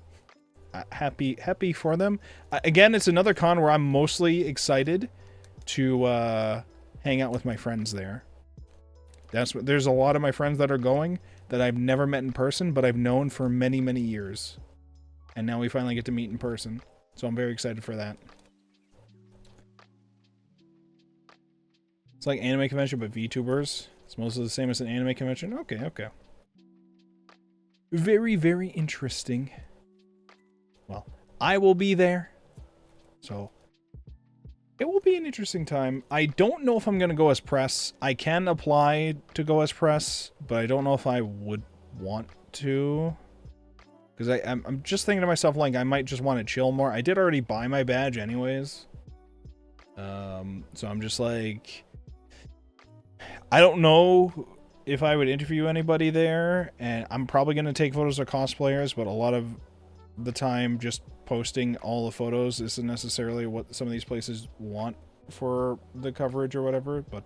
[SPEAKER 2] Happy for them. Again, it's another con where I'm mostly excited to hang out with my friends there. There's a lot of my friends that are going that I've never met in person, but I've known for many, many years. And now we finally get to meet in person. So I'm very excited for that. It's like anime convention, but VTubers. It's mostly the same as an anime convention. Okay. Very, very interesting. Well, I will be there. So it will be an interesting time. I don't know if I'm going to go as press. I can apply to go as press, but I don't know if I would want to. Because I'm just thinking to myself, like, I might just want to chill more. I did already buy my badge anyways. So I'm just like, I don't know if I would interview anybody there. And I'm probably going to take photos of cosplayers, but a lot of the time just posting all the photos isn't necessarily what some of these places want for the coverage or whatever, but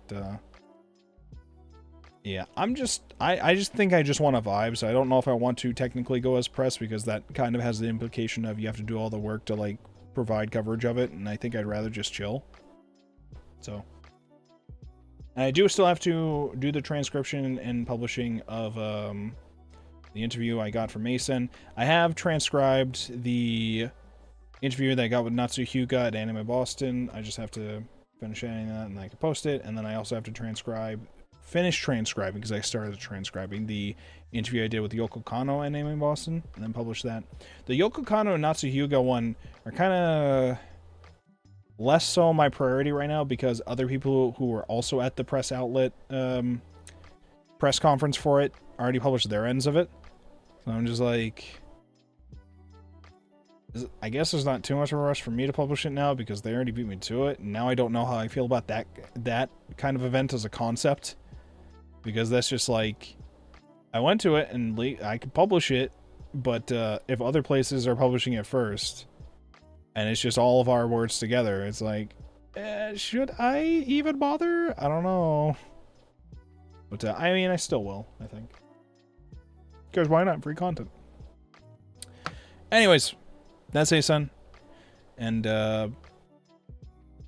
[SPEAKER 2] yeah, I just think I just want a vibe, so I don't know if I want to technically go as press, because that kind of has the implication of you have to do all the work to, like, provide coverage of it, and I think I'd rather just chill. So, and I do still have to do the transcription and publishing of the interview I got from Mason. I have transcribed the interview that I got with Natsuhyuka at Anime Boston. I just have to finish editing that, and I can post it, and then I also have to finish transcribing, because I started transcribing the interview I did with Yoko Kanno at Anime Boston, and then publish that. The Yoko Kanno and Natsuhyuka one are kind of less so my priority right now, because other people who were also at the press outlet press conference for it already published their ends of it. So I'm just like, I guess there's not too much of a rush for me to publish it now, because they already beat me to it, and now I don't know how I feel about that kind of event as a concept, because that's just like, I went to it and I could publish it, but if other places are publishing it first, and it's just all of our words together, it's like, should I even bother? I don't know. But I mean, I still will, I think. Because why not? Free content. Anyways, that's A-Sun. And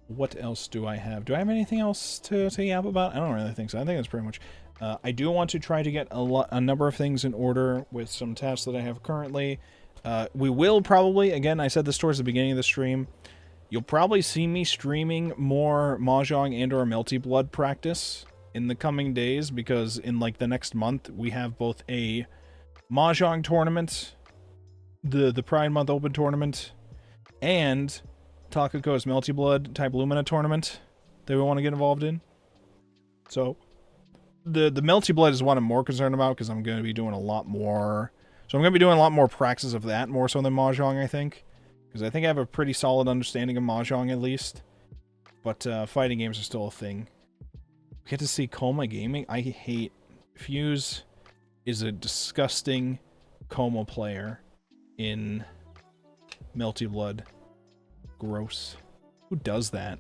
[SPEAKER 2] what else do I have? Do I have anything else to yap about? I don't really think so. I think that's pretty much. I do want to try to get a number of things in order with some tasks that I have currently. We will probably, again, I said this towards the beginning of the stream, you'll probably see me streaming more Mahjong and or Melty Blood practice in the coming days, because in like the next month we have both a Mahjong tournament, the Pride Month Open tournament, and Takako's Melty Blood type Lumina tournament that we want to get involved in. So the Melty Blood is what I'm more concerned about, because I'm going to be doing a lot more. So I'm going to be doing a lot more practice of that, more so than Mahjong, I think. Because I think I have a pretty solid understanding of Mahjong, at least. But fighting games are still a thing. We get to see Koma Gaming. I hate... Fuse is a disgusting Koma player in Melty Blood. Gross. Who does that?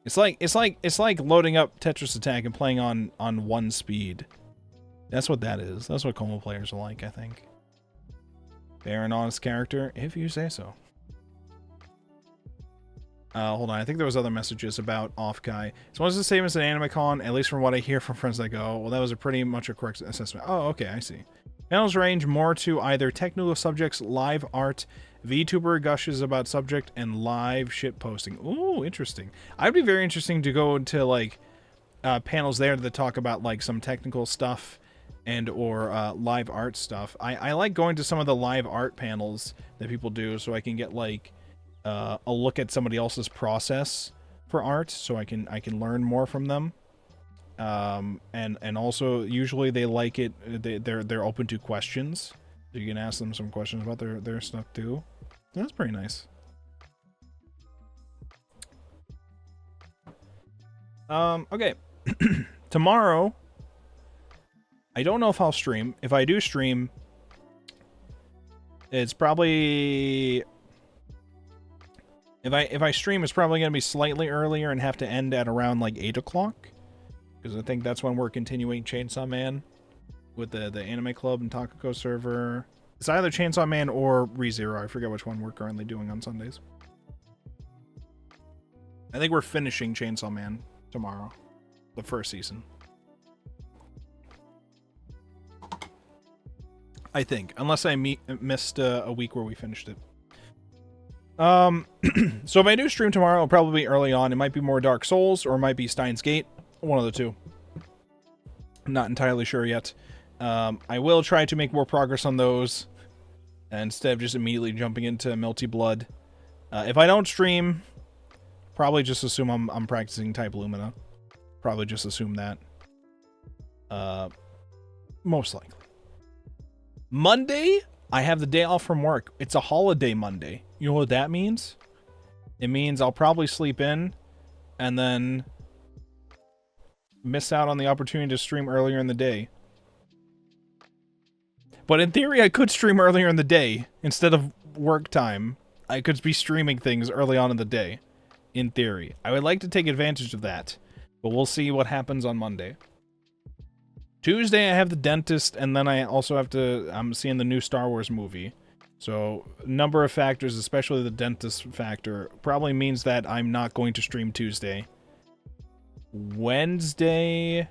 [SPEAKER 2] It's like loading up Tetris Attack and playing on 1 speed. That's what that is. That's what Koma players are like, I think. Fair and honest character, if you say so. Hold on, I think there was other messages about Off-Kai. So what's the same as an AnimeCon, at least from what I hear from friends that go, well, that was a pretty much a correct assessment. Oh, okay, I see. Panels range more to either technical subjects, live art, VTuber gushes about subject, and live shitposting. Ooh, interesting. I'd be very interesting to go into, like, panels there that talk about, like, some technical stuff and or live art stuff. I like going to some of the live art panels that people do, so I can get, like, a look at somebody else's process for art, so I can learn more from them. And also usually they like it. They're open to questions, so you can ask them some questions about their stuff too. That's pretty nice. Okay. Tomorrow, I don't know if I'll stream. If I do stream, it's probably... If I stream, it's probably going to be slightly earlier and have to end at around like 8 o'clock. Because I think that's when we're continuing Chainsaw Man with the Anime Club and Takako server. It's either Chainsaw Man or ReZero. I forget which one we're currently doing on Sundays. I think we're finishing Chainsaw Man tomorrow. The first season. I think. Unless I missed a week where we finished it. So if I do stream tomorrow, it'll probably be early on. It might be more Dark Souls, or it might be Steins Gate. One of the two. I'm not entirely sure yet. I will try to make more progress on those, instead of just immediately jumping into Melty Blood. If I don't stream, probably just assume I'm practicing Type Lumina. Probably just assume that. Most likely. Monday, I have the day off from work. It's a holiday Monday. You know what that means? It means I'll probably sleep in and then miss out on the opportunity to stream earlier in the day. But in theory, I could stream earlier in the day instead of work time. I could be streaming things early on in the day. In theory, I would like to take advantage of that, but we'll see what happens on Monday. Tuesday, I have the dentist, and then I also have to. I'm seeing the new Star Wars movie. So, a number of factors, especially the dentist factor, probably means that I'm not going to stream Tuesday. Wednesday,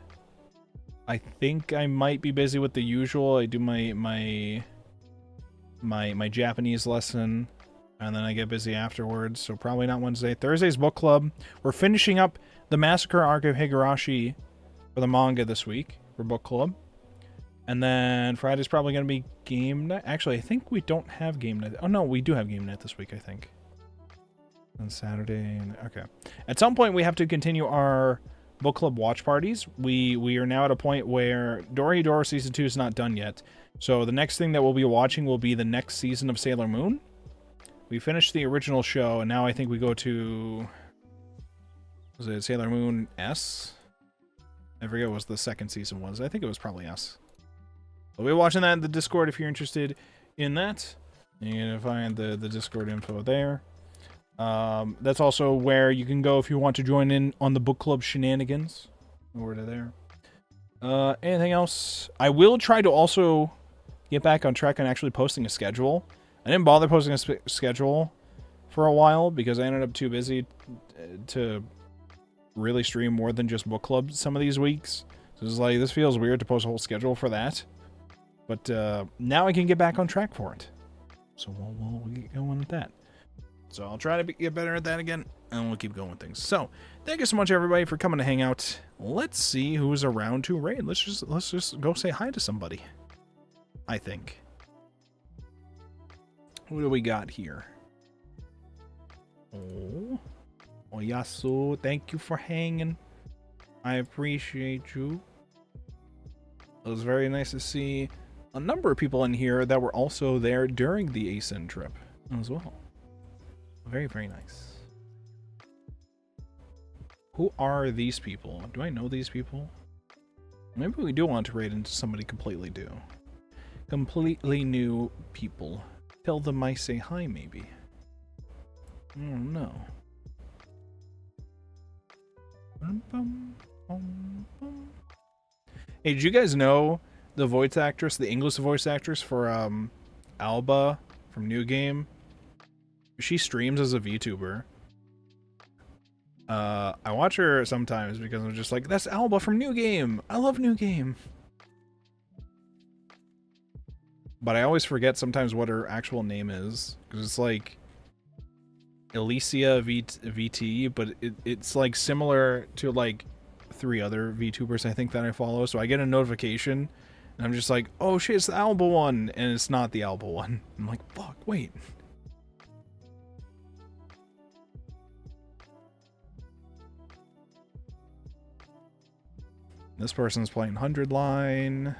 [SPEAKER 2] I think I might be busy with the usual. I do my Japanese lesson, and then I get busy afterwards, so probably not Wednesday. Thursday's book club. We're finishing up the Massacre Arc of Higurashi for the manga this week for book club. And then Friday's probably going to be game night. Actually, I think we don't have game night. Oh, no, we do have game night this week, I think. And Saturday. Okay. At some point, we have to continue our book club watch parties. We are now at a point where Dorohedoro Season 2 is not done yet. So the next thing that we'll be watching will be the next season of Sailor Moon. We finished the original show, and now I think we go to... Was it Sailor Moon S? I forget what the second season was. I think it was probably S. We'll be watching that in the Discord if you're interested in that. You can find the Discord info there. That's also where you can go if you want to join in on the book club shenanigans. Over to there. Anything else? I will try to also get back on track on actually posting a schedule. I didn't bother posting a schedule for a while because I ended up too busy to really stream more than just book club some of these weeks. So it's like, this feels weird to post a whole schedule for that. But now I can get back on track for it. So we'll get going with that. So I'll try to get better at that again, and we'll keep going with things. So thank you so much, everybody, for coming to hang out. Let's see who's around to raid. Let's just go say hi to somebody. I think. Who do we got here? Oh, Oyasu, thank you for hanging. I appreciate you. It was very nice to see a number of people in here that were also there during the ASIN trip as well. Very, very nice. Who are these people? Do I know these people? Maybe we do want to raid into somebody completely new. Completely new people. Tell them I say hi, maybe. I don't know. Hey, did you guys know the voice actress, the English voice actress for Alba from New Game? She streams as a VTuber. I watch her sometimes because I'm just like, that's Alba from New Game. I love New Game. But I always forget sometimes what her actual name is. Because it's like Alicia VT, but it's like similar to like 3 other VTubers I think that I follow. So I get a notification and I'm just like, oh shit, it's the Alba one. And it's not the Alba one. I'm like, fuck, wait. This person's playing 100 line.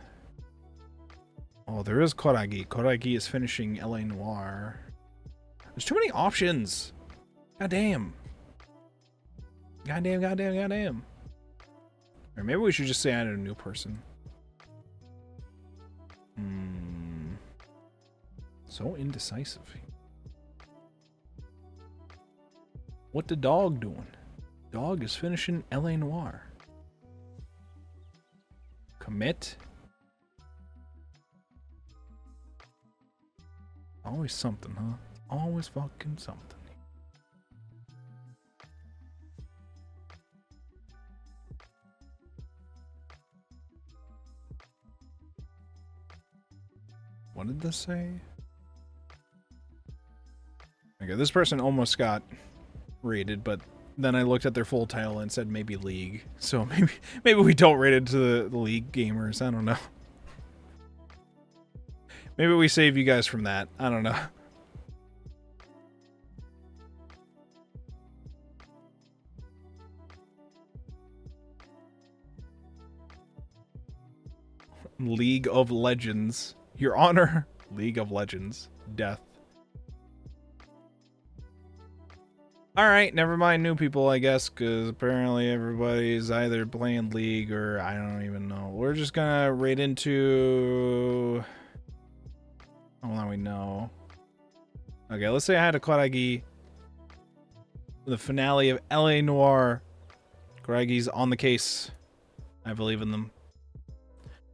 [SPEAKER 2] Oh, there is Koragi. Koragi is finishing LA Noir. There's too many options. Goddamn. Goddamn. Or maybe we should just say I added a new person. So indecisive. What the dog doing? Dog is finishing LA Noir. Commit. Always something, huh? Always fucking something. What did this say? Okay, this person almost got rated, but then I looked at their full title and said maybe League. So maybe we don't rate it to the League gamers. I don't know. Maybe we save you guys from that. I don't know. League of Legends. Your Honor. League of Legends. Death. Alright, never mind new people, I guess, because apparently everybody's either playing League or I don't even know. We're just gonna raid into Okay, let's say I had a Kuragi. The finale of LA Noire. Kuragi's on the case. I believe in them.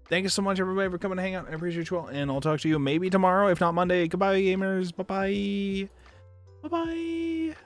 [SPEAKER 2] Thank you so much, everybody, for coming to hang out. I appreciate you all. And I'll talk to you maybe tomorrow, if not Monday. Goodbye, gamers. Bye-bye. Bye-bye.